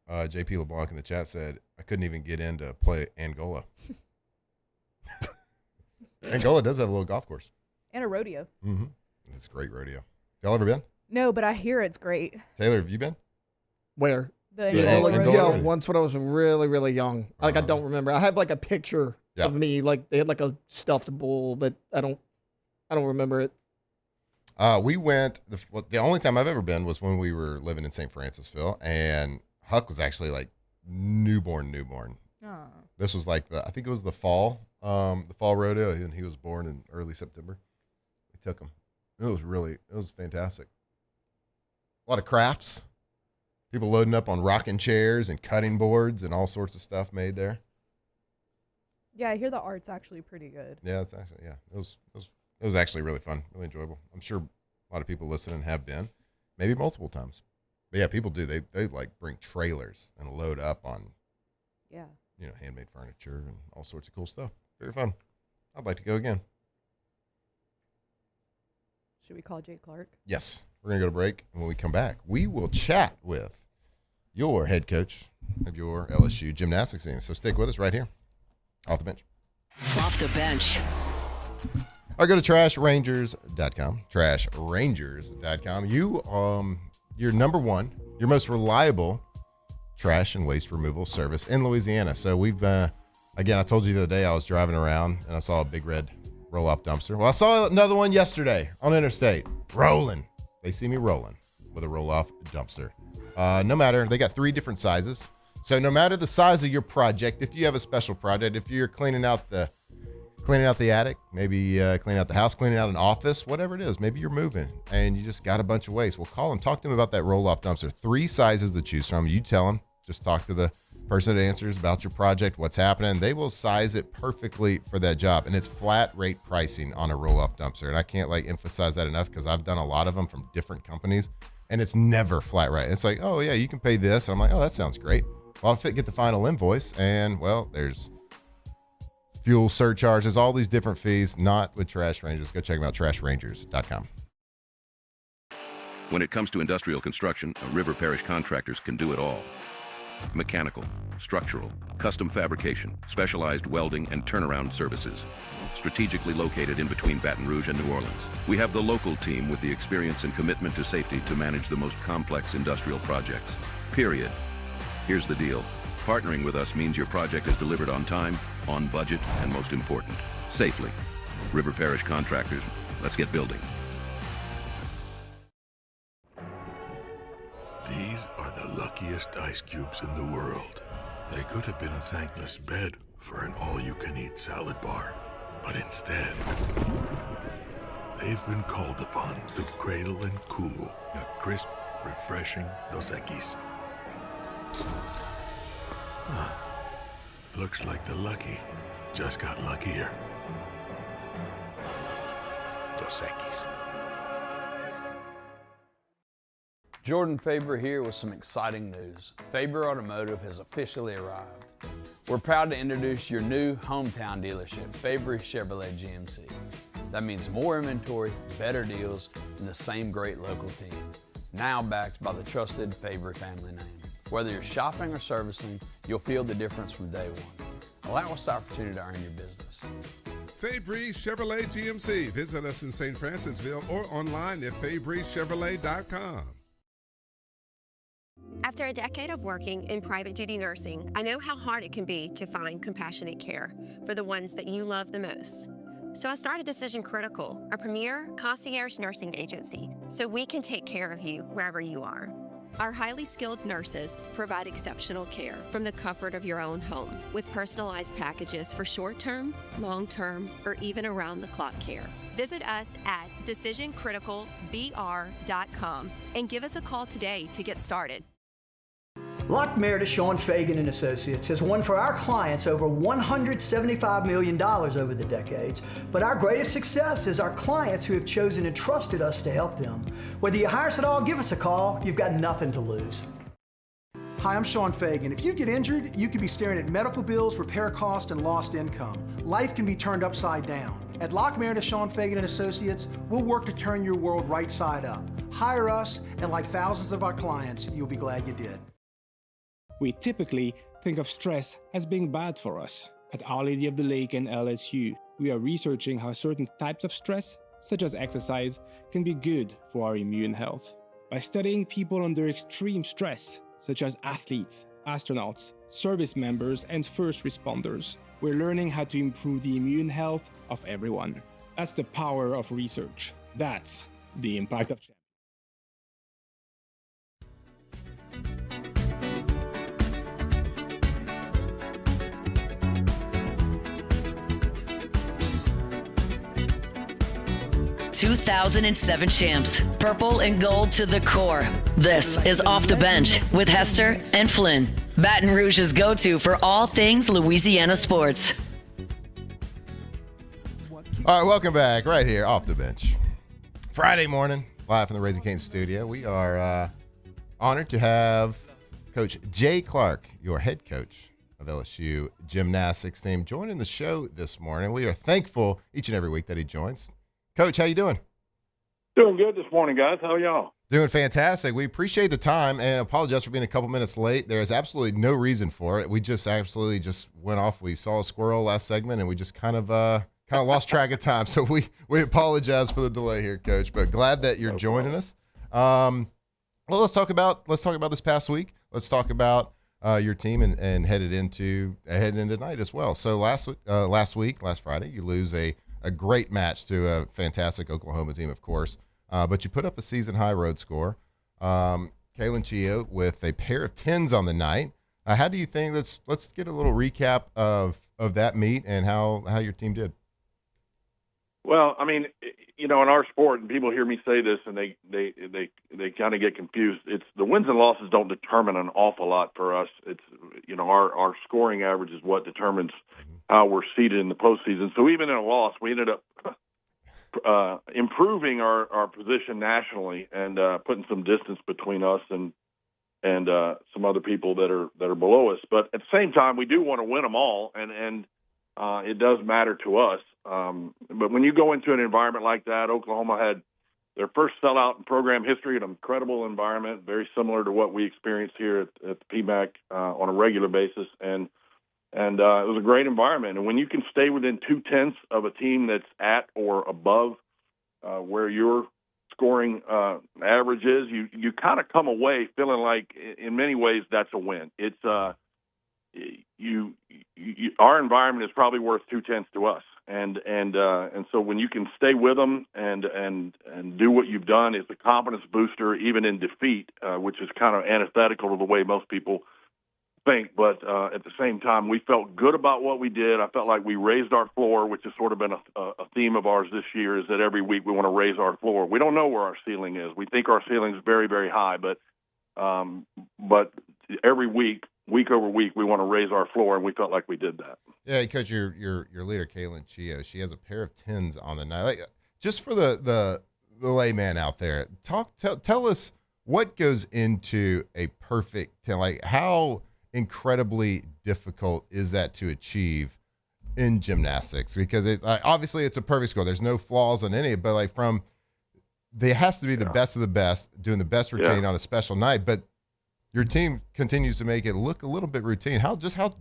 JP LeBlanc in the chat said I couldn't even get in to play Angola. Angola does have a little golf course. And a rodeo. Mm-hmm. It's a great rodeo. Y'all ever been? No, but I hear it's great. Taylor, have you been? Where? The Angola rodeo. Yeah, once when I was really, really young. Like I don't remember. I have like a picture of me. Like they had like a stuffed bull, but I don't remember it. We went. The only time I've ever been was when we were living in St. Francisville, and Huck was actually like newborn. Oh. This was like I think it was the fall rodeo, and he was born in early September. We took him. It was fantastic. A lot of crafts. People loading up on rocking chairs and cutting boards and all sorts of stuff made there. Yeah, I hear the art's actually pretty good. Yeah, it's actually it was actually really fun, really enjoyable. I'm sure a lot of people listening have been, maybe multiple times. But yeah, people do. They like bring trailers and load up on Yeah. Handmade furniture and all sorts of cool stuff. Very fun. I'd like to go again. Should we call Jay Clark? Yes. We're going to go to break. And when we come back, we will chat with your head coach of your LSU gymnastics team. So stick with us right here. Off the bench. Off the bench. All right, go to trashrangers.com. Trashrangers.com. You're number one, your most reliable trash and waste removal service in Louisiana. So we've, again, I told you the other day I was driving around and I saw a big red roll-off dumpster. Well, I saw another one yesterday on Interstate. Rolling. They see me rolling with a roll-off dumpster. No matter, they got 3 different sizes. So no matter the size of your project, if you have a special project, if you're cleaning out the attic, maybe cleaning out the house, cleaning out an office, whatever it is, maybe you're moving and you just got a bunch of waste. Well, call them, talk to them about that roll-off dumpster. 3 sizes to choose from. You tell them, just talk to the person that answers about your project, what's happening. They will size it perfectly for that job. And it's flat rate pricing on a roll-off dumpster. And I can't emphasize that enough because I've done a lot of them from different companies and it's never flat rate. It's like, oh yeah, you can pay this. And I'm like, oh, that sounds great. Well, I'll get the final invoice and well, there's fuel surcharges, all these different fees, not with Trash Rangers. Go check them out, trashrangers.com. When it comes to industrial construction, River Parish Contractors can do it all. Mechanical, structural, custom fabrication, specialized welding, and turnaround services. Strategically located in between Baton Rouge and New Orleans, we have the local team with the experience and commitment to safety to manage the most complex industrial projects. Period. Here's the deal. Partnering with us means your project is delivered on time, on budget, and most important, safely. River Parish Contractors, let's get building. These are the luckiest ice cubes in the world. They could have been a thankless bed for an all-you-can-eat salad bar. But instead, they've been called upon to cradle and cool a crisp, refreshing Dos Equis. Looks like the lucky just got luckier. Dos Equis. Jordan Faber here with some exciting news. Faber Automotive has officially arrived. We're proud to introduce your new hometown dealership, Faber Chevrolet GMC. That means more inventory, better deals, and the same great local team. Now backed by the trusted Faber family name. Whether you're shopping or servicing, you'll feel the difference from day one. Allow us the opportunity to earn your business. Fabry Chevrolet GMC. Visit us in St. Francisville or online at FabryChevrolet.com. After a decade of working in private duty nursing, I know how hard it can be to find compassionate care for the ones that you love the most. So I started Decision Critical, a premier concierge nursing agency, so we can take care of you wherever you are. Our highly skilled nurses provide exceptional care from the comfort of your own home with personalized packages for short-term, long-term, or even around-the-clock care. Visit us at decisioncriticalbr.com and give us a call today to get started. Lock Meredith, Sean Fagan and Associates has won for our clients over $175 million over the decades, but our greatest success is our clients who have chosen and trusted us to help them. Whether you hire us at all, give us a call. You've got nothing to lose. Hi, I'm Sean Fagan. If you get injured, you could be staring at medical bills, repair costs, and lost income. Life can be turned upside down. At Lock Meredith, Sean Fagan and Associates, we'll work to turn your world right side up. Hire us, and like thousands of our clients, you'll be glad you did. We typically think of stress as being bad for us. At Our Lady of the Lake and LSU, we are researching how certain types of stress, such as exercise, can be good for our immune health. By studying people under extreme stress, such as athletes, astronauts, service members, and first responders, we're learning how to improve the immune health of everyone. That's the power of research. That's the impact of change. 2007 champs, purple and gold to the core. This is Off the Bench with Hester and Flynn, Baton Rouge's go-to for all things Louisiana sports. All right, welcome back right here, Off the Bench. Friday morning, live from the Raising Cane's studio. We are honored to have Coach Jay Clark, your head coach of LSU gymnastics team, joining the show this morning. We are thankful each and every week that he joins. Coach, how you doing? Doing good this morning, guys. How are y'all? Doing fantastic. We appreciate the time and apologize for being a couple minutes late. There is absolutely no reason for it. We just absolutely just went off. We saw a squirrel last segment, and we just kind of lost track of time. So we apologize for the delay here, Coach. But glad that you're joining us. Well, let's talk about this past week. Let's talk about your team and headed into tonight as well. So last Friday, you lose a great match to a fantastic Oklahoma team, of course. But you put up a season-high road score. Kaylin Chio with a pair of 10s on the night. How do you think? Let's get a little recap of that meet and how your team did. Well, I mean, in our sport, and people hear me say this, and they kind of get confused. It's the wins and losses don't determine an awful lot for us. It's our scoring average is what determines how we're seeded in the postseason. So even in a loss, we ended up improving our position nationally and putting some distance between us and some other people that are below us. But at the same time, we do want to win them all, and it does matter to us. But when you go into an environment like that, Oklahoma had their first sellout in program history, an incredible environment, very similar to what we experience here at the PMAC on a regular basis, and it was a great environment. And when you can stay within 2/10 of a team that's at or above where your scoring average is, you kind of come away feeling like, in many ways, that's a win. It's our environment is probably worth 2/10 to us, and so when you can stay with them and do what you've done, it's a confidence booster even in defeat, which is kind of antithetical to the way most people think. But at the same time, we felt good about what we did. I felt like we raised our floor, which has sort of been a theme of ours this year, is that every week we want to raise our floor. We don't know where our ceiling is. We think our ceiling is very, very high, but every week over week, we want to raise our floor, and we felt like we did that. Yeah, because your leader, Kaylin Chio, she has a pair of 10s on the night. Like, just for the layman out there, tell us what goes into a perfect 10. Like, how incredibly difficult is that to achieve in gymnastics? Because obviously it's a perfect score. There's no flaws on any, but there has to be the best of the best doing the best routine on a special night. But your team continues to make it look a little bit routine. How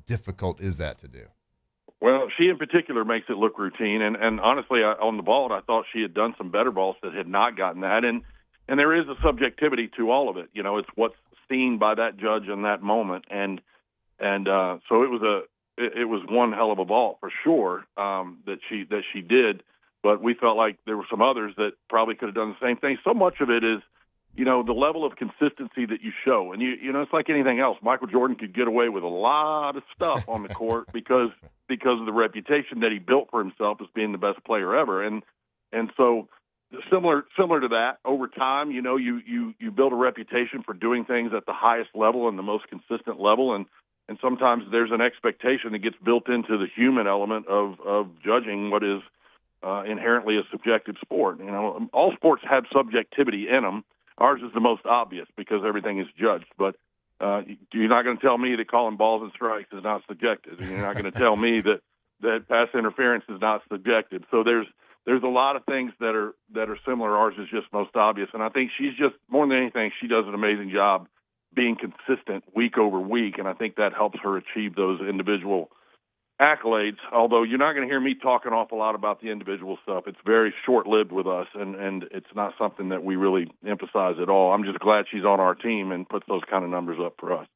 difficult is that to do? Well, she in particular makes it look routine, and honestly, on the vault, I thought she had done some better vaults that had not gotten that, and there is a subjectivity to all of it. It's what's seen by that judge in that moment, and so it was one hell of a vault for sure that she did, but we felt like there were some others that probably could have done the same thing. So much of it is the level of consistency that you show. And, it's like anything else. Michael Jordan could get away with a lot of stuff on the court because of the reputation that he built for himself as being the best player ever. And so similar to that, over time, you build a reputation for doing things at the highest level and the most consistent level. And sometimes there's an expectation that gets built into the human element of judging what is inherently a subjective sport. All sports have subjectivity in them. Ours is the most obvious because everything is judged. But you're not going to tell me that calling balls and strikes is not subjective. You're not going to tell me that pass interference is not subjective. So there's a lot of things that are similar. Ours is just most obvious. And I think she's just, more than anything, she does an amazing job being consistent week over week. And I think that helps her achieve those individual accolades, although you're not going to hear me talk an awful lot about the individual stuff. It's very short-lived with us, and it's not something that we really emphasize at all. I'm just glad she's on our team and puts those kind of numbers up for us.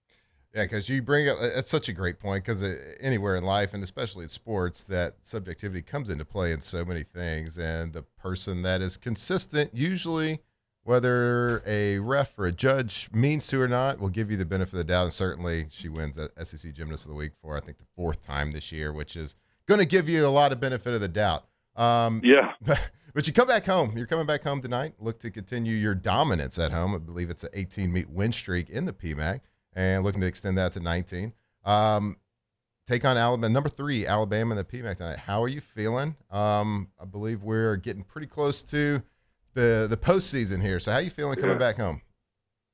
Yeah, because you bring up, that's such a great point, because anywhere in life, and especially in sports, that subjectivity comes into play in so many things, and the person that is consistent, usually, whether a ref or a judge means to or not, will give you the benefit of the doubt. And certainly she wins the SEC Gymnast of the Week for, I think, the 4th time this year, which is going to give you a lot of benefit of the doubt. But you come back home. You're coming back home tonight. Look to continue your dominance at home. I believe it's an 18-meet win streak in the PMAC, and looking to extend that to 19. Take on Alabama, number 3, Alabama in the PMAC tonight. How are you feeling? I believe we're getting pretty close to the postseason here. So how are you feeling coming back home?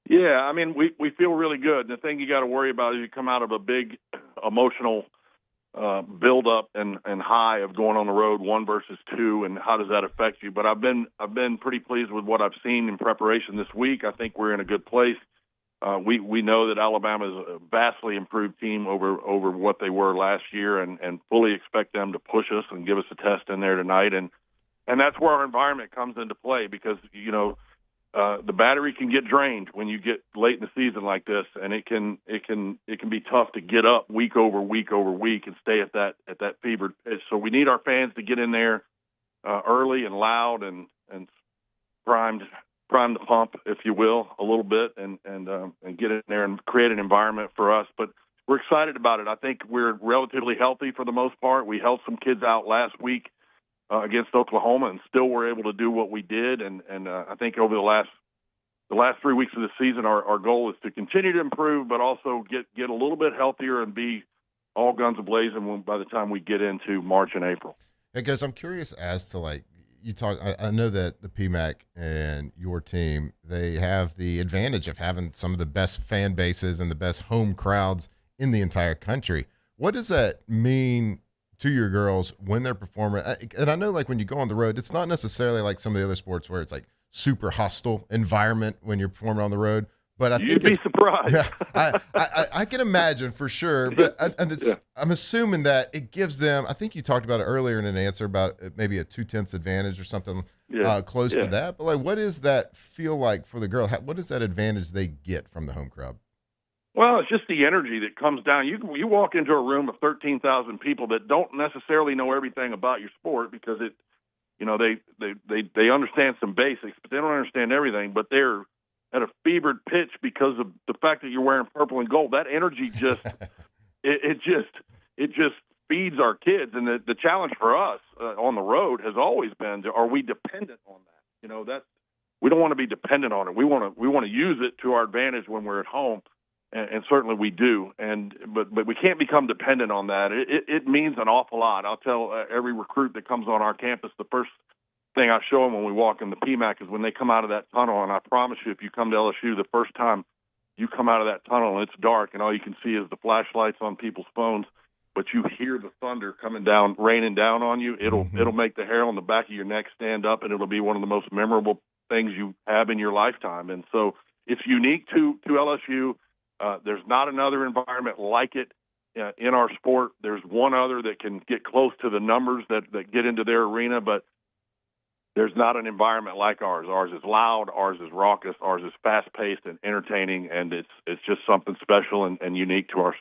Yeah, I mean, we feel really good. And the thing you got to worry about is you come out of a big emotional build up and high of going on the road 1 versus 2, and how does that affect you? But I've been pretty pleased with what I've seen in preparation this week. I think we're in a good place. We know that Alabama is a vastly improved team over what they were last year, and fully expect them to push us and give us a test in there tonight. And that's where our environment comes into play, because, you know, the battery can get drained when you get late in the season like this, and it can be tough to get up week over week over week and stay at that fevered pitch. So we need our fans to get in there early and loud and primed the pump, if you will, a little bit, and get in there and create an environment for us. But we're excited about it. I think we're relatively healthy for the most part. We held some kids out last week against Oklahoma, and still were able to do what we did. And I think over the last 3 weeks of the season, our goal is to continue to improve, but also get a little bit healthier and be all guns a-blazing by the time we get into March and April. Hey guys, I'm curious as to, like, you talk. I know that the PMAC and your team, they have the advantage of having some of the best fan bases and the best home crowds in the entire country. What does that mean to your girls when they're performing? And I know, like, when you go on the road, it's not necessarily like some of the other sports where it's like super hostile environment when you're performing on the road. But I You'd think be surprised. Yeah, I can imagine for sure. But I'm assuming that it gives them. I think you talked about it earlier in an answer about maybe a 2/10 advantage or something close to that. But, like, what does that feel like for the girl? What is that advantage they get from the home crowd? Well, it's just the energy that comes down. You walk into a room of 13,000 people that don't necessarily know everything about your sport, because they understand some basics, but they don't understand everything. But they're at a fevered pitch because of the fact that you're wearing purple and gold. That energy just it just feeds our kids. And the challenge for us on the road has always been: are we dependent on that? You know, we don't want to be dependent on it. We want to use it to our advantage when we're at home. And certainly we do, but we can't become dependent on that. It means an awful lot. I'll tell every recruit that comes on our campus, the first thing I show them when we walk in the PMAC is when they come out of that tunnel. And I promise you, if you come to LSU, the first time you come out of that tunnel and it's dark and all you can see is the flashlights on people's phones, but you hear the thunder coming down, raining down on you, it'll make the hair on the back of your neck stand up, and it'll be one of the most memorable things you have in your lifetime. And so it's unique to LSU. There's not another environment like it in our sport. There's one other that can get close to the numbers that get into their arena, but there's not an environment like ours. Ours is loud, ours is raucous, ours is fast-paced and entertaining, and it's just something special and unique to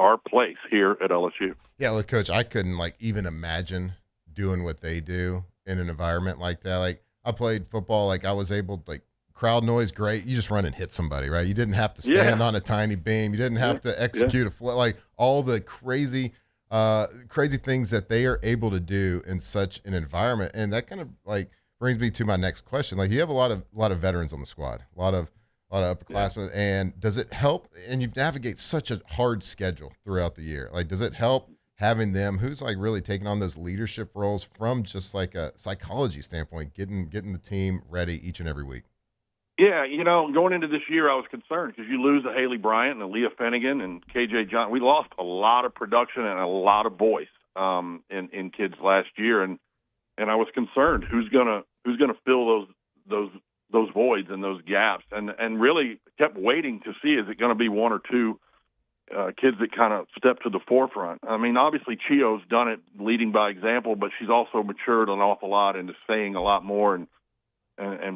our place here at LSU. Yeah, look, Coach, I couldn't, like, even imagine doing what they do in an environment like that. Like, I played football, like, I was able to, like, crowd noise, great. You just run and hit somebody, right? You didn't have to stand on a tiny beam. You didn't have to execute a flow. Like, all the crazy things that they are able to do in such an environment. And that kind of, like, brings me to my next question. Like, you have a lot of veterans on the squad, a lot of upperclassmen. And does it help? And you navigate such a hard schedule throughout the year. Like, does it help having them who's, like, really taking on those leadership roles from just like a psychology standpoint, getting the team ready each and every week? Yeah, going into this year, I was concerned because you lose a Haley Bryant and a Leah Finnegan and KJ John. We lost a lot of production and a lot of voice in kids last year, and I was concerned who's gonna fill those voids and those gaps, and really kept waiting to see, is it going to be one or two kids that kind of step to the forefront. I mean, obviously Chio's done it leading by example, but she's also matured an awful lot into saying a lot more and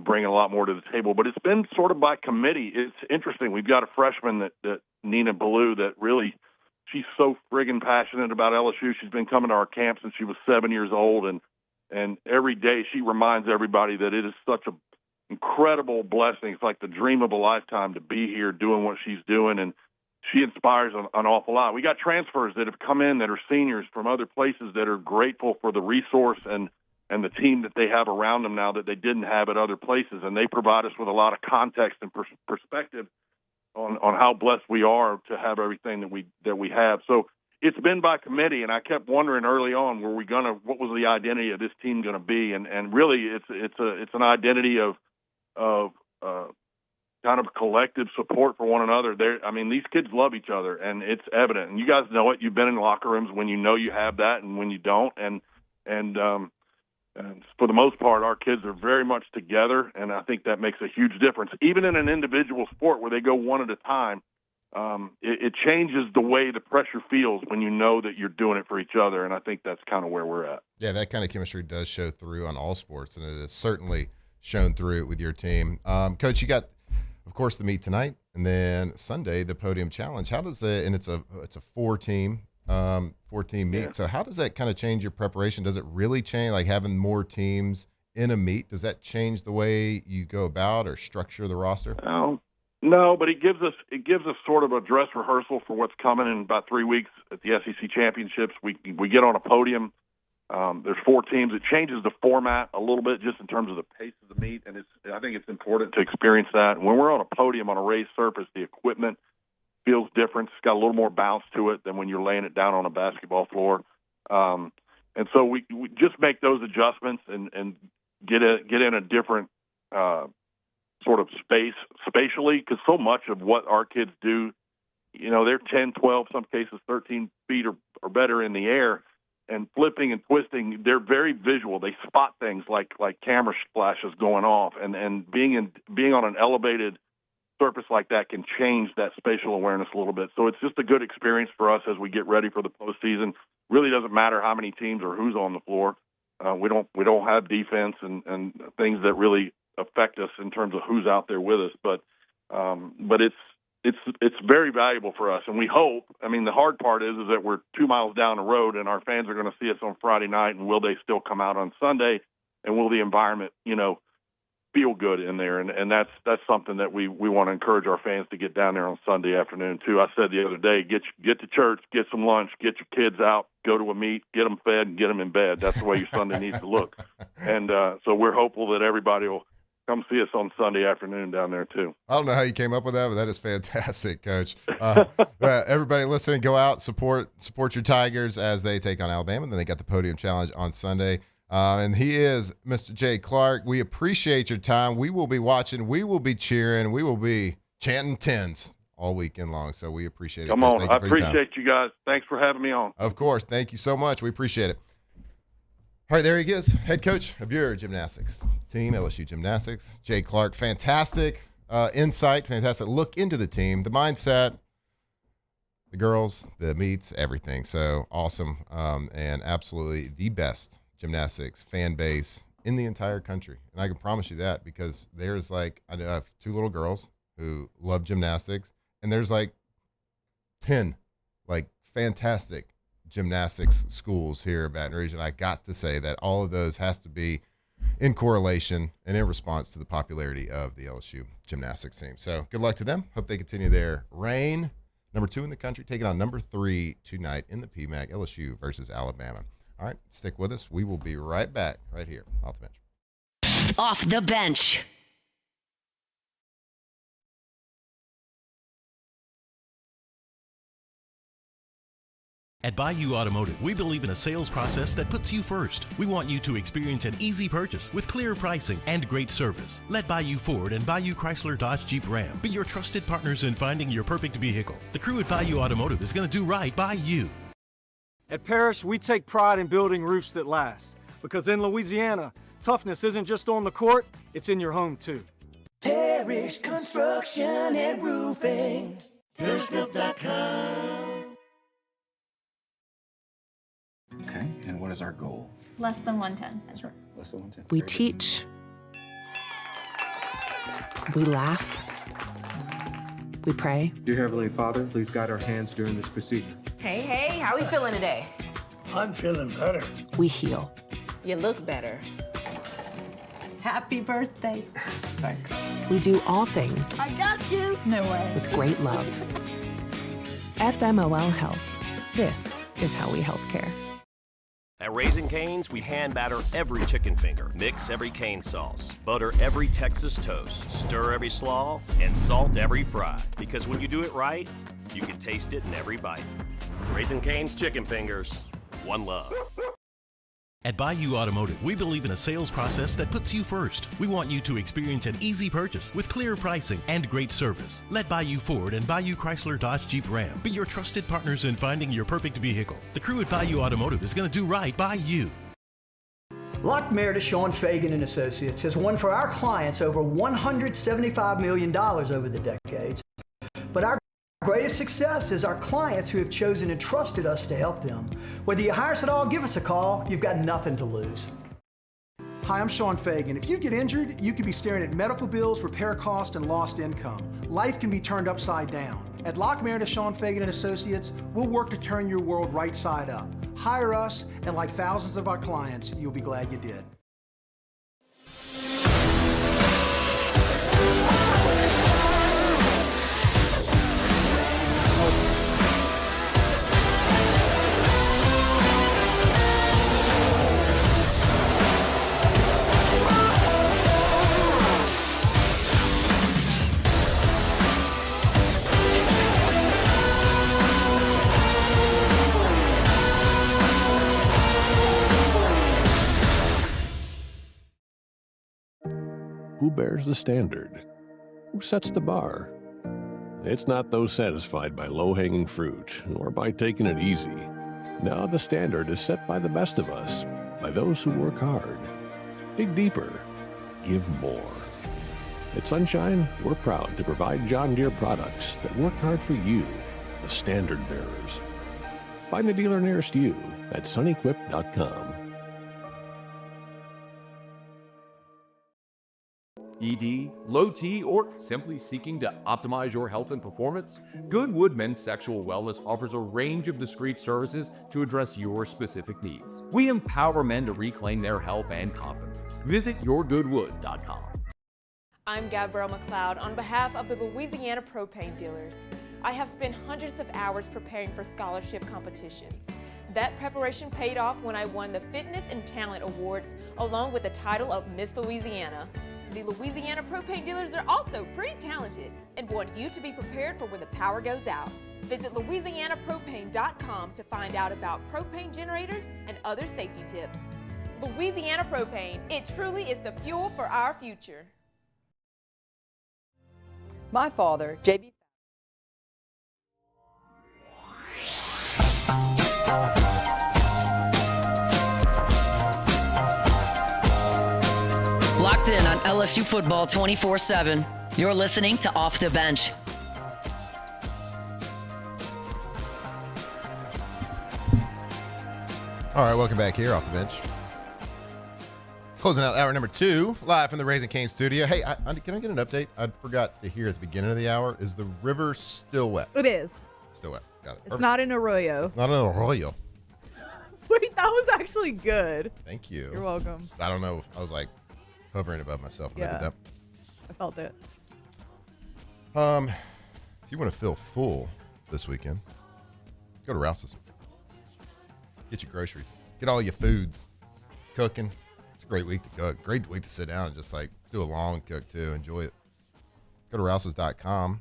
bring a lot more to the table. But it's been sort of by committee. It's interesting. We've got a freshman that Nina Ballou, that really, she's so friggin' passionate about LSU. She's been coming to our camp since she was 7 years old, and every day she reminds everybody that it is such an incredible blessing. It's like the dream of a lifetime to be here doing what she's doing, and she inspires an awful lot. We got transfers that have come in that are seniors from other places that are grateful for the resource and the team that they have around them now that they didn't have at other places. And they provide us with a lot of context and perspective on how blessed we are to have everything that we have. So it's been by committee, and I kept wondering early on, what was the identity of this team going to be? And really it's an identity of kind of collective support for one another. These kids love each other, and it's evident. And you guys know it. You've been in locker rooms when you know you have that and when you don't. And for the most part, our kids are very much together, and I think that makes a huge difference. Even in an individual sport where they go one at a time, it changes the way the pressure feels when you know that you're doing it for each other, and I think that's kind of where we're at. Yeah, that kind of chemistry does show through on all sports, and it has certainly shown through with your team. Coach, you got, of course, the meet tonight, and then Sunday, the Podium Challenge. How does and it's a four-team meet. Yeah. So how does that kind of change your preparation? Does it really change, like having more teams in a meet? Does that change the way you go about or structure the roster? No, but it gives us sort of a dress rehearsal for what's coming in about 3 weeks at the SEC Championships. We get on a podium. There's 4 teams. It changes the format a little bit just in terms of the pace of the meet, and I think it's important to experience that. When we're on a podium on a raised surface, the equipment feels different. It's got a little more bounce to it than when you're laying it down on a basketball floor. And so we just make those adjustments and get in a different sort of spatially, because so much of what our kids do, they're 10, 12, some cases 13 feet or better in the air, and flipping and twisting. They're very visual. They spot things like camera flashes going off, and being on an elevated surface like that can change that spatial awareness a little bit. So it's just a good experience for us as we get ready for the postseason. Really doesn't matter how many teams or who's on the floor. We don't have defense and things that really affect us in terms of who's out there with us. But it's very valuable for us, and we hope. The hard part is that we're 2 miles down the road, and our fans are going to see us on Friday night. And will they still come out on Sunday? And will the environment, feel good in there? And that's something that we want to encourage our fans to get down there on Sunday afternoon too. I said the other day, get to church, get some lunch, get your kids out, go to a meet, get them fed, and get them in bed. That's the way your Sunday needs to look. And so we're hopeful that everybody will come see us on Sunday afternoon down there too. I don't know how you came up with that, but that is fantastic, Coach. Everybody listening, go out, support your Tigers as they take on Alabama. And then they got the Podium Challenge on Sunday. And he is Mr. Jay Clark. We appreciate your time. We will be watching. We will be cheering. We will be chanting 10s all weekend long. So we appreciate it. Come on. I appreciate you guys. Thanks for having me on. Of course. Thank you so much. We appreciate it. All right, there he is, head coach of your gymnastics team, LSU Gymnastics, Jay Clark. Fantastic insight, fantastic look into the team, the mindset, the girls, the meets, everything. So awesome, and absolutely the best gymnastics fan base in the entire country. And I can promise you that, because there's I have 2 little girls who love gymnastics, and there's 10 fantastic gymnastics schools here in Baton Rouge, and I got to say that all of those has to be in correlation and in response to the popularity of the LSU gymnastics team. So good luck to them. Hope they continue their reign. Number 2 in the country, taking on number 3 tonight in the PMAC, LSU versus Alabama. All right, stick with us. We will be right back right here off the bench. Off the bench. At Bayou Automotive, we believe in a sales process that puts you first. We want you to experience an easy purchase with clear pricing and great service. Let Bayou Ford and Bayou Chrysler Dodge Jeep Ram be your trusted partners in finding your perfect vehicle. The crew at Bayou Automotive is going to do right by you. At Parrish, we take pride in building roofs that last. Because in Louisiana, toughness isn't just on the court, it's in your home too. Parrish Construction and Roofing. ParrishBuilt.com. Okay, and what is our goal? Less than 110. That's right, less than 110. We teach. We laugh. We pray. Dear Heavenly Father, please guide our hands during this procedure. Hey, how we feeling today? I'm feeling better. We heal. You look better. Happy birthday. Thanks. We do all things. I got you. No way. With great love. FMOL Health. This is how we help care. At Raising Cane's, we hand batter every chicken finger, mix every cane sauce, butter every Texas toast, stir every slaw, and salt every fry. Because when you do it right, you can taste it in every bite. Raising Cane's chicken fingers, one love. At Bayou Automotive, we believe in a sales process that puts you first. We want you to experience an easy purchase with clear pricing and great service. Let Bayou Ford and Bayou Chrysler Dodge Jeep Ram be your trusted partners in finding your perfect vehicle. The crew at Bayou Automotive is going to do right by you. Lock Meredith, Sean Fagan and Associates has won for our clients over $175 million over the decades. But our greatest success is our clients who have chosen and trusted us to help them. Whether you hire us at all, give us a call. You've got nothing to lose. Hi, I'm Sean Fagan. If you get injured, you could be staring at medical bills, repair costs, and lost income. Life can be turned upside down. At Lock Meredith, Sean Fagan and Associates, we'll work to turn your world right side up. Hire us, and like thousands of our clients, you'll be glad you did. Who bears the standard? Who sets the bar? It's not those satisfied by low-hanging fruit or by taking it easy. No, the standard is set by the best of us, by those who work hard. Dig deeper. Give more. At Sunshine, we're proud to provide John Deere products that work hard for you, the standard bearers. Find the dealer nearest you at sunequip.com. ED, low T, or simply seeking to optimize your health and performance? Goodwood Men's Sexual Wellness offers a range of discreet services to address your specific needs. We empower men to reclaim their health and confidence. Visit yourgoodwood.com. I'm Gabrielle McLeod on behalf of the Louisiana Propane Dealers. I have spent hundreds of hours preparing for scholarship competitions. That preparation paid off when I won the Fitness and Talent Awards along with the title of Miss Louisiana. The Louisiana Propane Dealers are also pretty talented and want you to be prepared for when the power goes out. Visit louisianapropane.com to find out about propane generators and other safety tips. Louisiana Propane, it truly is the fuel for our future. My father, J.B. Locked in on LSU football 24/7. You're listening to Off the Bench. All right, welcome back here off the bench. Closing out hour number 2, live from the Raising Cane studio. Hey, can I get an update? I forgot to hear at the beginning of the hour. Is the river still wet? It is. Still wet. Got it. It's Perfect. not an arroyo. It's not an arroyo. Wait, that was actually good. Thank you. You're welcome. I don't know. I was like hovering above myself when I did that. I felt it. If you want to feel full this weekend, go to Rouse's. Get your groceries. Get all your foods. Cooking. It's a great week to cook. Great week to sit down and just like do a long cook too. Enjoy it. Go to Rouse's.com.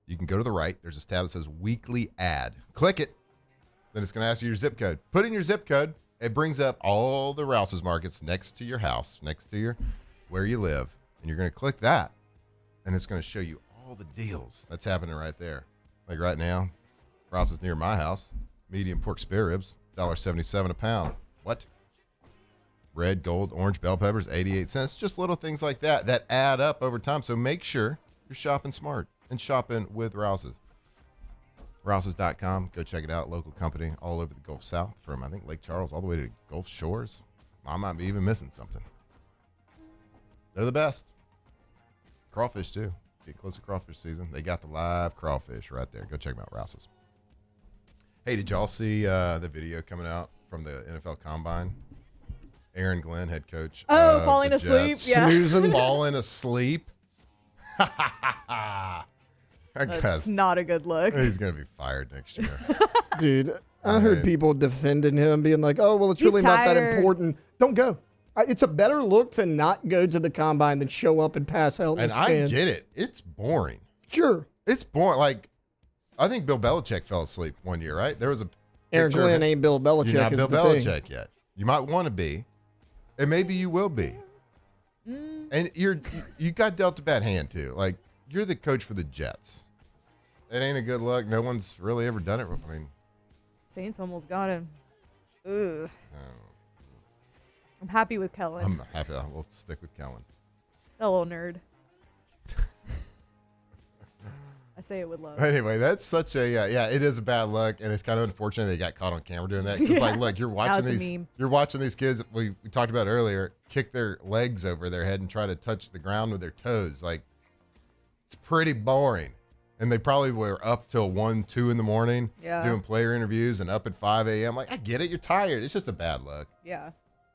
You can go to the right. There's this tab that says weekly ad. Click it. Then it's going to ask you your zip code. Put in your zip code. It brings up all the Rouse's markets next to your house, next to where you live. And you're going to click that. And it's going to show you all the deals that's happening right there. Like right now, Rouse's near my house. Medium pork spare ribs, $1.77 a pound. What? Red, gold, orange bell peppers, 88 cents. Just little things like that that add up over time. So make sure you're shopping smart and shopping with Rouse's. Rouse's.com. Go check it out. Local company all over the Gulf South from, I think, Lake Charles all the way to Gulf Shores. I might be even missing something. They're the best. Crawfish, too. Get close to crawfish season. They got the live crawfish right there. Go check them out, Rouse's. Hey, did y'all see the video coming out from the NFL Combine? Aaron Glenn, head coach. Oh, falling asleep? Jets. Yeah. Snoozing. Falling asleep. That's not a good look. He's going to be fired next year. Dude, I heard people defending him, being like, oh, well, it's really not that important. Don't go. It's a better look to not go to the Combine than show up and pass out in And the I stands. get it. It's boring. Sure. It's boring. Like, I think Bill Belichick fell asleep one year, right? There was a Aaron picture of Glenn him. ain't Bill Belichick. You're not is Bill the Belichick thing. yet. You might want to be, and maybe you will be. And you got dealt a bad hand too. Like, you're the coach for the Jets. It ain't a good look. No one's really ever done it. I mean, Saints almost got him. Ugh. I'm happy with Kellen. I'm happy. We'll stick with Kellen. A little nerd. I say it with love. Anyway, that's such a it is a bad look, and it's kind of unfortunate they got caught on camera doing that. 'Cause, like, look, you're watching these kids we talked about earlier kick their legs over their head and try to touch the ground with their toes. Like, it's pretty boring. And they probably were up till 1, 2 in the morning doing player interviews and up at 5 a.m. Like, I get it, you're tired. It's just a bad look. Yeah.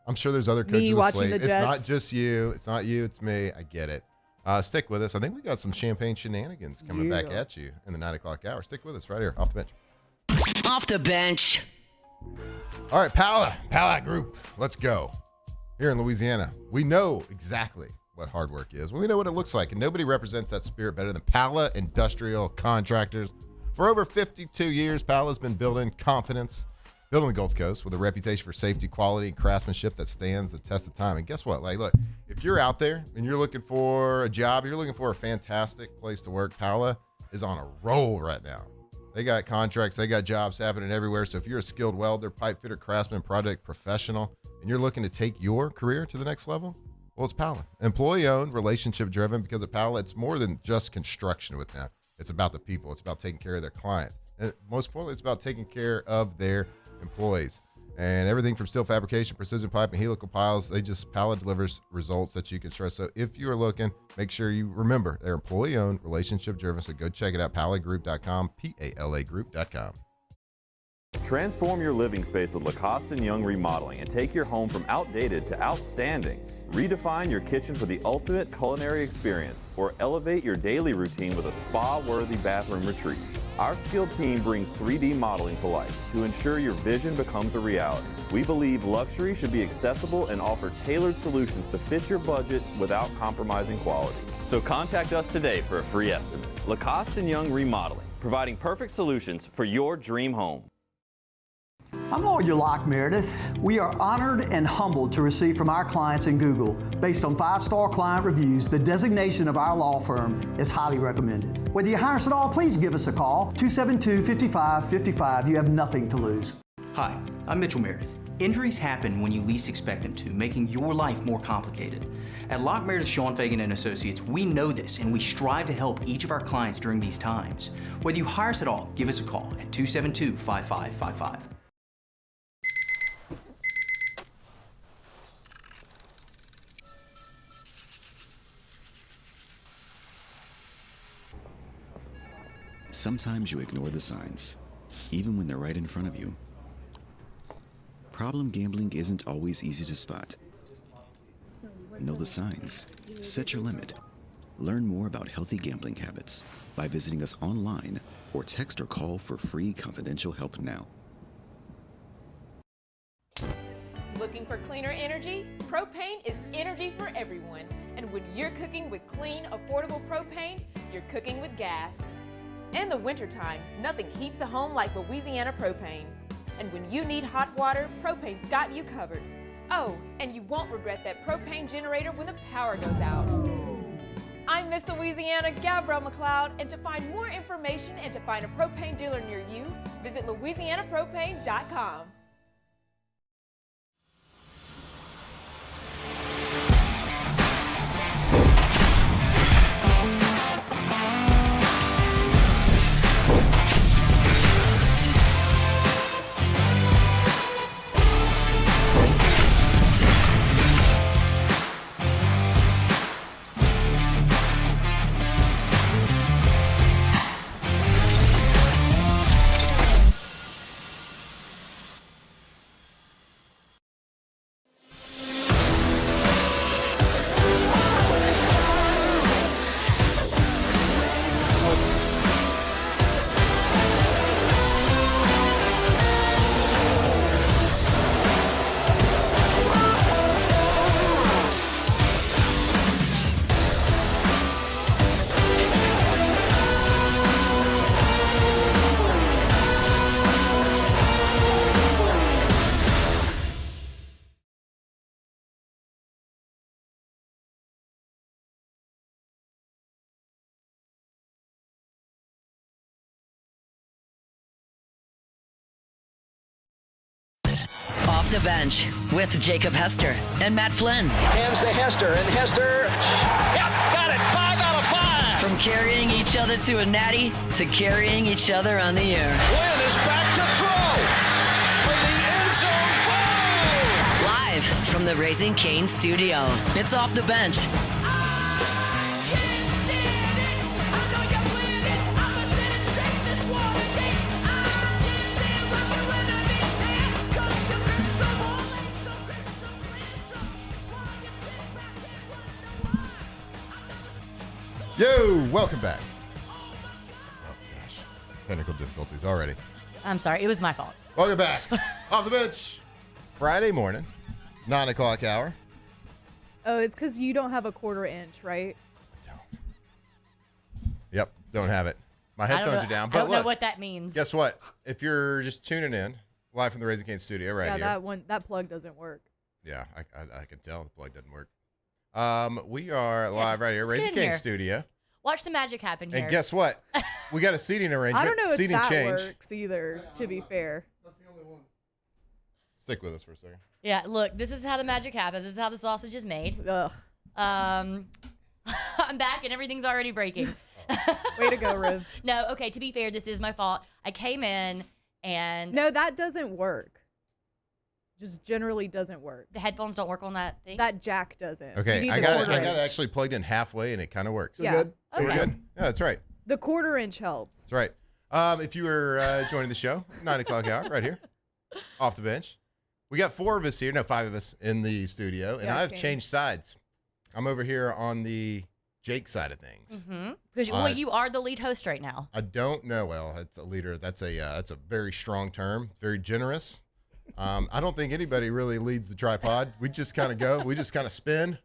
I'm sure there's other coaches watching the It's Jets. not just you. It's not you. It's me. I get it. Stick with us. I think we got some champagne shenanigans coming back at you in the 9 o'clock hour. Stick with us right here, off the bench. Off the bench. All right, Pala Group. Let's go. Here in Louisiana, we know exactly what hard work is. We know what it looks like, and nobody represents that spirit better than Pala Industrial Contractors. For over 52 years, Pala's been building confidence, building the Gulf Coast with a reputation for safety, quality, and craftsmanship that stands the test of time. And guess what? Like, look, if you're out there and you're looking for a job, you're looking for a fantastic place to work, Pala is on a roll right now. They got contracts, they got jobs happening everywhere. So if you're a skilled welder, pipe fitter, craftsman, project professional, and you're looking to take your career to the next level, well, it's Pala. Employee-owned, relationship-driven, because at Pala, it's more than just construction with them. It's about the people. It's about taking care of their clients. And most importantly, it's about taking care of their employees. And everything from steel fabrication, precision pipe, and helical piles, Pala delivers results that you can trust. So if you are looking, make sure you remember they're employee-owned, relationship-driven. So go check it out, palagroup.com, PALAgroup.com. Transform your living space with Lacoste & Young Remodeling and take your home from outdated to outstanding. Redefine your kitchen for the ultimate culinary experience, or elevate your daily routine with a spa-worthy bathroom retreat. Our skilled team brings 3D modeling to life to ensure your vision becomes a reality. We believe luxury should be accessible and offer tailored solutions to fit your budget without compromising quality. So contact us today for a free estimate. Lacoste & Young Remodeling, providing perfect solutions for your dream home. I'm Lawyer Locke Meredith. We are honored and humbled to receive from our clients in Google, based on 5-star client reviews, the designation of our law firm is highly recommended. Whether you hire us at all, please give us a call, 272-5555. You have nothing to lose. Hi, I'm Mitchell Meredith. Injuries happen when you least expect them to, making your life more complicated. At Locke Meredith, Sean Fagan & Associates, we know this, and we strive to help each of our clients during these times. Whether you hire us at all, give us a call at 272-5555. Sometimes you ignore the signs, even when they're right in front of you. Problem gambling isn't always easy to spot. Know the signs. Set your limit. Learn more about healthy gambling habits by visiting us online or text or call for free confidential help now. Looking for cleaner energy? Propane is energy for everyone. And when you're cooking with clean, affordable propane, you're cooking with gas. In the wintertime, nothing heats a home like Louisiana propane. And when you need hot water, propane's got you covered. Oh, and you won't regret that propane generator when the power goes out. I'm Miss Louisiana, Gabrielle McLeod, and to find more information and to find a propane dealer near you, visit louisianapropane.com. the Bench with Jacob Hester and Matt Flynn. Hands to Hester, and Hester, yep, got it, 5 out of 5. From carrying each other to a natty to carrying each other on the air. Flynn is back to throw from the end zone. Goal! Live from the Raising Cane studio. It's Off the Bench. Yo, welcome back. Oh, gosh. Technical difficulties already. I'm sorry. It was my fault. Welcome back. Off the Bench. Friday morning, 9 o'clock hour. Oh, it's because you don't have a 1/4 inch, right? Yep, don't have it. My headphones are down. But I don't look, know what that means. guess what? If you're just tuning in, live from the Raising Cane studio right here. That plug doesn't work. Yeah, I can tell the plug doesn't work. We are live right here, let's get Raising in Cane here. studio. Watch some magic happen here. And guess what? We got a seating arrangement. I don't know if seating that change. works either, to be fair. Stick with us for a second. Yeah, look, this is how the magic happens. This is how the sausage is made. Ugh. I'm back and everything's already breaking. Way to go, Ribs. No, okay, to be fair, this is my fault. I came in and... No, that doesn't work. Just generally doesn't work. The headphones don't work on that thing? That jack doesn't. Okay, I got it actually plugged in halfway and it kind of works. Yeah. Good? So we're good? Yeah, that's right. The 1/4 inch helps. That's right. If you were joining the show, 9 o'clock hour, right here, Off the Bench. We got 4 of us here, no, 5 of us in the studio, and Yeah, I've okay. changed sides. I'm over here on the Jake side of things. Because well, you are the lead host right now. I don't know. Well, that's a leader. That's a very strong term. It's very generous. I don't think anybody really leads the tripod. We just kind of go. We just kind of spin.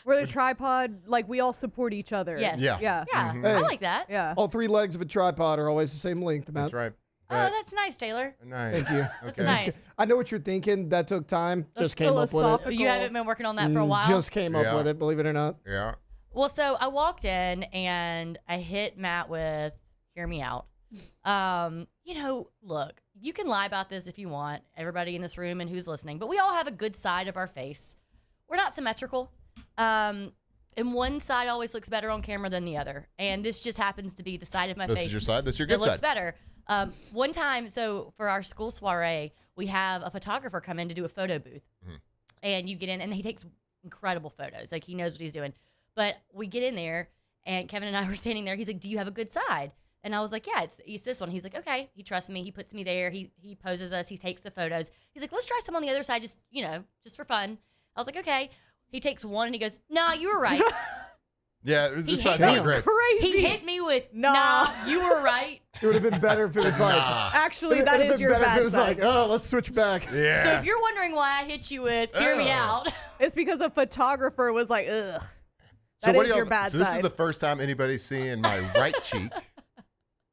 We're the tripod, like we all support each other. Yes. Yeah. Yeah. Yeah, Mhm. I Hey. like that. Yeah. All 3 legs of a tripod are always the same length, Matt. That's right. Oh, that's nice, Taylor. Nice. Thank you. That's Okay. nice. I know what you're thinking. That took time. That's Just came up with it. You haven't been working on that for a while? Just came up Yeah. with it, believe it or not. Yeah. Well, so I walked in and I hit Matt with, hear me out. Look, you can lie about this if you want, everybody in this room and who's listening, but we all have a good side of our face. We're not symmetrical. And one side always looks better on camera than the other. And this just happens to be the side of my face. This is your side. This is your that good looks side. better. One time, so for our school soiree, we have a photographer come in to do a photo booth. And you get in, and he takes incredible photos. Like, he knows what he's doing. But we get in there, and Kevin and I were standing there. He's like, do you have a good side? And I was like, yeah, it's this one. He's like, okay. He trusts me. He puts me there. He poses us. He takes the photos. He's like, let's try some on the other side, just for fun. I was like, okay. He takes one, and he goes, nah, you were right. Yeah, He this hit side's me. not great. Crazy. He hit me with, nah, you were right. It would have been better if it was like. Actually, it that would have is been your better if bad it was side. like, oh, let's switch back. Yeah. So if you're wondering why I hit you with, hear me out. It's because a photographer was like, ugh. So That what is do your y'all? bad So this side. is the first time anybody's seeing my right cheek.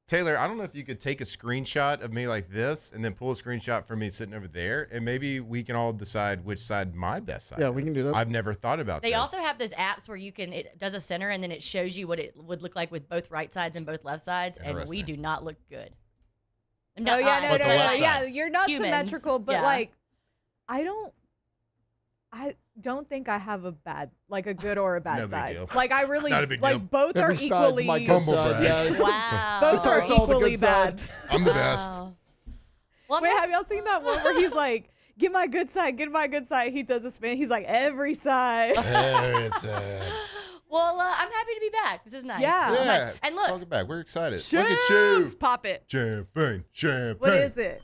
Taylor, I don't know if you could take a screenshot of me like this and then pull a screenshot for me sitting over there, and maybe we can all decide which side my best side. Yeah, we can do that. I've never thought about They this. also have those apps where it does a center and then it shows you what it would look like with both right sides and both left sides, and we Interesting. do not look good. Oh, yeah, no, But the no, no. left Yeah, side. you're not Humans, symmetrical, but yeah. like, I don't think I have a good or a bad No big side. deal. Like, I really, Not a big deal. like, both Every are side's equally, my good Humble side, brag. yes. Wow. both It's are all the good equally side. bad. I'm the best. Well, Wait, have y'all seen that one where he's like, get my good side, get my good side. He does a spin. He's like, every side. Very sad. Well, I'm happy to be back. This is nice. Yeah. This is Yeah. nice. And look, Welcome back. We're excited. Shoops, Look at you. pop it. Champagne. What is it?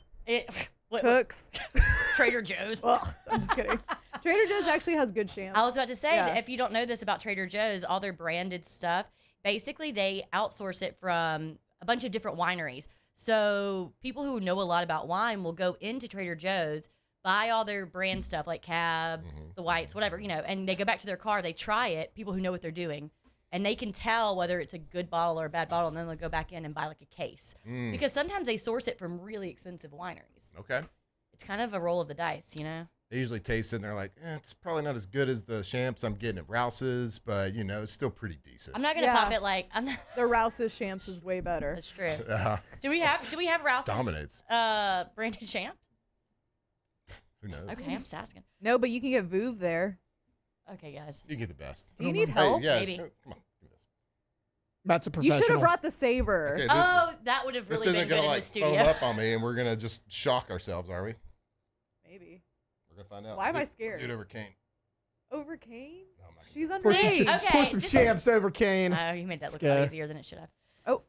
what, Cooks. Trader Joe's. Well, I'm just kidding. Trader Joe's actually has good shams. I was about to say, Yeah. that if you don't know this about Trader Joe's, all their branded stuff, basically they outsource it from a bunch of different wineries. So people who know a lot about wine will go into Trader Joe's, buy all their brand stuff like Cab, the Whites, whatever, and they go back to their car, they try it, people who know what they're doing, and they can tell whether it's a good bottle or a bad bottle, and then they'll go back in and buy like a case. Because sometimes they source it from really expensive wineries. Okay. It's kind of a roll of the dice, They usually taste it and they're like, it's probably not as good as the champs I'm getting at Rouse's, but, it's still pretty decent. I'm not going to pop it like, I'm not. The Rouse's shams is way better. That's true. Do we have Rouse's Dominates. branded champ? Who knows? Okay, I'm just asking. No, but you can get Vouv there. Okay, guys. You get the best. Do you need help? Hey, yeah, Maybe. Come on. Matt's a You professional. should have brought the saber. Okay, That would have this really isn't been good gonna in like the studio. foam up on me, and we're gonna just shock ourselves, are we? Maybe. We're gonna find out. Why am I We'll scared? do it over Kane. Over Kane? She's on Pour some, stage. pour some champs over Kane. Oh, you made that look Let's a lot go. easier than it should have. Oh,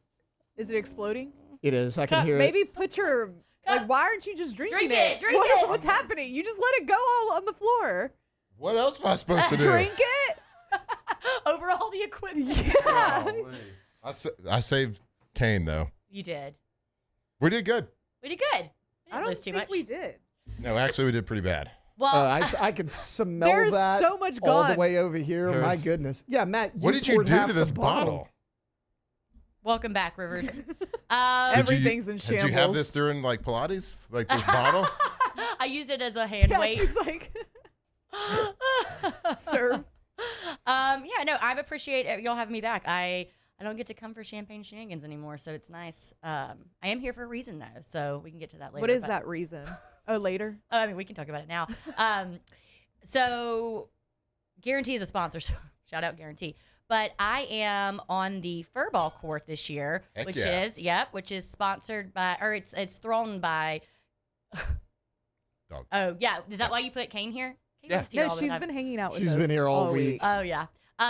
is it exploding? It is. I can hear Maybe it. put your like. Why aren't you just drinking Drink it, drink What- it. What's happening? You just let it go all on the floor. What else am I supposed to do? Drink it. Over all the equipment. Yeah. I saved Kane though. You did. We did good. We did good. We I didn't don't lose too think much. we did. No, actually, we did pretty bad. Well, I can smell There's that so much all the gone. way over here. Yes. My goodness. Yeah, Matt. What did you poured do half to the this bottle? welcome back, Rivers. Everything's in Did you have shambles. this during like Pilates, like this bottle? I used it as a hand Yeah, weight. she's like, serve. Yeah, no, I appreciate y'all having me back. I don't get to come for champagne shenanigans anymore, so it's nice. I am here for a reason though, so we can get to that later. What is but- that reason? Oh, later. Oh, I mean, we can talk about it now. So Guarantee is a sponsor, so shout out Guarantee. But I am on the Furball court this year, Heck which yeah. is sponsored by, or it's thrown by. Dog. Oh yeah, is that why you put Kane here? Kane Yeah. is here No, all the she's time. been hanging out with She's us been here all week. Oh yeah.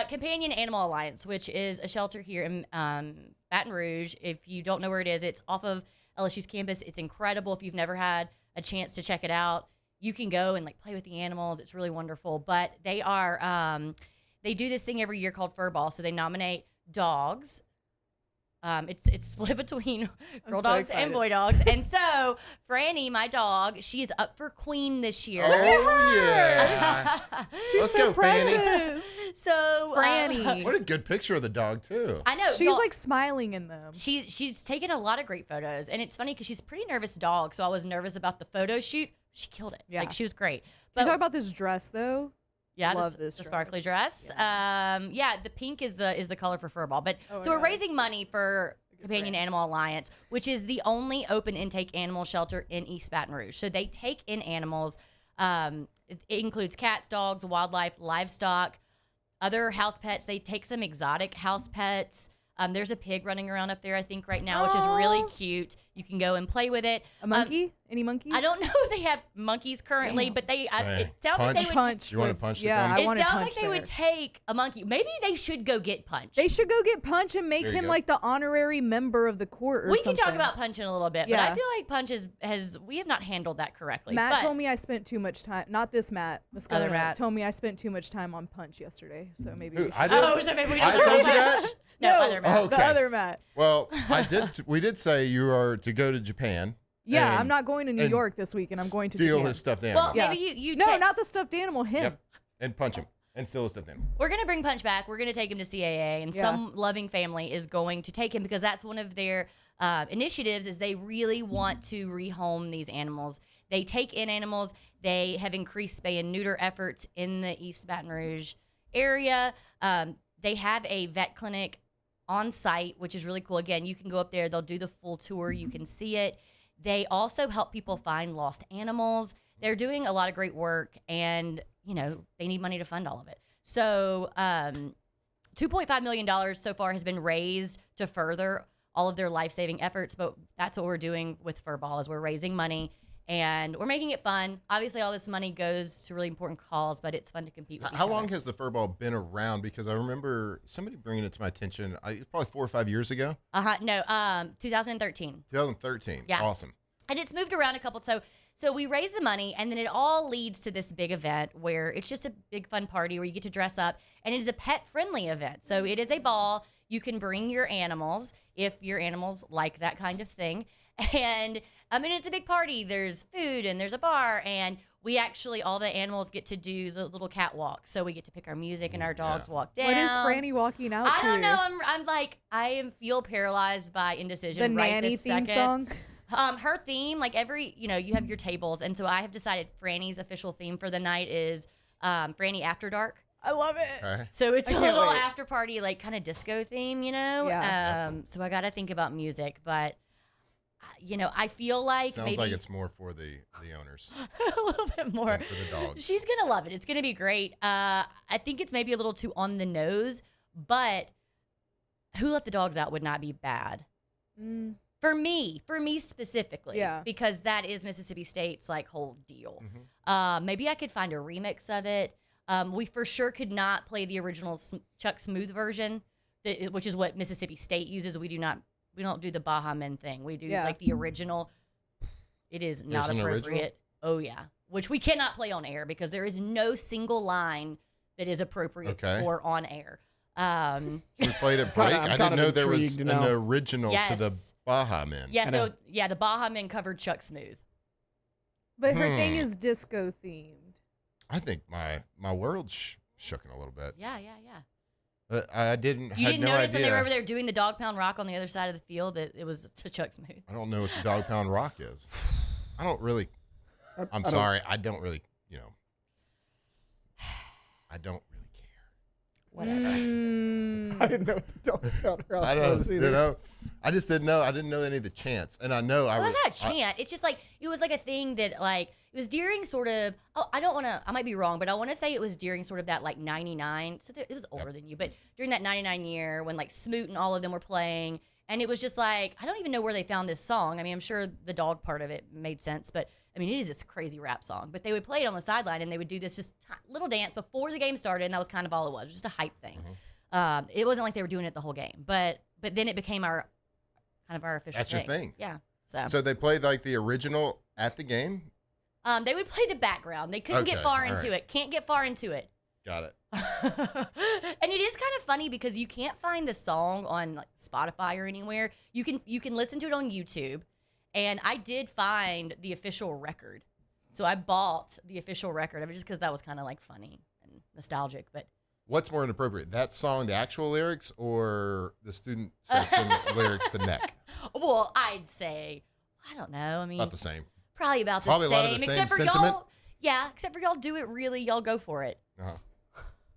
Companion Animal Alliance, which is a shelter here in Baton Rouge. If you don't know where it is, it's off of LSU's campus. It's incredible. If you've never had a chance to check it out, you can go and like play with the animals. It's really wonderful. But they are they do this thing every year called Furball. So they nominate dogs. It's split between girl so dogs and excited. boy dogs. And so Franny, my dog, she's up for queen this year. Oh yeah. She's Let's so go, Fanny. precious. So Franny. What a good picture of the dog too. I know She's y'all- like smiling in them. She's taken a lot of great photos, and it's funny because she's a pretty nervous dog. So I was nervous about the photo shoot. She killed it. Yeah. Like she was great. Can But you talk about this dress though? yeah, love the this sparkly dress. dress. Yeah, the pink is the color for Furball. But Oh my so we're God. raising money for Companion Animal Alliance, which is the only open intake animal shelter in East Baton Rouge. So they take in animals. It includes cats, dogs, wildlife, livestock, other house pets. They take some exotic house pets. There's a pig running around up there, I think, right now, which is really Aw. cute. You can go and play with it. A monkey? Any monkeys? I don't know if they have monkeys currently, Damn. but they. Hey, It sounds like they Punch? would. Punch. You wanna would- punch the Yeah, gun? I It wanted sounds punch like they there. would take a monkey. Maybe they should go get Punch. They should go get Punch and make There you him go. like the honorary member of the court or We something. can talk about Punch in a little bit, but Yeah. I feel like Punch has we have not handled that correctly. Matt but told me I spent too much time. Not this Matt. Other Matt. told me I spent too much time on Punch yesterday. So maybe Who, we should. I did? Oh, so maybe we I don't told you talk about that? Punch. No, other Matt. Oh, The okay. other Matt. Well, we did say you are to go to Japan. Yeah, and- I'm not going to New and York this week, and I'm going to steal Japan. his stuffed animal. Well, Yeah. maybe you No, take- not the stuffed animal. Him. Yep. And punch him and steal his stuffed animal. We're gonna bring Punch back. We're gonna take him to CAA, and Yeah. some loving family is going to take him because that's one of their initiatives. Is they really want to rehome these animals. They take in animals. They have increased spay and neuter efforts in the East Baton Rouge area. They have a vet clinic on site, which is really cool. Again, you can go up there. They'll do the full tour. You can see it. They also help people find lost animals. They're doing a lot of great work, and they need money to fund all of it. So $2.5 million so far has been raised to further all of their life-saving efforts, but that's what we're doing with Furball is we're raising money, and we're making it fun. Obviously, all this money goes to really important cause, but it's fun to compete with How each long other. has the Furball been around? Because I remember somebody bringing it to my attention. Probably 4 or 5 years ago. No, 2013. 2013. Yeah. Awesome. And it's moved around a couple. So we raise the money, and then it all leads to this big event where it's just a big fun party where you get to dress up, and it is a pet-friendly event. So it is a ball. You can bring your animals if your animals like that kind of thing. And it's a big party. There's food and there's a bar, and we actually all the animals get to do the little catwalk. So we get to pick our music, and our dogs walk down. What is Franny walking out I to? don't know. I'm like I feel paralyzed by indecision. The right nanny this theme second. song. Her theme, like you have your tables, and so I have decided Franny's official theme for the night is Franny After Dark. I love it. Okay. So it's I a can't little wait. after party, like kind of disco theme, Yeah. So I got to think about music, but I feel like Sounds maybe like it's more for the owners. a little bit more than for the dogs. She's gonna love it. It's gonna be great. I think it's maybe a little too on the nose, but Who Let the Dogs Out would not be bad. For me specifically, because that is Mississippi State's like whole deal. Maybe I could find a remix of it. We for sure could not play the original Chuck Smooth version, which is what Mississippi State uses. We don't do the Baha Men thing. We do like the original. It is not appropriate. Oh yeah, which we cannot play on air because there is no single line that is appropriate for on air. We played a break. I didn't know there was an original to the Baha Men. Yeah, the Baha Men covered Chuck Smooth. But her thing is disco themed. I think my world's shooken a little bit. Yeah. I didn't. You had didn't no notice idea. when they were over there doing the Dog Pound Rock on the other side of the field that it was to Chuck Smooth. I don't know what the Dog Pound Rock is. I don't really. I'm sorry. I don't really. I don't really care. Whatever. I didn't know what the Dog Pound Rock was either. I just didn't know. I didn't know any of the chants, and I know I was. Well, it's not a chant. It's just like it was like a thing that like it was during sort of. Oh, I don't want to. I might be wrong, but I want to say it was during sort of that like '99. So it was older than you, but during that '99 year when like Smoot and all of them were playing, and it was just like I don't even know where they found this song. I mean, I'm sure the dog part of it made sense, but I mean, it is this crazy rap song. But they would play it on the sideline, and they would do this just little dance before the game started, and that was kind of all it was, just a hype thing. It wasn't like they were doing it the whole game, but then it became our official That's thing. your thing. Yeah. So they played like the original at the game. They would play the background. They couldn't get far into it. Can't get far into it. Got it. And it is kind of funny because you can't find the song on like Spotify or anywhere. You can listen to it on YouTube. And I did find the official record. So I bought the official record of it just because that was kind of like funny and nostalgic. But what's more inappropriate, that song, the actual lyrics, or the student section lyrics to Neck? Well, I'd say, I don't know. I mean, about the same. Probably about the Probably same. A lot of the same except for sentiment. y'all. Yeah, except for y'all do it really. Y'all go for it.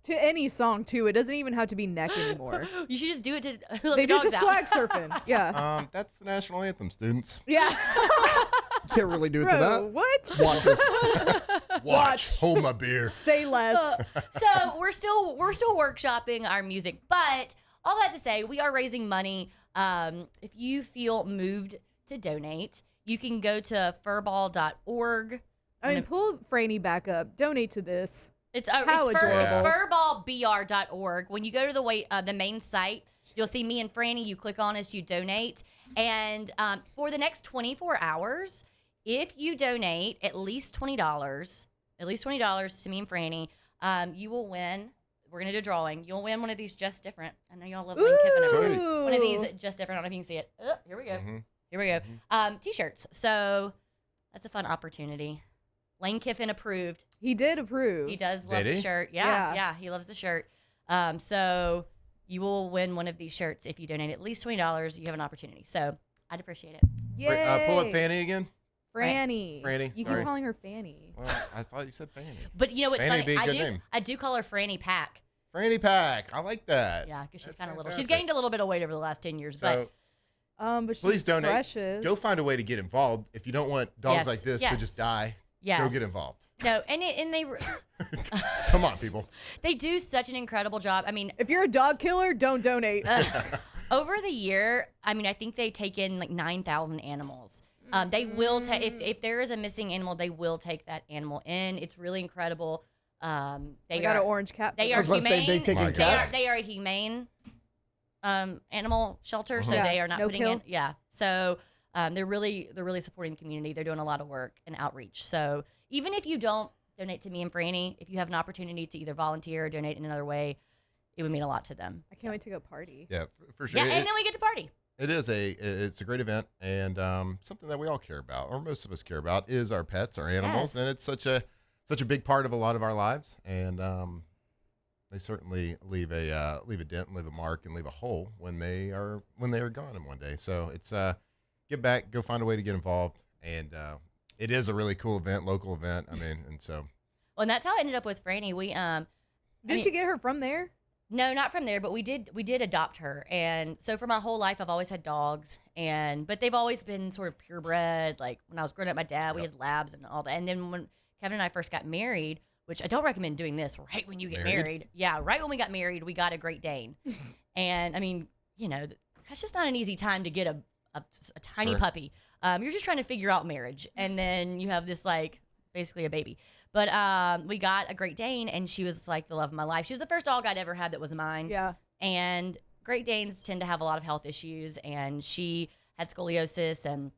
To any song too. It doesn't even have to be Neck anymore. You should just do it to. They do just swag surfing. Yeah. That's the national anthem, students. Yeah. Can't really do it Bro, to that. what? Watch us. Watch. Hold my beer. Say less. So we're still workshopping our music, but all that to say, we are raising money. If you feel moved to donate, you can go to furball.org. I mean, pull Franny back up. Donate to this. It's adorable. furballbr.org. When you go to the main site, you'll see me and Franny. You click on us, you donate. And for the next 24 hours, if you donate at least $20 to me and Franny, you will win. We're going to do a drawing. You'll win one of these Just Different. I know y'all love Lane Kiffin. One of these Just Different. I don't know if you can see it. Here we go. Here we go. T-shirts. So that's a fun opportunity. Lane Kiffin approved. He did approve. He does love the shirt. Yeah, he loves the shirt. So you will win one of these shirts if you donate at least $20. You have an opportunity. So I'd appreciate it. Yay. Pull up Fanny again. Franny. Franny. You sorry. keep calling her Fanny. Well, I thought you said Fanny. But you know what's Fanny funny? be a good name. I do call her Franny Pack. Franny Pack. I like that. Yeah, because she's kind of little. fantastic. She's gained a little bit of weight over the last 10 years, So, but she's please donate. precious. Go find a way to get involved. If you don't want dogs Yes, like this to yes. just die, Yes. go get involved. No, and they Come on, people. they do such an incredible job. I mean, if you're a dog killer, don't donate. over the year, I mean, I think they take in like 9,000 animals. They will take if there is a missing animal, they will take that animal in. It's really incredible. They got an orange cat. They for are them. I was about to say, humane. they taking cats? They are a humane animal shelter, so Yeah, they are not no putting kill. in. Yeah, so they're really supporting the community. They're doing a lot of work and outreach. So even if you don't donate to me and Franny, if you have an opportunity to either volunteer or donate in another way, it would mean a lot to them. I can't wait to go party. Yeah, for sure. Yeah, and then we get to party. It's a great event, and something that we all care about, or most of us care about, is our pets, our animals, Yes. and it's such a big part of a lot of our lives, and they certainly leave a dent and leave a mark and leave a hole when they are gone in one day. So it's get back, go find a way to get involved, and it is a really cool event, local event. I mean, and so. Well, and that's how I ended up with Franny. We Didn't you get her from there? No, not from there, but we did adopt her. And so for my whole life, I've always had dogs, but they've always been sort of purebred. Like when I was growing up, my dad, we had labs and all that. And then when Kevin and I first got married, which I don't recommend doing this right when you get married. Yeah, right when we got married, we got a Great Dane. And I mean, that's just not an easy time to get a tiny puppy. You're just trying to figure out marriage. And then you have this basically a baby. But we got a Great Dane, and she was like the love of my life. She was the first dog I'd ever had that was mine. Yeah. And Great Danes tend to have a lot of health issues, and she had scoliosis, and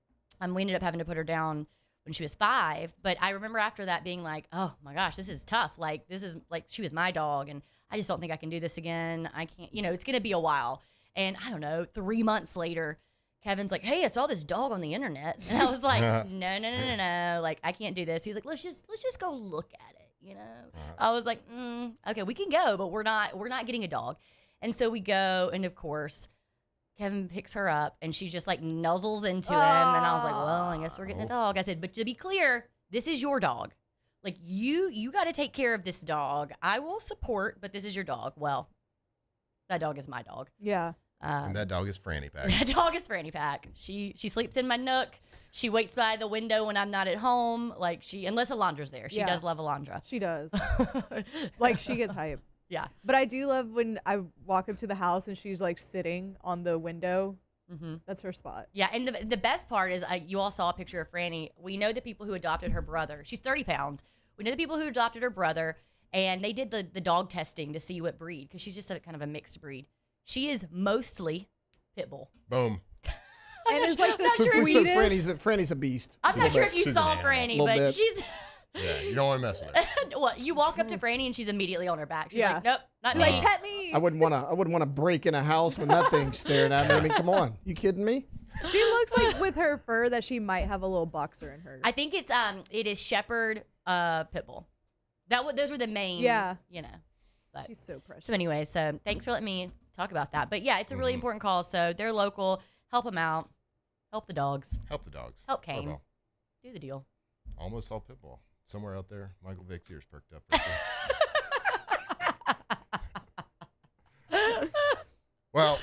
we ended up having to put her down when she was 5. But I remember after that being like, oh my gosh, this is tough. Like, this is she was my dog, and I just don't think I can do this again. I can't, it's going to be a while. And I don't know, 3 months later, Kevin's like, hey, I saw this dog on the internet. And I was like, no. Like, I can't do this. He's like, let's just go look at it, I was like, okay, we can go, but we're not getting a dog. And so we go, and of course, Kevin picks her up, and she just nuzzles into him. And I was like, well, I guess we're getting a dog. I said, but to be clear, this is your dog. Like, you got to take care of this dog. I will support, but this is your dog. Well, that dog is my dog. Yeah. And that dog is Franny Pack. That dog is Franny Pack. She sleeps in my nook. She waits by the window when I'm not at home. Unless Alondra's there. She does love Alondra. She does. She gets hype. Yeah. But I do love when I walk up to the house and she's sitting on the window. Mm-hmm. That's her spot. Yeah, and the best part is you all saw a picture of Franny. We know the people who adopted her brother. She's 30 pounds. We know the people who adopted her brother, and they did the dog testing to see what breed, because she's just kind of a mixed breed. She is mostly pit bull. Boom. And it's the sweetest. Franny's a beast. I'm not sure if you saw Franny, but she's... Yeah, you don't want to mess with her. Well, you walk up to Franny and she's immediately on her back. She's like, nope, not me. Pet me. I wouldn't want to break in a house when that thing's staring at me. I mean, come on, you kidding me? She looks like with her fur that she might have a little boxer in her. I think it is shepherd pit bull. Those were the main. Yeah. But, she's so precious. So anyway, thanks for letting me talk about that. But yeah, it's a really important call. So they're local. Help them out. Help the dogs. Help the dogs. Help Kane. Furball. Do the deal. Almost all pit bull. Somewhere out there, Michael Vick's ears perked up. Right there. Well,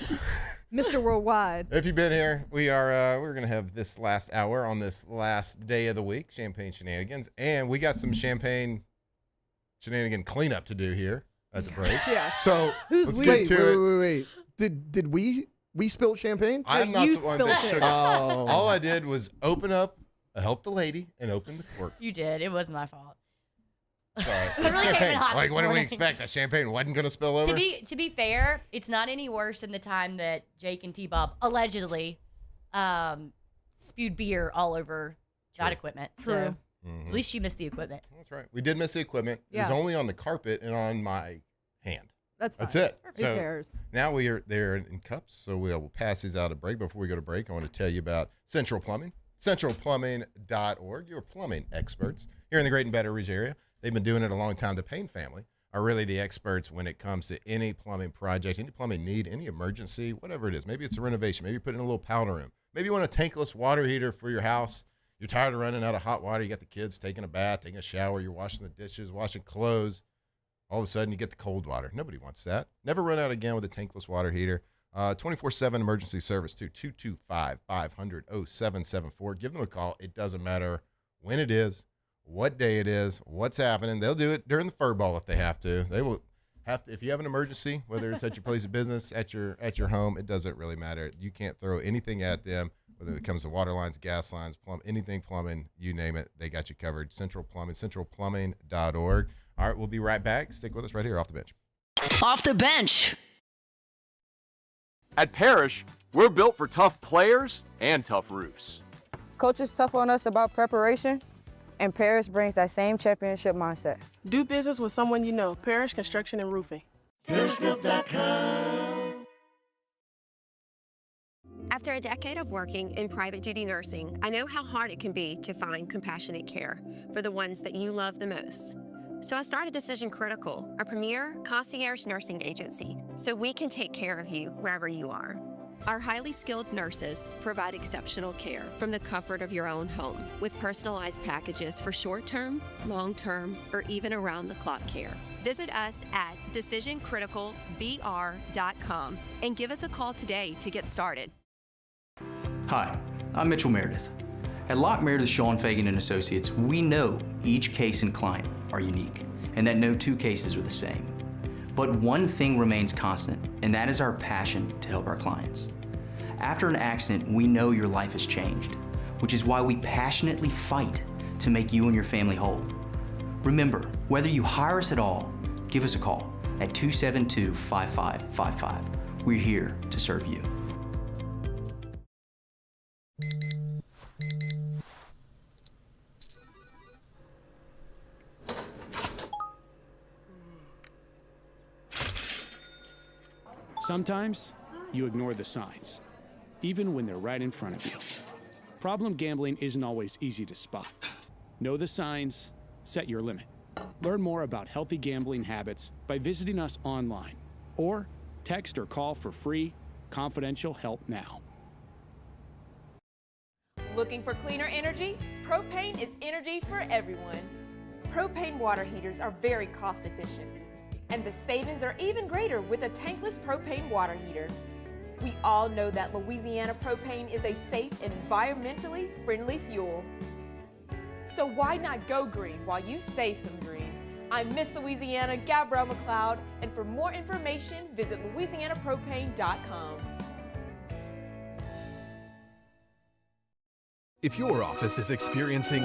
Mr. Worldwide. If you've been here, we're gonna have this last hour on this last day of the week, champagne shenanigans, and we got some champagne shenanigan cleanup to do here at the break. Yeah. So let's get to it. Wait. Did we spill champagne? I'm not the one that should. Oh. All I did was open up. I helped the lady and opened the cork. You did. It wasn't my fault. Sorry. I really champagne. came in hot this What do we morning. expect? That champagne wasn't going to spill over? To be fair, it's not any worse than the time that Jake and T-Bob allegedly spewed beer all over that equipment. So at least you missed the equipment. That's right. We did miss the equipment. It was only on the carpet and on my hand. That's fine. That's it. Who cares? Now we are there in cups, so we'll pass these out at break. Before we go to break, I want to tell you about Central Plumbing. CentralPlumbing.org. Your plumbing experts here in the Great and Baton Rouge area. They've been doing it a long time. The Payne family are really the experts when it comes to any plumbing project, any plumbing need, any emergency, whatever it is. Maybe it's a renovation. Maybe you put in a little powder room. Maybe you want a tankless water heater for your house. You're tired of running out of hot water. You got the kids taking a bath, taking a shower. You're washing the dishes, washing clothes. All of a sudden, you get the cold water. Nobody wants that. Never run out again with a tankless water heater. 24/7 emergency service too. 225-500-0774. Give them a call. It doesn't matter when it is, what day it is, what's happening. They'll do it during the Furball if they have to. They will have to. If you have an emergency, whether it's at your place of business, at your home, it doesn't really matter. You can't throw anything at them, whether it comes to water lines, gas lines, anything plumbing, you name it. They got you covered. Central Plumbing, centralplumbing.org. All right, we'll be right back. Stick with us right here off the bench. Off the bench. At Parrish, we're built for tough players and tough roofs. Coach is tough on us about preparation, and Parrish brings that same championship mindset. Do business with someone you know. Parrish Construction and Roofing. ParrishBuilt.com. After a decade of working in private duty nursing, I know how hard it can be to find compassionate care for the ones that you love the most. So I started Decision Critical, a premier concierge nursing agency, so we can take care of you wherever you are. Our highly skilled nurses provide exceptional care from the comfort of your own home with personalized packages for short-term, long-term, or even around-the-clock care. Visit us at decisioncriticalbr.com and give us a call today to get started. Hi, I'm Mitchell Meredith. At Locke Meredith, Sean Fagan and Associates, we know each case and client are unique and that no two cases are the same. But one thing remains constant, and that is our passion to help our clients. After an accident, we know your life has changed, which is why we passionately fight to make you and your family whole. Remember, whether you hire us at all, give us a call at 272-5555. We're here to serve you. Sometimes you ignore the signs, even when they're right in front of you. Problem gambling isn't always easy to spot. Know the signs, set your limit. Learn more about healthy gambling habits by visiting us online or text or call for free, confidential help now. Looking for cleaner energy? Propane is energy for everyone. Propane water heaters are very cost efficient, and the savings are even greater with a tankless propane water heater. We all know that Louisiana propane is a safe and environmentally friendly fuel. So why not go green while you save some green? I'm Miss Louisiana, Gabrielle McLeod, and for more information, visit louisianapropane.com. If your office is experiencing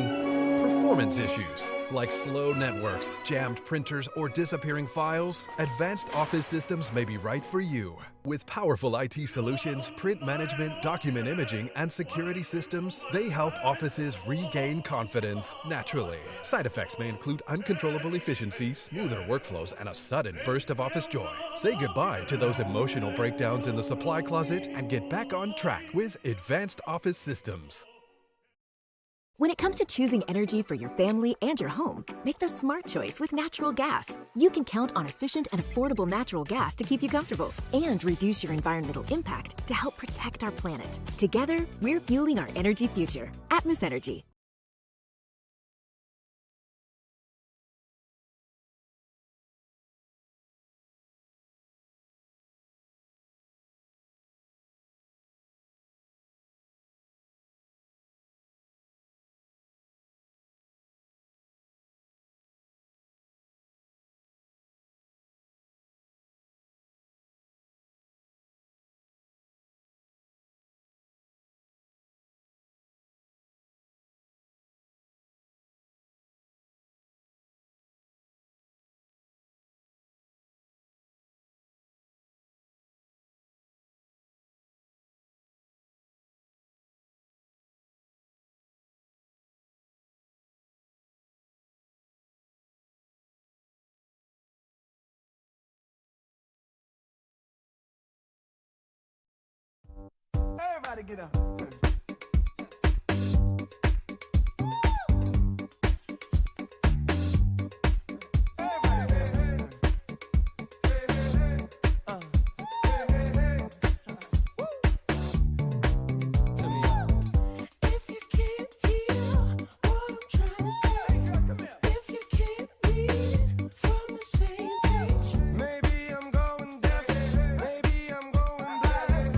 performance issues like slow networks, jammed printers, or disappearing files, Advanced Office Systems may be right for you. With powerful IT solutions, print management, document imaging, and security systems, they help offices regain confidence naturally. Side effects may include uncontrollable efficiency, smoother workflows, and a sudden burst of office joy. Say goodbye to those emotional breakdowns in the supply closet and get back on track with Advanced Office Systems. When it comes to choosing energy for your family and your home, make the smart choice with natural gas. You can count on efficient and affordable natural gas to keep you comfortable and reduce your environmental impact to help protect our planet. Together, we're fueling our energy future. Atmos Energy. Everybody get up.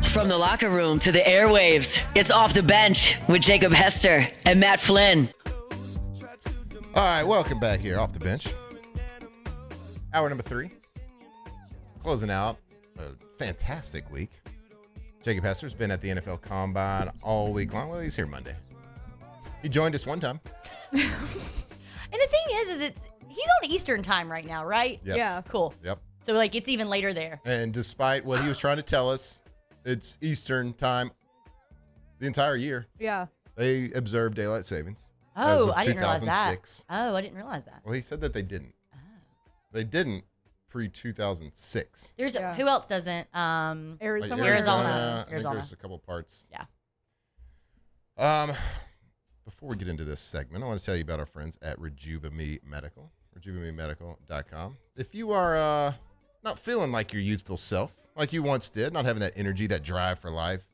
From the locker room to the airwaves, it's Off the Bench with Jacob Hester and Matt Flynn. All right, welcome back here, Off the Bench. Hour number 3. Closing out a fantastic week. Jacob Hester's been at the NFL Combine all week long. Well, he's here Monday. He joined us one time. And the thing is he's on Eastern time right now, right? Yes. Yeah. Cool. Yep. So, like, it's even later there. And despite what he was trying to tell us, it's Eastern time the entire year. Yeah. They observe daylight savings. Oh, I didn't realize that. Oh, I didn't realize that. Well, he said that they didn't. Oh. They didn't pre-2006. There's who else doesn't? Arizona. I think there's a couple parts. Yeah. Before we get into this segment, I want to tell you about our friends at Rejuvame Medical. RejuvameMedical.com. If you are not feeling like your youthful self, like you once did, not having that energy, that drive for life,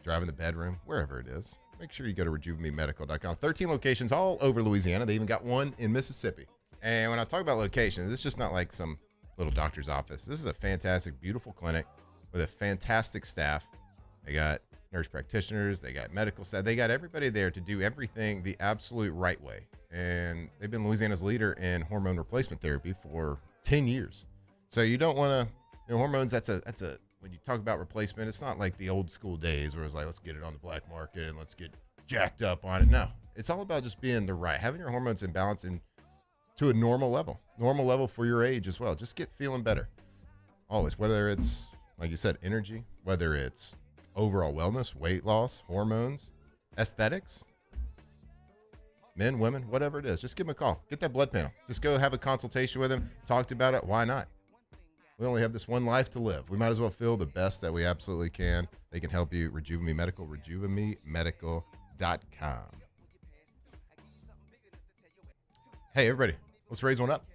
drive in the bedroom, wherever it is, make sure you go to rejuvememedical.com. 13 locations all over Louisiana. They even got one in Mississippi. And when I talk about locations, it's just not like some little doctor's office. This is a fantastic, beautiful clinic with a fantastic staff. They got nurse practitioners, they got medical staff, they got everybody there to do everything the absolute right way. And they've been Louisiana's leader in hormone replacement therapy for 10 years. So you don't want to, hormones, that's a, when you talk about replacement, it's not like the old school days where it's like, let's get it on the black market and let's get jacked up on it. No, it's all about just being having your hormones in balance and to a normal level for your age as well. Just get feeling better. Always, whether it's, like you said, energy, whether it's overall wellness, weight loss, hormones, aesthetics, men, women, whatever it is, just give them a call. Get that blood panel. Just go have a consultation with them. Talk about it. Why not? We only have this one life to live. We might as well feel the best that we absolutely can. They can help you. Rejuve Medical, rejuvememedical.com. Hey, everybody, let's raise one up.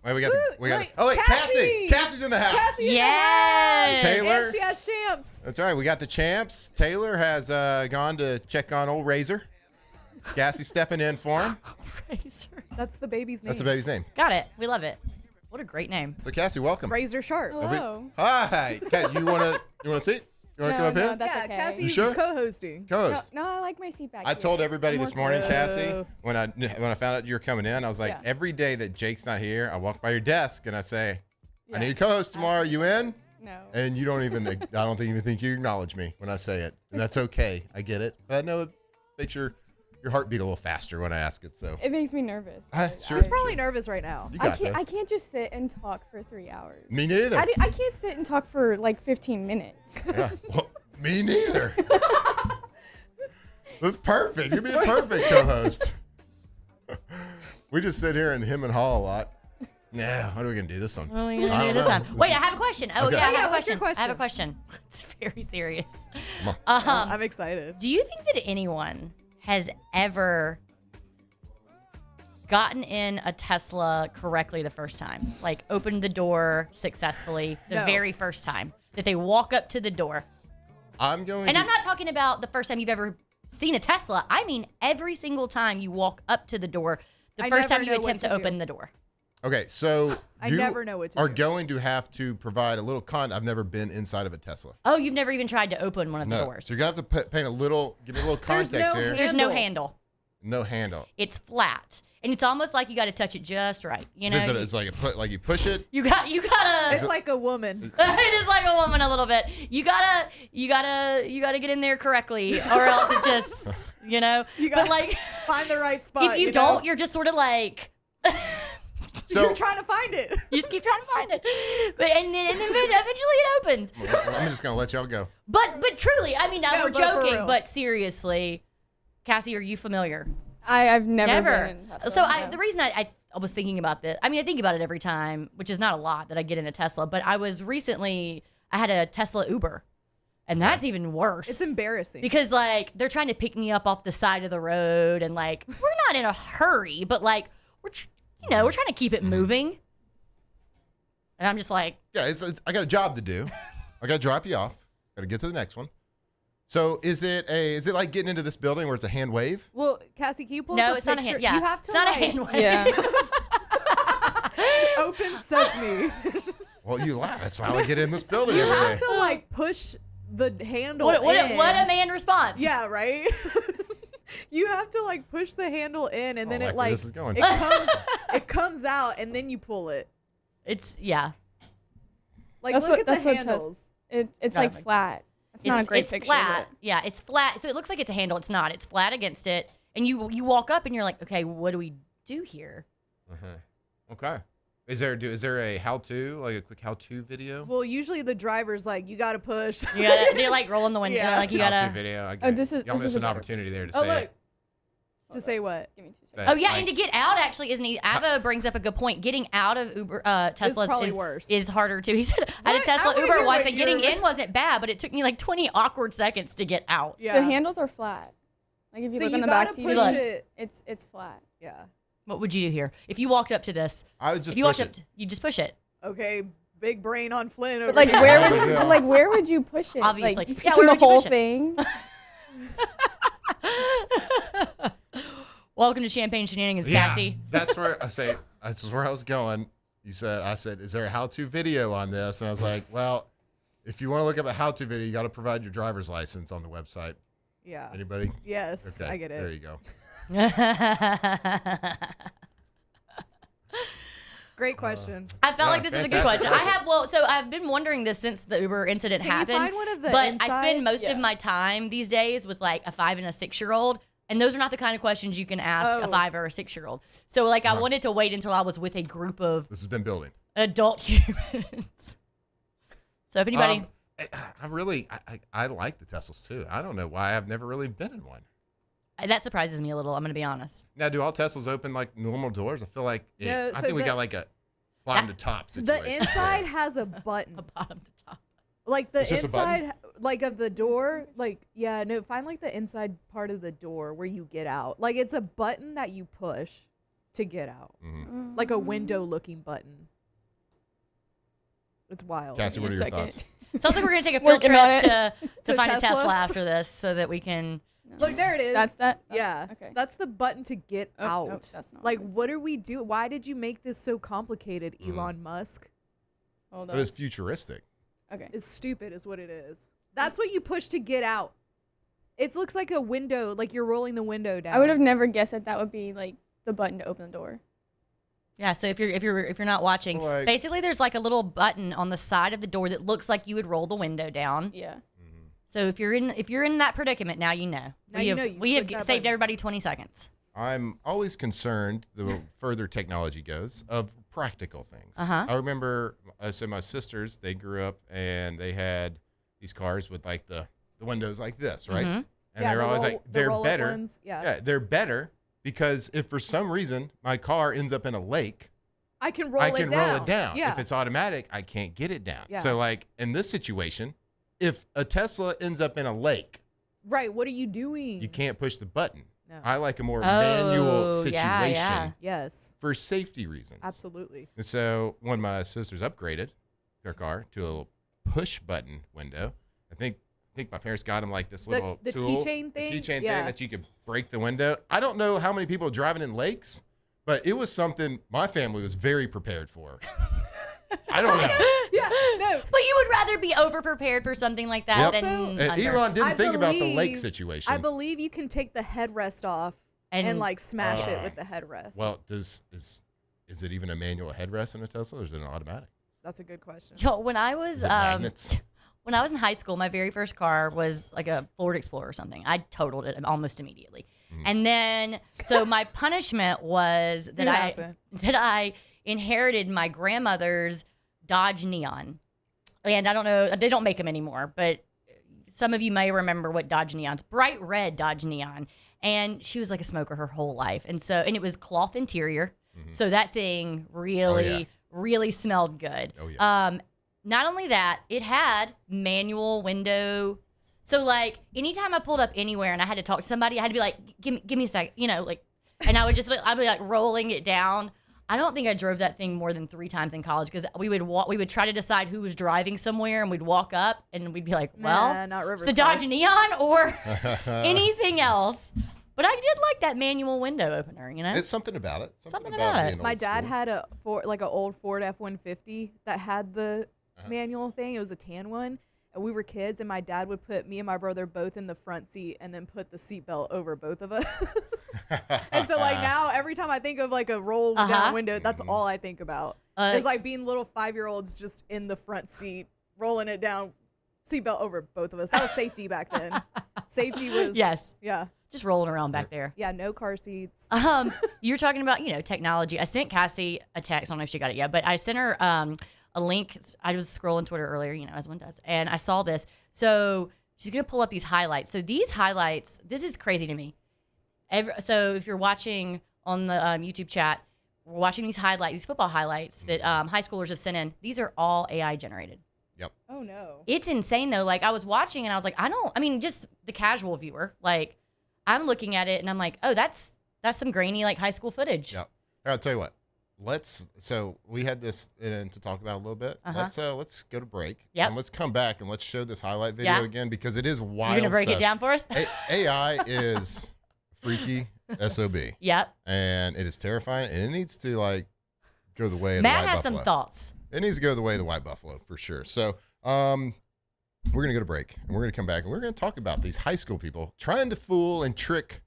Wait, we got Cassie! Cassie's in the house. Cassie yes! Taylor. And she has champs. That's right. We got the champs. Taylor has gone to check on old Razor. Cassie stepping in for him. Razor. That's the baby's name. That's the baby's name. Got it. We love it. What a great name. So Cassie, welcome. Razor Sharp. Hello. Hi. You want to sit? You want to come up here? That's yeah, okay. Cassie's You sure? co-hosting. Co-host. No, I like my seat back I here. told everybody this morning, Whoa. Cassie, when I found out you were coming in, I was like, Yeah. every day that Jake's not here, I walk by your desk and I say, I need a co-host tomorrow. You in? No. And you don't even, I don't even think you acknowledge me when I say it. And that's okay. I get it. But I know it makes your heart beat a little faster when I ask it. So It makes me nervous. sure. She's probably nervous right now. You got that. I can't just sit and talk for 3 hours. Me neither. I can't sit and talk for like 15 minutes. Yeah. Well, me neither. That's perfect. You'd be a perfect co-host. We just sit here and him and haw a lot. Nah, what are we going to do this one? What are we going to do this time? Wait, I have a question. Oh, Okay. yeah, I have a what's your question. I have a question? question. It's very serious. Come on. I'm excited. Do you think that anyone has ever gotten in a Tesla correctly the first time? Like opened the door successfully the No. very first time? That they walk up to the door? I'm going And to... I'm not talking about the first time you've ever seen a Tesla. I mean every single time you walk up to the door, the I first never time you know what attempt to to do. open the door. Okay, so I you never know what to are do. going to have to provide a little I've never been inside of a Tesla. Oh, you've never even tried to open one of the No. doors. So you're going to have to paint give me a little context here. There's no handle. No handle. It's flat. And it's almost like you got to touch it just right. You know, It's like you push it. you gotta. It's like a woman. It is like a woman a little bit. You gotta get in there correctly, or else it's just, You gotta like find the right spot. if you don't, you're just sort of like. So you're trying to find it. You just keep trying to find it, but and then eventually it opens. I'm just going to let y'all go. But truly, I mean, No, we're but for joking, real. but seriously, Cassie, are you familiar? I've never been in Tesla. So no. the reason I was thinking about this, I mean, I think about it every time, which is not a lot that I get in a Tesla, but I had a Tesla Uber, and that's even worse. It's embarrassing. Because like they're trying to pick me up off the side of the road, and like we're not in a hurry, but like we're trying to keep it moving. And I'm just like, Yeah, I got a job to do. I got to drop you off. Got to get to the next one. So is it like getting into this building where it's a hand wave? Well, Cassie, can you pull no, up a it's not a picture? hand. Yeah, You have to it's not a like, hand wave. Yeah. open sesame. Well, you laugh. That's why I get in this building You every have day. to like push the handle What in. a man response. Yeah, right? You have to like push the handle in, and then like it where like this is going. it comes out, and then you pull it. It's yeah. Like That's look what- at the that's what handles. It's No, like flat. It's not a great it's picture. flat. but- Yeah, it's flat. So it looks like it's a handle. It's not. It's flat against it. And you walk up and you're like, okay, what do we do here? Okay. Is there a how-to, like a quick how-to video? Well, usually the driver's like, you gotta push. They're like rolling the window. Yeah. Like you How-to gotta. video. I Oh, get this it. is- Y'all this missed is a an better- opportunity there to Oh, say look. it. To say what? Give me 2 seconds. Oh yeah, Like- and to get out actually isn't easy. Ava brings up a good point. Getting out of Uber Teslas probably worse. is harder too. He said I had a What? Tesla I wanna Uber hear once, what and getting you're- in wasn't bad, but it took me like 20 awkward seconds to get out. Yeah. The handles are flat. Like if you So look you on the gotta back to push you, it. it's flat. Yeah. What would you do here if you walked up to this? I would just If you walked push up, it. you just push it. Okay. big brain on Flynn. Over But like, here. where would you push it? Obviously. Like, you Yeah, push where the would you whole push it? thing. Welcome to Champagne Shenanigans, Yeah, Cassie. that's where I was going. I said, is there a how-to video on this? And I was like, well, if you want to look up a how-to video, you got to provide your driver's license on the website. Yeah. Anybody? Yes, Okay, I get it. There you go. Great question. I felt like this is a good question. I've been wondering this since the Uber incident Can you happened. find one of the but I inside? spend most Yeah. of my time these days with like a 5 and a 6-year-old, and those are not the kind of questions you can ask a 5 or a 6-year-old. So like I wanted to wait until I was with a group of This has been building. adult humans. So if anybody, I like the Teslas too. I don't know why I've never really been in one. that surprises me a little. I'm going to be honest. Now, do all Teslas open like normal doors? I feel like No, I so think we the- got like a bottom to top situation. The inside has a button. Bottom to top. Like the It's just a button? inside, like of the door, find like the inside part of the door where you get out. Like it's a button that you push to get out. Mm-hmm. Like a window-looking button. It's wild. Cassie, what are your thoughts? Sounds like we're going to take a field Working on trip it. to To find a Tesla? Tesla after this so that we can. Look, there it is. That's that? Yeah. Okay. That's the button to get Oh, out. nope, that's not like, what are we doing? Why did you make this so complicated, Elon Musk? Hold But it's futuristic. Okay. It's stupid, is what it is. That's what you push to get out. It looks like a window, like you're rolling the window down. I would have never guessed that would be like the button to open the door. Yeah, so if you're not watching, Like- basically there's like a little button on the side of the door that looks like you would roll the window down. Yeah. So if you're in that predicament, now you know. Now we you have, know, you we have click that saved button. everybody 20 seconds. I'm always concerned, the further technology goes, of practical things. Uh-huh. I remember, so my sisters, they grew up and they had these cars with like the windows like this, right? Mhm. And they were always like, they're better. Ones. Yeah. They're better because if for some reason my car ends up in a lake, I can roll I it can down. roll it down. Yeah. If it's automatic, I can't get it down. Yeah. So like in this situation, if a Tesla ends up in a lake, Right. What are you doing? you can't push the button. No. I like a more manual Oh, situation yeah. Yes. for safety reasons. Absolutely. And so when my sisters upgraded their car to a little push button window, I think my parents got them like this little the tool, keychain thing? the keychain Yeah. thing that you could break the window. I don't know how many people are driving in lakes, but it was something my family was very prepared for. I don't know. Yeah. No. But you would rather be over prepared for something like that Yep. than And under. Elon didn't I think about the lake believe- situation. I believe you can take the headrest off and like smash it with the headrest. Well, is it even a manual headrest in a Tesla, or is it an automatic? That's a good question. Yo, when I was Is it magnets? when I was in high school, my very first car was like a Ford Explorer or something. I totaled it almost immediately. And then, so my punishment was that Who I inherited my grandmother's Dodge Neon. And I don't know, they don't make them anymore, but some of you may remember what Dodge Neon's, bright red Dodge Neon. And she was like a smoker her whole life. And it was cloth interior. So that thing really, really smelled good. Oh, yeah. Not only that, it had manual window. So like anytime I pulled up anywhere and I had to talk to somebody, I had to be like, give me a sec, and I'd be like rolling it down. I don't think I drove that thing more than 3 times in college because we would try to decide who was driving somewhere and we'd walk up and we'd be like, well, Nah, not it's the Riverside. Dodge Neon or anything else. But I did like that manual window opener, It's something about it. Something about it. being My old dad school. had an old Ford F-150 that had the manual thing. It was a tan one. And we were kids, and my dad would put me and my brother both in the front seat and then put the seatbelt over both of us. And so, like, now every time I think of, like, a roll down window, that's all I think about. It's like being little 5-year-olds just in the front seat, rolling it down, seatbelt over both of us. That was safety back then. Safety was. Yes. Yeah. just rolling around back there. Yeah, no car seats. You're talking about, technology. I sent Cassie a text. I don't know if she got it yet, but I sent her a link. I was scrolling Twitter earlier, as one does, and I saw this. So she's going to pull up these highlights. So these highlights, this is crazy to me. So if you're watching on the YouTube chat, we're watching these highlights, these football highlights that high schoolers have sent in. These are all AI generated. Yep. Oh, no. It's insane, though. Like, I was watching, and I was like, just the casual viewer. Like, I'm looking at it, and I'm like, oh, that's some grainy, like, high school footage. Yep. I'll tell you what. So we had this to talk about a little bit. Let's go to break. Yep. And let's come back and let's show this highlight video again because it is wild. You're gonna break stuff. it down for us? AI is freaky SOB. Yep. And it is terrifying, and it needs to go the way of Matt the white has buffalo. some thoughts. It needs to go the way of the white buffalo for sure. So we're gonna go to break, and we're gonna come back, and we're gonna talk about these high school people trying to fool and trick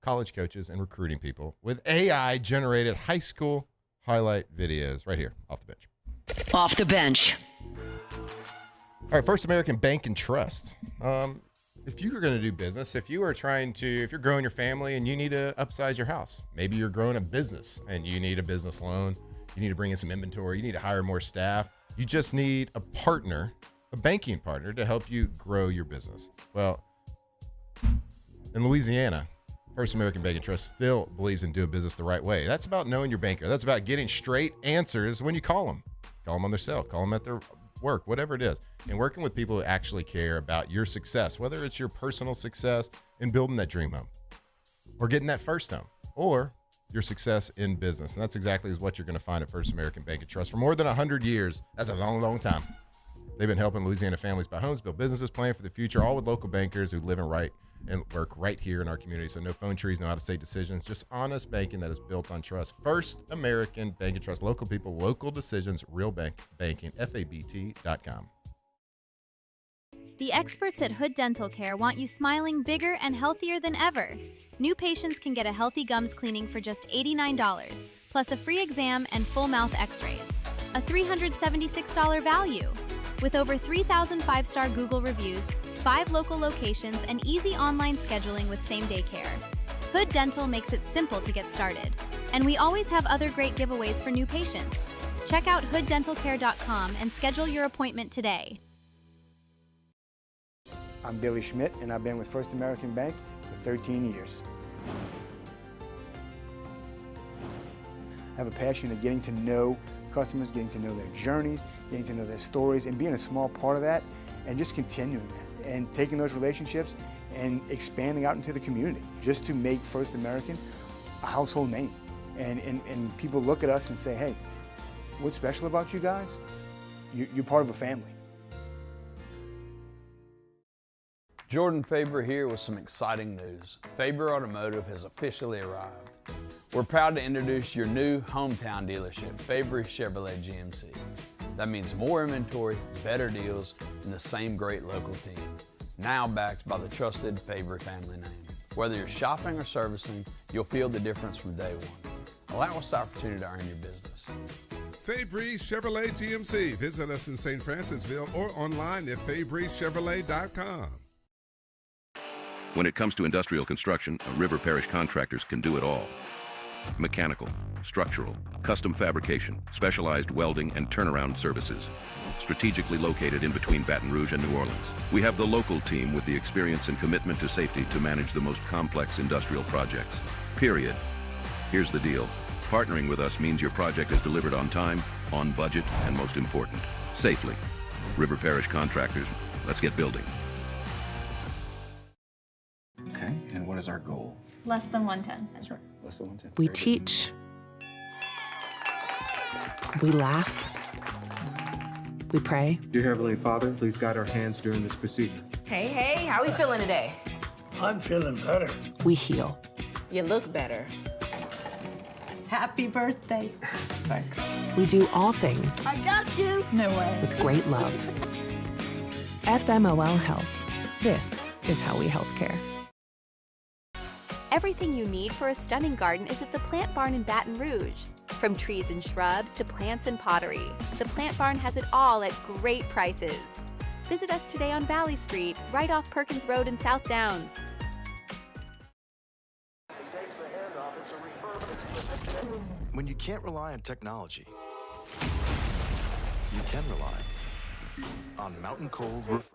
college coaches and recruiting people with AI generated high school highlight videos right here off the bench. Off the bench. All right, First American Bank and Trust. If you are going to do business, if you're growing your family and you need to upsize your house, maybe you're growing a business and you need a business loan, you need to bring in some inventory, you need to hire more staff, you just need a partner, a banking partner to help you grow your business. Well, in Louisiana, First American Bank and Trust still believes in doing business the right way. That's about knowing your banker. That's about getting straight answers when you call them. Call them on their cell, call them at their work, whatever it is. And working with people who actually care about your success, whether it's your personal success in building that dream home or getting that first home or your success in business. And that's exactly what you're going to find at First American Bank and Trust. For more than 100 years, that's a long, long time. They've been helping Louisiana families buy homes, build businesses, plan for the future, all with local bankers who live and work right here in our community. So no phone trees, no out-of-state decisions, just honest banking that is built on trust. First American Bank and Trust. Local people, local decisions, real banking, FABT.com. The experts at Hood Dental Care want you smiling bigger and healthier than ever. New patients can get a healthy gums cleaning for just $89, plus a free exam and full mouth x-rays. A $376 value. With over 3,000 five-star Google reviews, 5 local locations, and easy online scheduling with same-day care. Hood Dental makes it simple to get started. And we always have other great giveaways for new patients. Check out hooddentalcare.com and schedule your appointment today. I'm Billy Schmidt, and I've been with First American Bank for 13 years. I have a passion of getting to know customers, getting to know their journeys, getting to know their stories, and being a small part of that, and just continuing that, and taking those relationships and expanding out into the community, just to make First American a household name. And people look at us and say, hey, what's special about you guys? You're part of a family. Jordan Faber here with some exciting news. Faber Automotive has officially arrived. We're proud to introduce your new hometown dealership, Faber Chevrolet GMC. That means more inventory, better deals, and the same great local team. Now backed by the trusted Faber family name. Whether you're shopping or servicing, you'll feel the difference from day one. Allow us the opportunity to earn your business. Fabry Chevrolet GMC. Visit us in St. Francisville or online at FabryChevrolet.com. When it comes to industrial construction, River Parish Contractors can do it all. Mechanical, structural, custom fabrication, specialized welding, and turnaround services. Strategically located in between Baton Rouge and New Orleans, we have the local team with the experience and commitment to safety to manage the most complex industrial projects. Period. Here's the deal. Partnering with us means your project is delivered on time, on budget, and most important, safely. River Parish Contractors, let's get building. Okay, and what is our goal? Less than 110. That's right, less than 110. We Very teach. We laugh. We pray. Dear Heavenly Father, please guide our hands during this procedure. Hey, how we feeling today? I'm feeling better. We heal. You look better. Happy birthday. Thanks. We do all things I got you. No way. with great love. FMOL Health. This is how we healthcare. Everything you need for a stunning garden is at the Plant Barn in Baton Rouge. From trees and shrubs to plants and pottery, the Plant Barn has it all at great prices. Visit us today on Valley Street, right off Perkins Road in South Downs. When you can't rely on technology, you can rely on Mountain Cold Refresh.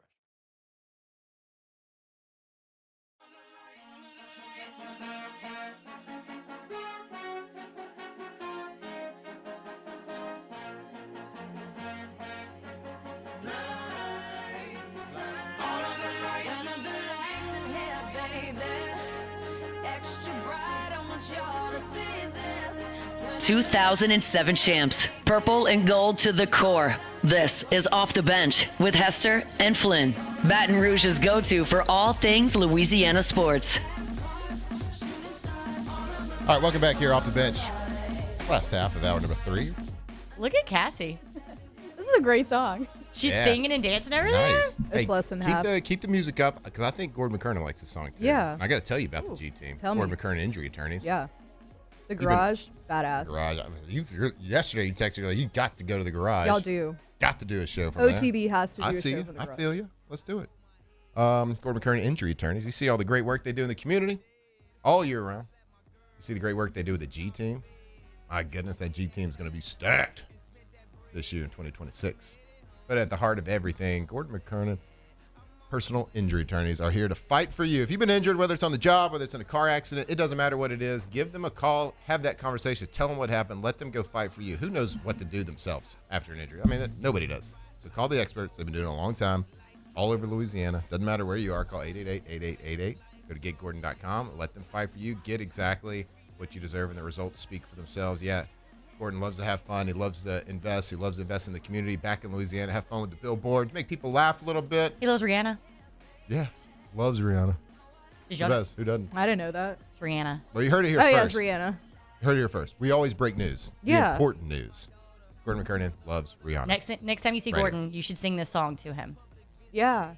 2007 champs, purple and gold to the core. This is Off the Bench with Hester and Flynn, Baton Rouge's go-to for all things Louisiana sports. All right, welcome back here Off the Bench. Last half of hour number 3. Look at Cassie. This is a great song. She's Yeah. singing and dancing over there. It's less than half. Keep the music up because I think Gordon McKernan likes this song too. Yeah. I got to tell you about the G team. tell Gordon me. McKernan Injury Attorneys. Yeah. The garage, badass. Garage. I mean, yesterday you texted me like, you got to go to the garage. Y'all do. Got to do a show from there. OTB has to do I a see show you. from the I garage. feel you. Let's do it. Gordon McKernan Injury Attorneys. You see all the great work they do in the community all year round. You see the great work they do with the G team. My goodness, that G team is going to be stacked this year in 2026. But at the heart of everything, Gordon McKernan Personal Injury Attorneys are here to fight for you. If you've been injured, whether it's on the job, whether it's in a car accident, it doesn't matter what it is. Give them a call, have that conversation, tell them what happened, let them go fight for you. Who knows what to do themselves after an injury? I mean, nobody does. So call the experts. They've been doing it a long time, all over Louisiana. Doesn't matter where you are. Call 888-8888. Go to getgordon.com. Let them fight for you. Get exactly what you deserve, and the results speak for themselves. Yeah, Gordon loves to have fun. He loves to invest. He loves to invest in the community back in Louisiana. Have fun with the billboard. Make people laugh a little bit. He loves Rihanna. Yeah, loves Rihanna. Did She's the best. Who doesn't? I didn't know that. It's Rihanna. Well, you heard it here Oh, first. yeah, it's Rihanna. You heard it here first. We always break news. The Yeah. important news. Gordon McKernan loves Rihanna. Next time you see Right. Gordon, you should sing this song to him. Yeah.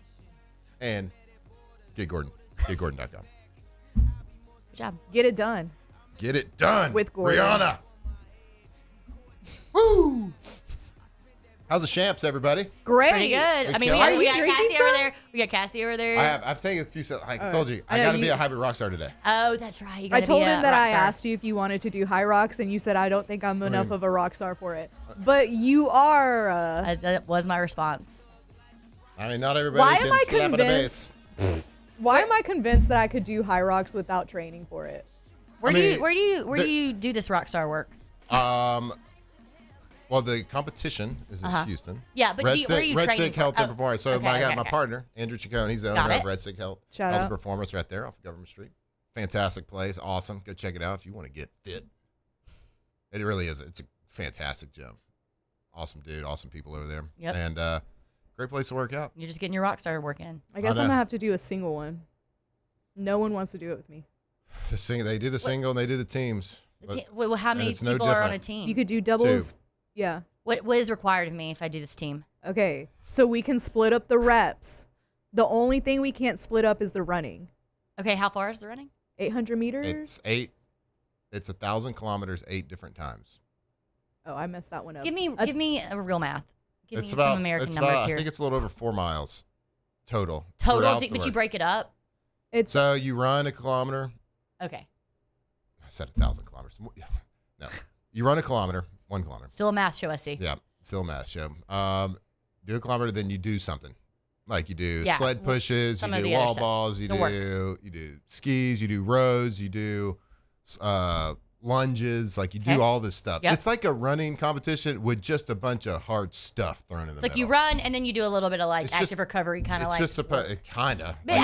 And get Gordon. GetGordon.com. Good job. Get it done. Get it done. With Gordon. Rihanna. Woo! How's the champs, everybody? Great. Pretty good. I mean, Are we you got Cassie over there. We got Cassie over there. I've taken a few. Like I All told right. you, I I know got to you- be a hybrid rock star today. Oh, that's right. You I gotta told be a him that rock I star. asked you if you wanted to do high rocks, and you said I don't think I'm enough mean- of a rock star for it. But you are. That was my response. I mean, not everybody Why can am I slap at a bass. Why am I convinced that I could do high rocks without training for it? Where I do mean, you do this rock star work? Well, the competition is in Houston. Yeah, but Red where are you Red training Stick for? Health and Oh, Performance. So okay, I got okay, my okay. partner, Andrew Chacon. He's the Got owner it. of Red Stick Health. Shout Health out. and Performance right there off of Government Street. Fantastic place. Awesome. Go check it out if you want to get fit. It really is. It's a fantastic gym. Awesome dude. Awesome people over there. Yep. And great place to work out. You're just getting your rock star work in. I guess know. I'm gonna have to do a single one. No one wants to do it with me. They do the single and they do the teams. Well, how many it's no people are on a different. team? You could do doubles. Yeah. What is required of me if I do this team? Okay. So we can split up the reps. The only thing we can't split up is the running. Okay, how far is the running? 800 meters. It's 8. It's 1,000 kilometers 8 different times. Oh, I messed that one up. Give me a real math. Give It's me about, some American it's numbers about, here. I think it's a little over 4 miles total. Total, throughout the but you work. break it up. It's So you run a kilometer. Okay. I said 1,000 kilometers. No, you run a kilometer, 1 kilometer. Still a math show, I see. Yeah, still a math show. Do a kilometer, then you do something. Like you do Yeah, sled pushes, some you of do the other wall stuff. balls, you The work. do skis, you do rows, you do lunges, like you do Okay. all this stuff. Yep. It's like a running competition with just a bunch of hard stuff thrown in the It's like middle. you run and then you do a little bit of like It's active just- recovery, kind of like. It's just kind of. But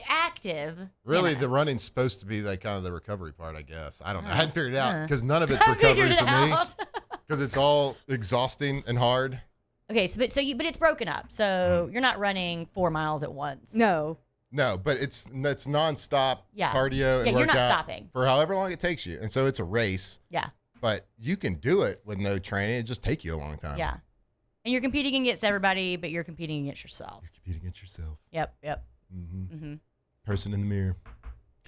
active. Really, you know. the running's supposed to be like kind of the recovery part, I guess. I don't know. I Uh, hadn't figured it out uh. because none of it's I figured recovery it for me out. because it's all exhausting and hard. Okay, but it's broken up. So you're not running 4 miles at once. no. No, but it's nonstop Yeah. cardio and Yeah, you're not workout stopping. for however long it takes you. And so it's a race, Yeah. but you can do it with no training. It just take you a long time. Yeah. And you're competing against everybody, but you're competing against yourself. You're competing against yourself. Yep. Yep. Mm-hmm. Mm-hmm. Person in the mirror.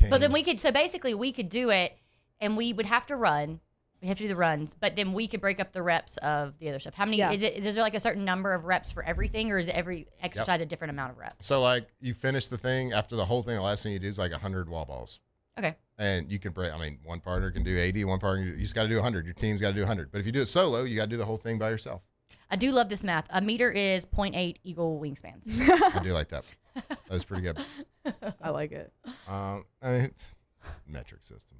But then we could do it, and we would have to run. We have to do the runs, but then we could break up the reps of the other stuff. How many Yeah. is there like a certain number of reps for everything, or is every exercise a different amount of reps? So like you finish the thing after the whole thing. The last thing you do is like 100 wall balls. Okay. And you can break. I mean, one partner can do 80. One partner, you just got to do 100. Your team's got to do 100. But if you do it solo, you got to do the whole thing by yourself. I do love this math. A meter is 0.8 eagle wingspans. I do like that. That was pretty good. I like it. I mean, metric system.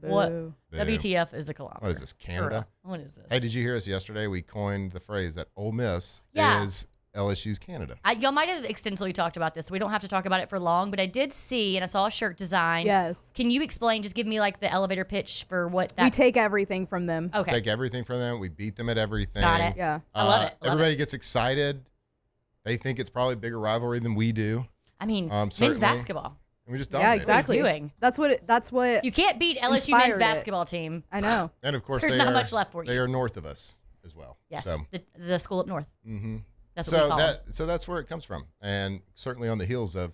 What? Boo. Boo. WTF is a kilometer. What is this, Canada? What is this? Hey, did you hear us yesterday? We coined the phrase that Ole Miss Yeah. is LSU's Canada. Y'all might have extensively talked about this, so we don't have to talk about it for long, but I did see, and I saw a shirt design. Yes. Can you explain, just give me like the elevator pitch for what that... We take everything from them. Okay. Take everything from them. We beat them at everything. Got it. Yeah. I love it. Everybody gets excited. They think it's probably a bigger rivalry than we do. I mean, men's certainly. basketball. And we just Yeah, dominate. exactly. What are you doing? That's what You can't beat LSU men's inspired it. basketball team. I know. And of course, There's they not are, much left for you. They are north of us as well. Yes, So, the school up north. mm-hmm. That's what we call them. So that's where it comes from, and certainly on the heels of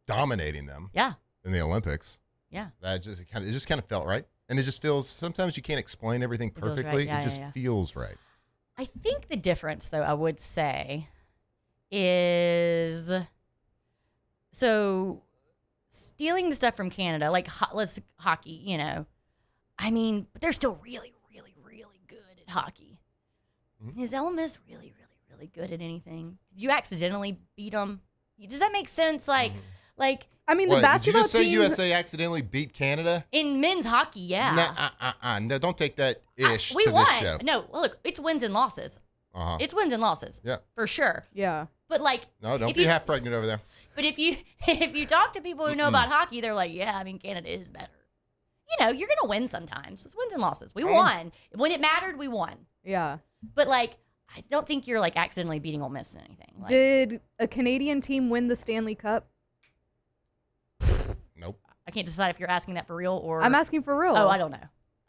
dominating them. Yeah. In the Olympics. Yeah. That just kind of felt right, and it just feels. Sometimes you can't explain everything feels right. perfectly. Yeah, it just yeah. feels right. I think the difference, though, I would say, is so stealing the stuff from Canada, like hockey, you know. I mean, but they're still really, really, really good at hockey. Mm-hmm. Is Ole Miss really, really, really good at anything? Did you accidentally beat them? Does that make sense? Like, I mean, What, the basketball did you just say team. USA accidentally beat Canada? in men's hockey, yeah. No, don't take that ish We to won. this show. No, look, it's wins and losses. Uh-huh. It's wins and losses. Yeah. For sure. Yeah. But like, No, don't if be you- half pregnant over there. But if you talk to people who know about hockey, they're like, yeah, I mean, Canada is better. You know, you're gonna win sometimes. It's wins and losses. We won when it mattered. We won. Yeah. But like, I don't think you're like accidentally beating Ole Miss in anything. Like, Did a Canadian team win the Stanley Cup? Nope. I can't decide if you're asking that for real or. I'm asking for real. Oh, I don't know.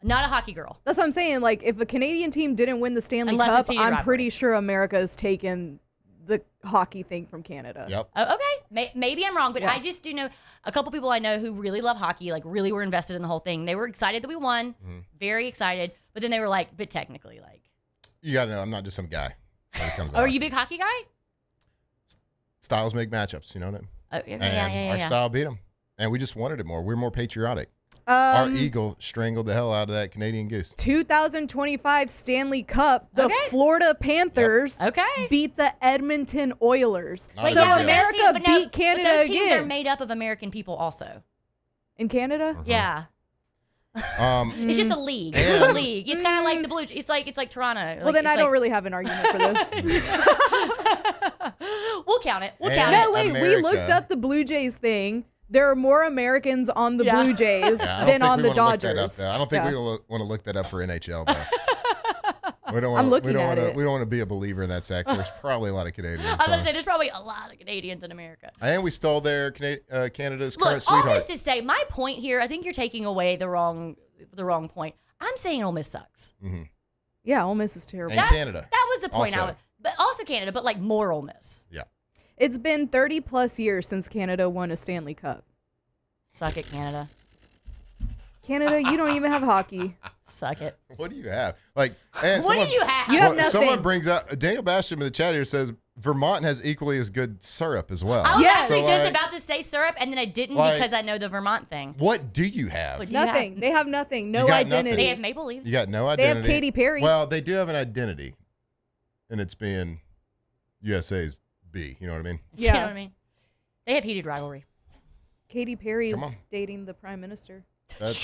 Not a hockey girl. That's what I'm saying. Like, if a Canadian team didn't win the Stanley Unless Cup, it's heated I'm rivalry. pretty sure America's taken the hockey thing from Canada. Yep. Oh, okay. Maybe I'm wrong, but Yeah. I just do know a couple people I know who really love hockey, like really were invested in the whole thing. They were excited that we won, very excited, but then they were like, but technically, like. You gotta know, I'm not just some guy when it comes to Oh, are hockey. you a big hockey guy? Styles make matchups, you know what I mean? Oh, yeah, And our yeah. style beat them. And we just wanted it more. We're more patriotic. Our Um, eagle strangled the hell out of that Canadian goose. 2025 Stanley Cup, the Okay. Florida Panthers Okay. beat the Edmonton Oilers. Not a So big deal. America Those teams- but no, beat Canada but those teams again. are made up of American people also. In Canada? Yeah. Um, It's just a league. It's And- a league. It's kind of like the Blue. It's like Toronto. Well, then I don't really have an argument for this. We'll count it. We'll And- count No, it. wait, we America. looked up the Blue Jays thing. There are more Americans on the Yeah. Blue Jays Yeah, I don't than think on we the wanna look that up, Dodgers. though. I don't think Yeah. we want to look that up for NHL, though. We don't I'm wanna, looking we don't at wanna, it. We don't want to be a believer in that sex. There's probably a lot of Canadians. I was gonna on. say there's probably a lot of Canadians in America. And we stole their Canada's Look, current all sweetheart. this to say, my point here, I think you're taking away the wrong point. I'm saying Ole Miss sucks. Mm-hmm. Yeah, Ole Miss is terrible. And Canada. That was the point. Also. But also Canada, but like more Ole Miss. Yeah. It's been 30 plus years since Canada won a Stanley Cup. Suck it, Canada. Canada, you don't even have hockey. Suck it. What do you have? Like, and What do someone, you have? You have nothing. Someone brings up Daniel Basham in the chat here says Vermont has equally as good syrup as well. I was Yes. actually So, just like, about to say syrup, and then I didn't like- because I know the Vermont thing. What do you have? What do you Nothing. have? They have nothing. No You got identity. nothing. They have maple leaves. You got no They have identity. Katy Perry. Well, they do have an identity, and it's being USA's B. You know what I mean? You know Yeah. what I mean? They have heated rivalry. Katy Perry Come on. is dating the prime minister. That's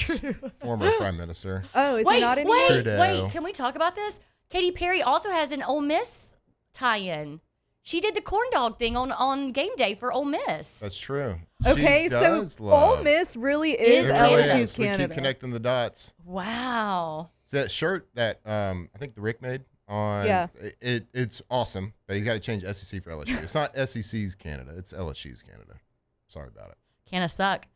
former prime minister. Oh, is he not anymore? Trudeau. Wait, can we talk about this? Katy Perry also has an Ole Miss tie-in. She did the corn dog thing on game day for Ole Miss. That's true. Okay, She so does love- Ole Miss really is It really LSU's is. We Canada. keep connecting the dots. Wow. So that shirt that I think the Rick made on, Yeah. it's awesome, but he's got to change SEC for LSU. It's not SEC's Canada. It's LSU's Canada. Sorry about it. Canada suck.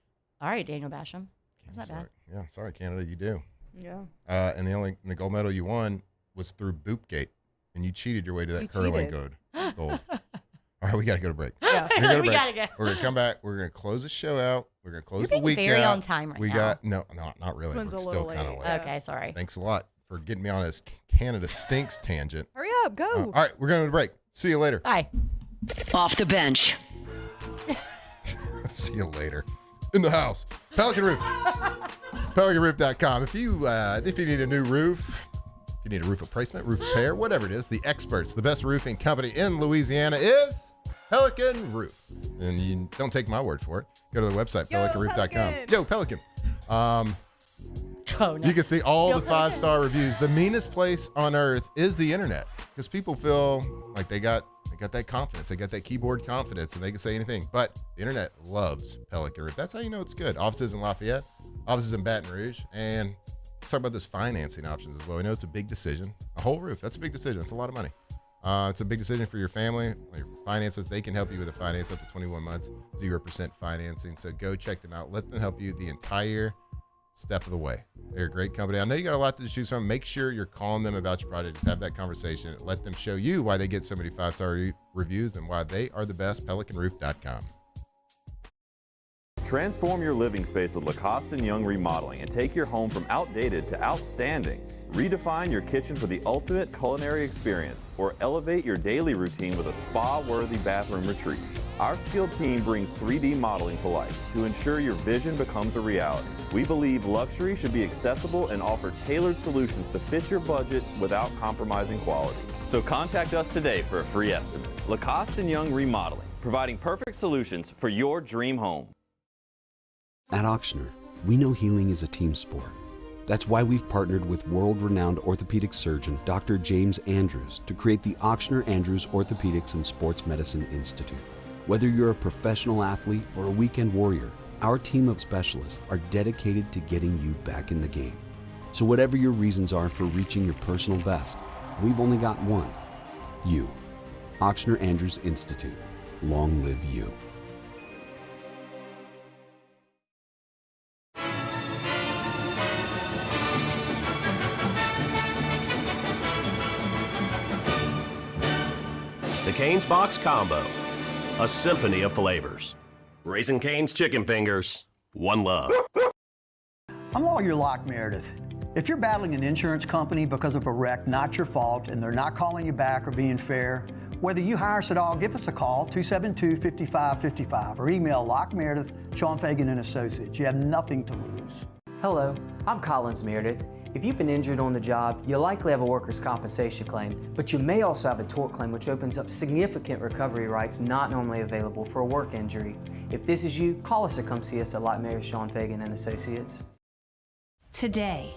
All right, Daniel Basham. That's not Sorry. bad. Yeah, sorry, Canada, you do. Yeah. And the gold medal you won was through Boopgate, and you cheated your way to that You curling cheated. gold. All right, we got to go to break. Yeah. We're gonna We break. gotta go. We're gonna come back. We're gonna close the show out. We're gonna close You're the being week very out. on time right we now. got not really. This one's We're a still little kind of late. late. Okay, sorry. Thanks a lot for getting me on this Canada stinks tangent. Hurry up, go. All right, we're going to break. See you later. Bye. Off the bench. See you later. In the house. Pelican Roof. PelicanRoof.com. If you need a new roof, if you need a roof replacement, roof repair, whatever it is, the experts, the best roofing company in Louisiana is Pelican Roof. And you don't take my word for it. Go to the website, PelicanRoof.com. Pelican. Yo, Pelican. Oh, no. You can see all Yo, the 5-star reviews. The meanest place on earth is the internet because people feel like they got got that confidence. They got that keyboard confidence, and they can say anything. But the internet loves Pelican Roof. That's how you know it's good. Offices in Lafayette, offices in Baton Rouge, and let's talk about those financing options as well. We know it's a big decision. A whole roof, that's a big decision. It's a lot of money. It's a big decision for your family, your finances. They can help you with a finance up to 21 months, 0% financing. So go check them out. Let them help you the entire step of the way. They're a great company. I know you got a lot to choose from. Make sure you're calling them about your project. Just have that conversation. Let them show you why they get so many 5-star reviews and why they are the best. PelicanRoof.com. Transform your living space with Lacoste & Young Remodeling and take your home from outdated to outstanding. Redefine your kitchen for the ultimate culinary experience, or elevate your daily routine with a spa-worthy bathroom retreat. Our skilled team brings 3D modeling to life to ensure your vision becomes a reality. We believe luxury should be accessible and offer tailored solutions to fit your budget without compromising quality. So contact us today for a free estimate. Lacoste & Young Remodeling, providing perfect solutions for your dream home. At Ochsner, we know healing is a team sport. That's why we've partnered with world-renowned orthopedic surgeon Dr. James Andrews to create the Ochsner Andrews Orthopedics and Sports Medicine Institute. Whether you're a professional athlete or a weekend warrior, our team of specialists are dedicated to getting you back in the game. So whatever your reasons are for reaching your personal best, we've only got one: you. Ochsner Andrews Institute. Long live you. The Cane's Box Combo, a symphony of flavors. Raising Cane's Chicken Fingers, one love. I'm Lawyer Locke Meredith. If you're battling an insurance company because of a wreck not your fault and they're not calling you back or being fair, whether you hire us at all, give us a call, 272-5555, or email Locke Meredith, Sean Fagan and Associates. You have nothing to lose. Hello, I'm Collins Meredith. If you've been injured on the job, you likely have a workers' compensation claim, but you may also have a tort claim, which opens up significant recovery rights not normally available for a work injury. If this is you, call us or come see us at Locke Meredith, Sean Fagan and Associates. Today,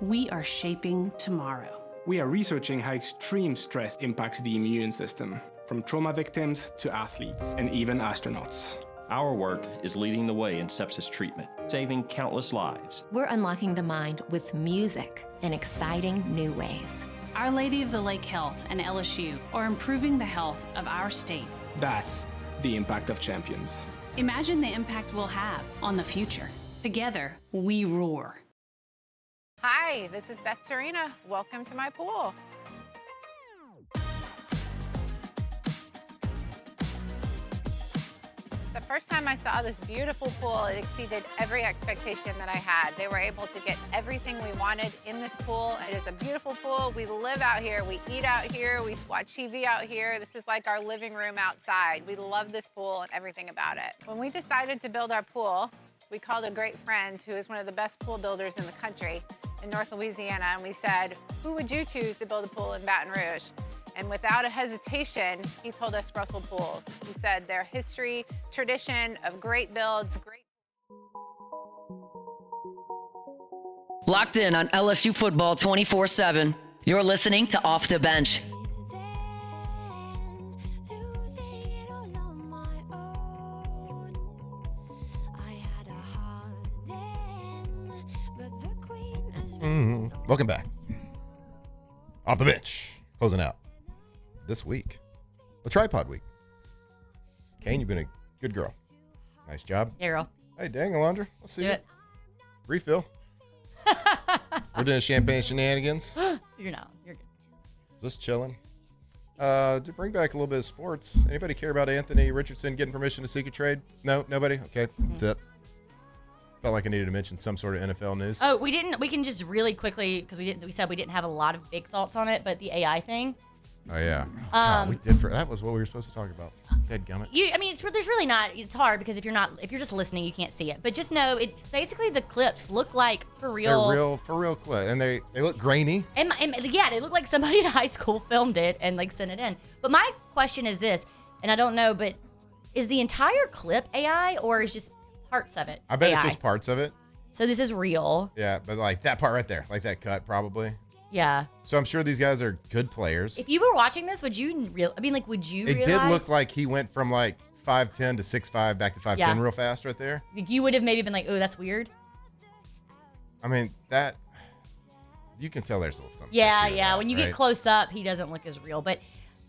we are shaping tomorrow. We are researching how extreme stress impacts the immune system, from trauma victims to athletes and even astronauts. Our work is leading the way in sepsis treatment, saving countless lives. We're unlocking the mind with music in exciting new ways. Our Lady of the Lake Health and LSU are improving the health of our state. That's the impact of champions. Imagine the impact we'll have on the future. Together, we roar. Hi, this is Beth Serena. Welcome to my pool. The first time I saw this beautiful pool, it exceeded every expectation that I had. They were able to get everything we wanted in this pool. It is a beautiful pool. We live out here, we eat out here, we watch TV out here. This is like our living room outside. We love this pool and everything about it. When we decided to build our pool, we called a great friend who is one of the best pool builders in the country in North Louisiana, and we said, who would you choose to build a pool in Baton Rouge? And without a hesitation, he told us Russell Pools. He said their history, tradition of great builds, Locked in on LSU football 24/7. You're listening to Off the Bench. Welcome back. Off the Bench, closing out this week, the tripod week. Kane, you've been a good girl. Nice job. Yeah, girl. Hey, dang, Alondra. Let's see Do it. Refill. We're doing champagne shenanigans. You're not. You're good. Just chilling. To bring back a little bit of sports. Anybody care about Anthony Richardson getting permission to seek a trade? No, nobody. Okay, that's it. Felt like I needed to mention some sort of NFL news. Oh, we didn't. We can just really quickly, because we said we didn't have a lot of big thoughts on it, but the AI thing. Oh yeah. God, we did. That was what we were supposed to talk about. Dadgummit. I mean, there's really not. It's hard because if you're just listening, you can't see it. But just know, it basically the clips look like for real. They're for real clips, and they look grainy. And yeah, they look like somebody in high school filmed it and like sent it in. But my question is this, and I don't know, but is the entire clip AI or is just parts of it? I bet AI? it's just parts of it. So this is real. Yeah, but like that part right there, like that cut, probably. Yeah. So I'm sure these guys are good players. If you were watching this, would you It did look like he went from like 5'10" to 6'5" back to 5'10" real fast right there. You would have maybe been like, oh, that's weird. I mean, that you can tell there's a little something. Yeah. When you get close up, he doesn't look as real, but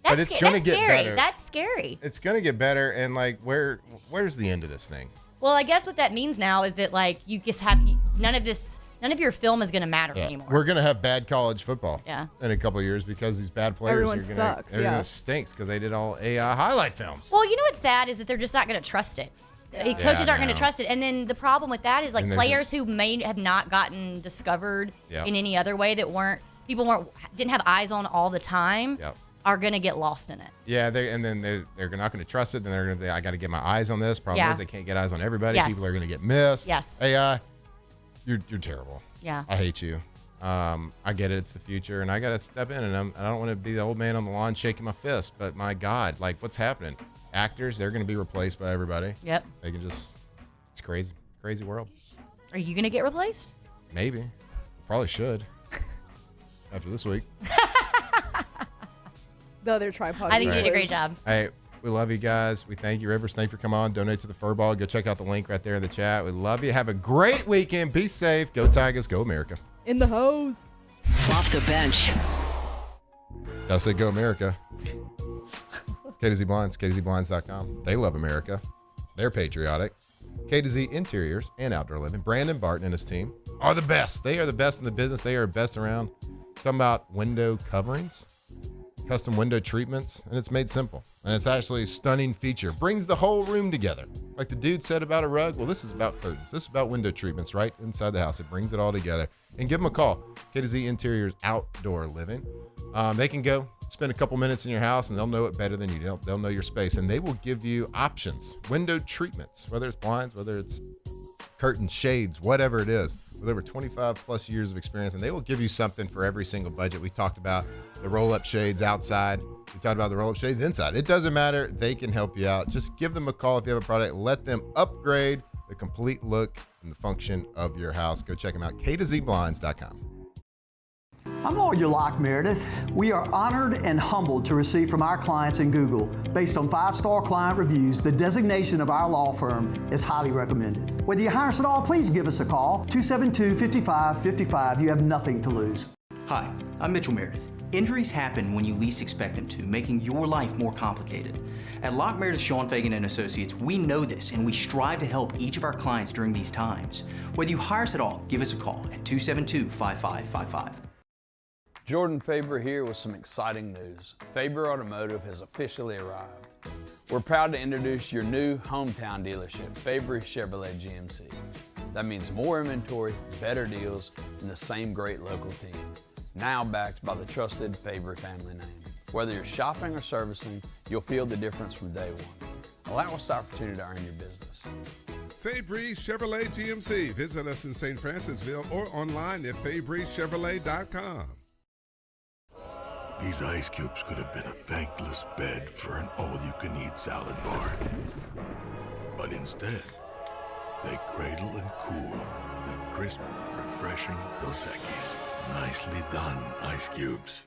that's, it's gonna get scary. better. That's scary. It's gonna get better, and like, where's the end of this thing? Well, I guess what that means now is that like you just have none of your film is gonna matter anymore. We're gonna have bad college football. Yeah. In a couple of years because these bad players Everyone are gonna sucks, everyone stinks because they did all AI highlight films. Well, you know what's sad is that they're just not gonna trust it. Coaches aren't going to trust it. And then the problem with that is like players who may have not gotten discovered in any other way that didn't have eyes on all the time are going to get lost in it. Yeah, they're not going to trust it. Then they're going to I got to get my eyes on this. Problem is they can't get eyes on everybody. Yes. People are going to get missed. Yes. AI, you're terrible. Yeah. I hate you. I get it. It's the future, and I got to step in, and I don't want to be the old man on the lawn shaking my fist. But my God, like what's happening? Actors, they're going to be replaced by everybody. Yep. They can it's crazy world. Are you going to get replaced? Maybe. Probably should. After this week. The other tripod. I think you did a great job. Hey, we love you guys. We thank you, Rivers. Thank you for coming on. Donate to the Furball. Go check out the link right there in the chat. We love you. Have a great weekend. Be safe. Go Tigers. Go America. In the hose. Off the bench. Gotta say go America. K to Z Blinds, KTZBlinds.com. They love America. They're patriotic. K to Z Interiors and Outdoor Living. Brandon Barton and his team are the best. They are the best in the business. They are best around. Talking about window coverings, custom window treatments, and it's made simple. And it's actually a stunning feature. Brings the whole room together. Like the dude said about a rug, well, this is about curtains. This is about window treatments right inside the house. It brings it all together. And give them a call. K to Z Interiors Outdoor Living. They can go spend a couple minutes in your house and they'll know it better than you. They'll know your space, and they will give you options, window treatments, whether it's blinds, whether it's curtains, shades, whatever it is, with over 25 plus years of experience. And they will give you something for every single budget. We talked about the roll-up shades outside. We talked about the roll-up shades inside. It doesn't matter. They can help you out. Just give them a call if you have a product. Let them upgrade the complete look and the function of your house. Go check them out, KTZBlinds.com. I'm Lawyer Locke Meredith. We are honored and humbled to receive from our clients in Google. Based on 5-star client reviews, the designation of our law firm is highly recommended. Whether you hire us at all, please give us a call, 272-5555. You have nothing to lose. Hi, I'm Mitchell Meredith. Injuries happen when you least expect them to, making your life more complicated. At Locke Meredith, Sean Fagan and Associates, we know this, and we strive to help each of our clients during these times. Whether you hire us at all, give us a call at 272-5555. Jordan Faber here with some exciting news. Faber Automotive has officially arrived. We're proud to introduce your new hometown dealership, Faber Chevrolet GMC. That means more inventory, better deals, and the same great local team. Now backed by the trusted Faber family name. Whether you're shopping or servicing, you'll feel the difference from day one. Allow us the opportunity to earn your business. Fabry Chevrolet GMC. Visit us in St. Francisville or online at FabryChevrolet.com. These ice cubes could have been a thankless bed for an all-you-can-eat salad bar. But instead, they cradle and cool the crisp, refreshing Dos Equis. Nicely done, ice cubes.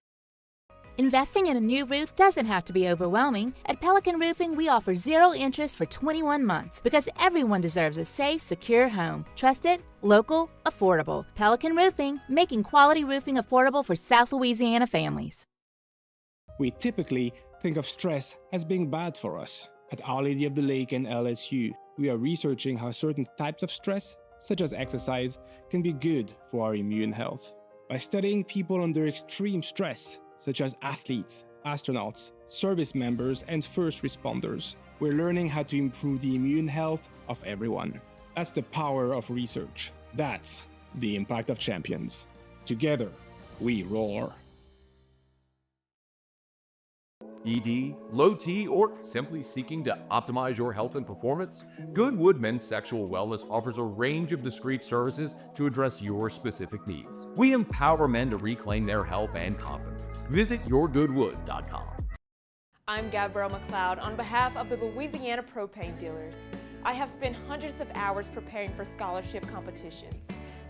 Investing in a new roof doesn't have to be overwhelming. At Pelican Roofing, we offer 0 interest for 21 months because everyone deserves a safe, secure home. Trusted, local, affordable. Pelican Roofing, making quality roofing affordable for South Louisiana families. We typically think of stress as being bad for us. At Our Lady of the Lake and LSU, we are researching how certain types of stress, such as exercise, can be good for our immune health. By studying people under extreme stress, such as athletes, astronauts, service members, and first responders, we're learning how to improve the immune health of everyone. That's the power of research. That's the impact of champions. Together, we roar. ED, low T, or simply seeking to optimize your health and performance? Goodwood Men's Sexual Wellness offers a range of discreet services to address your specific needs. We empower men to reclaim their health and confidence. Visit yourgoodwood.com. I'm Gabrielle McLeod on behalf of the Louisiana Propane Dealers. I have spent hundreds of hours preparing for scholarship competitions.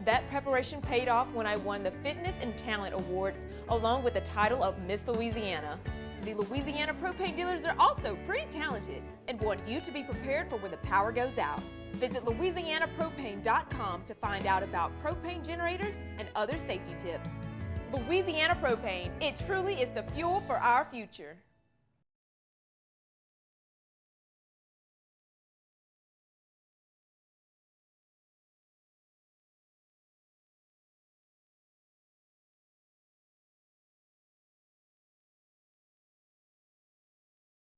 That preparation paid off when I won the Fitness and Talent Awards, along with the title of Miss Louisiana. The Louisiana propane dealers are also pretty talented and want you to be prepared for when the power goes out. Visit LouisianaPropane.com to find out about propane generators and other safety tips. Louisiana Propane, it truly is the fuel for our future.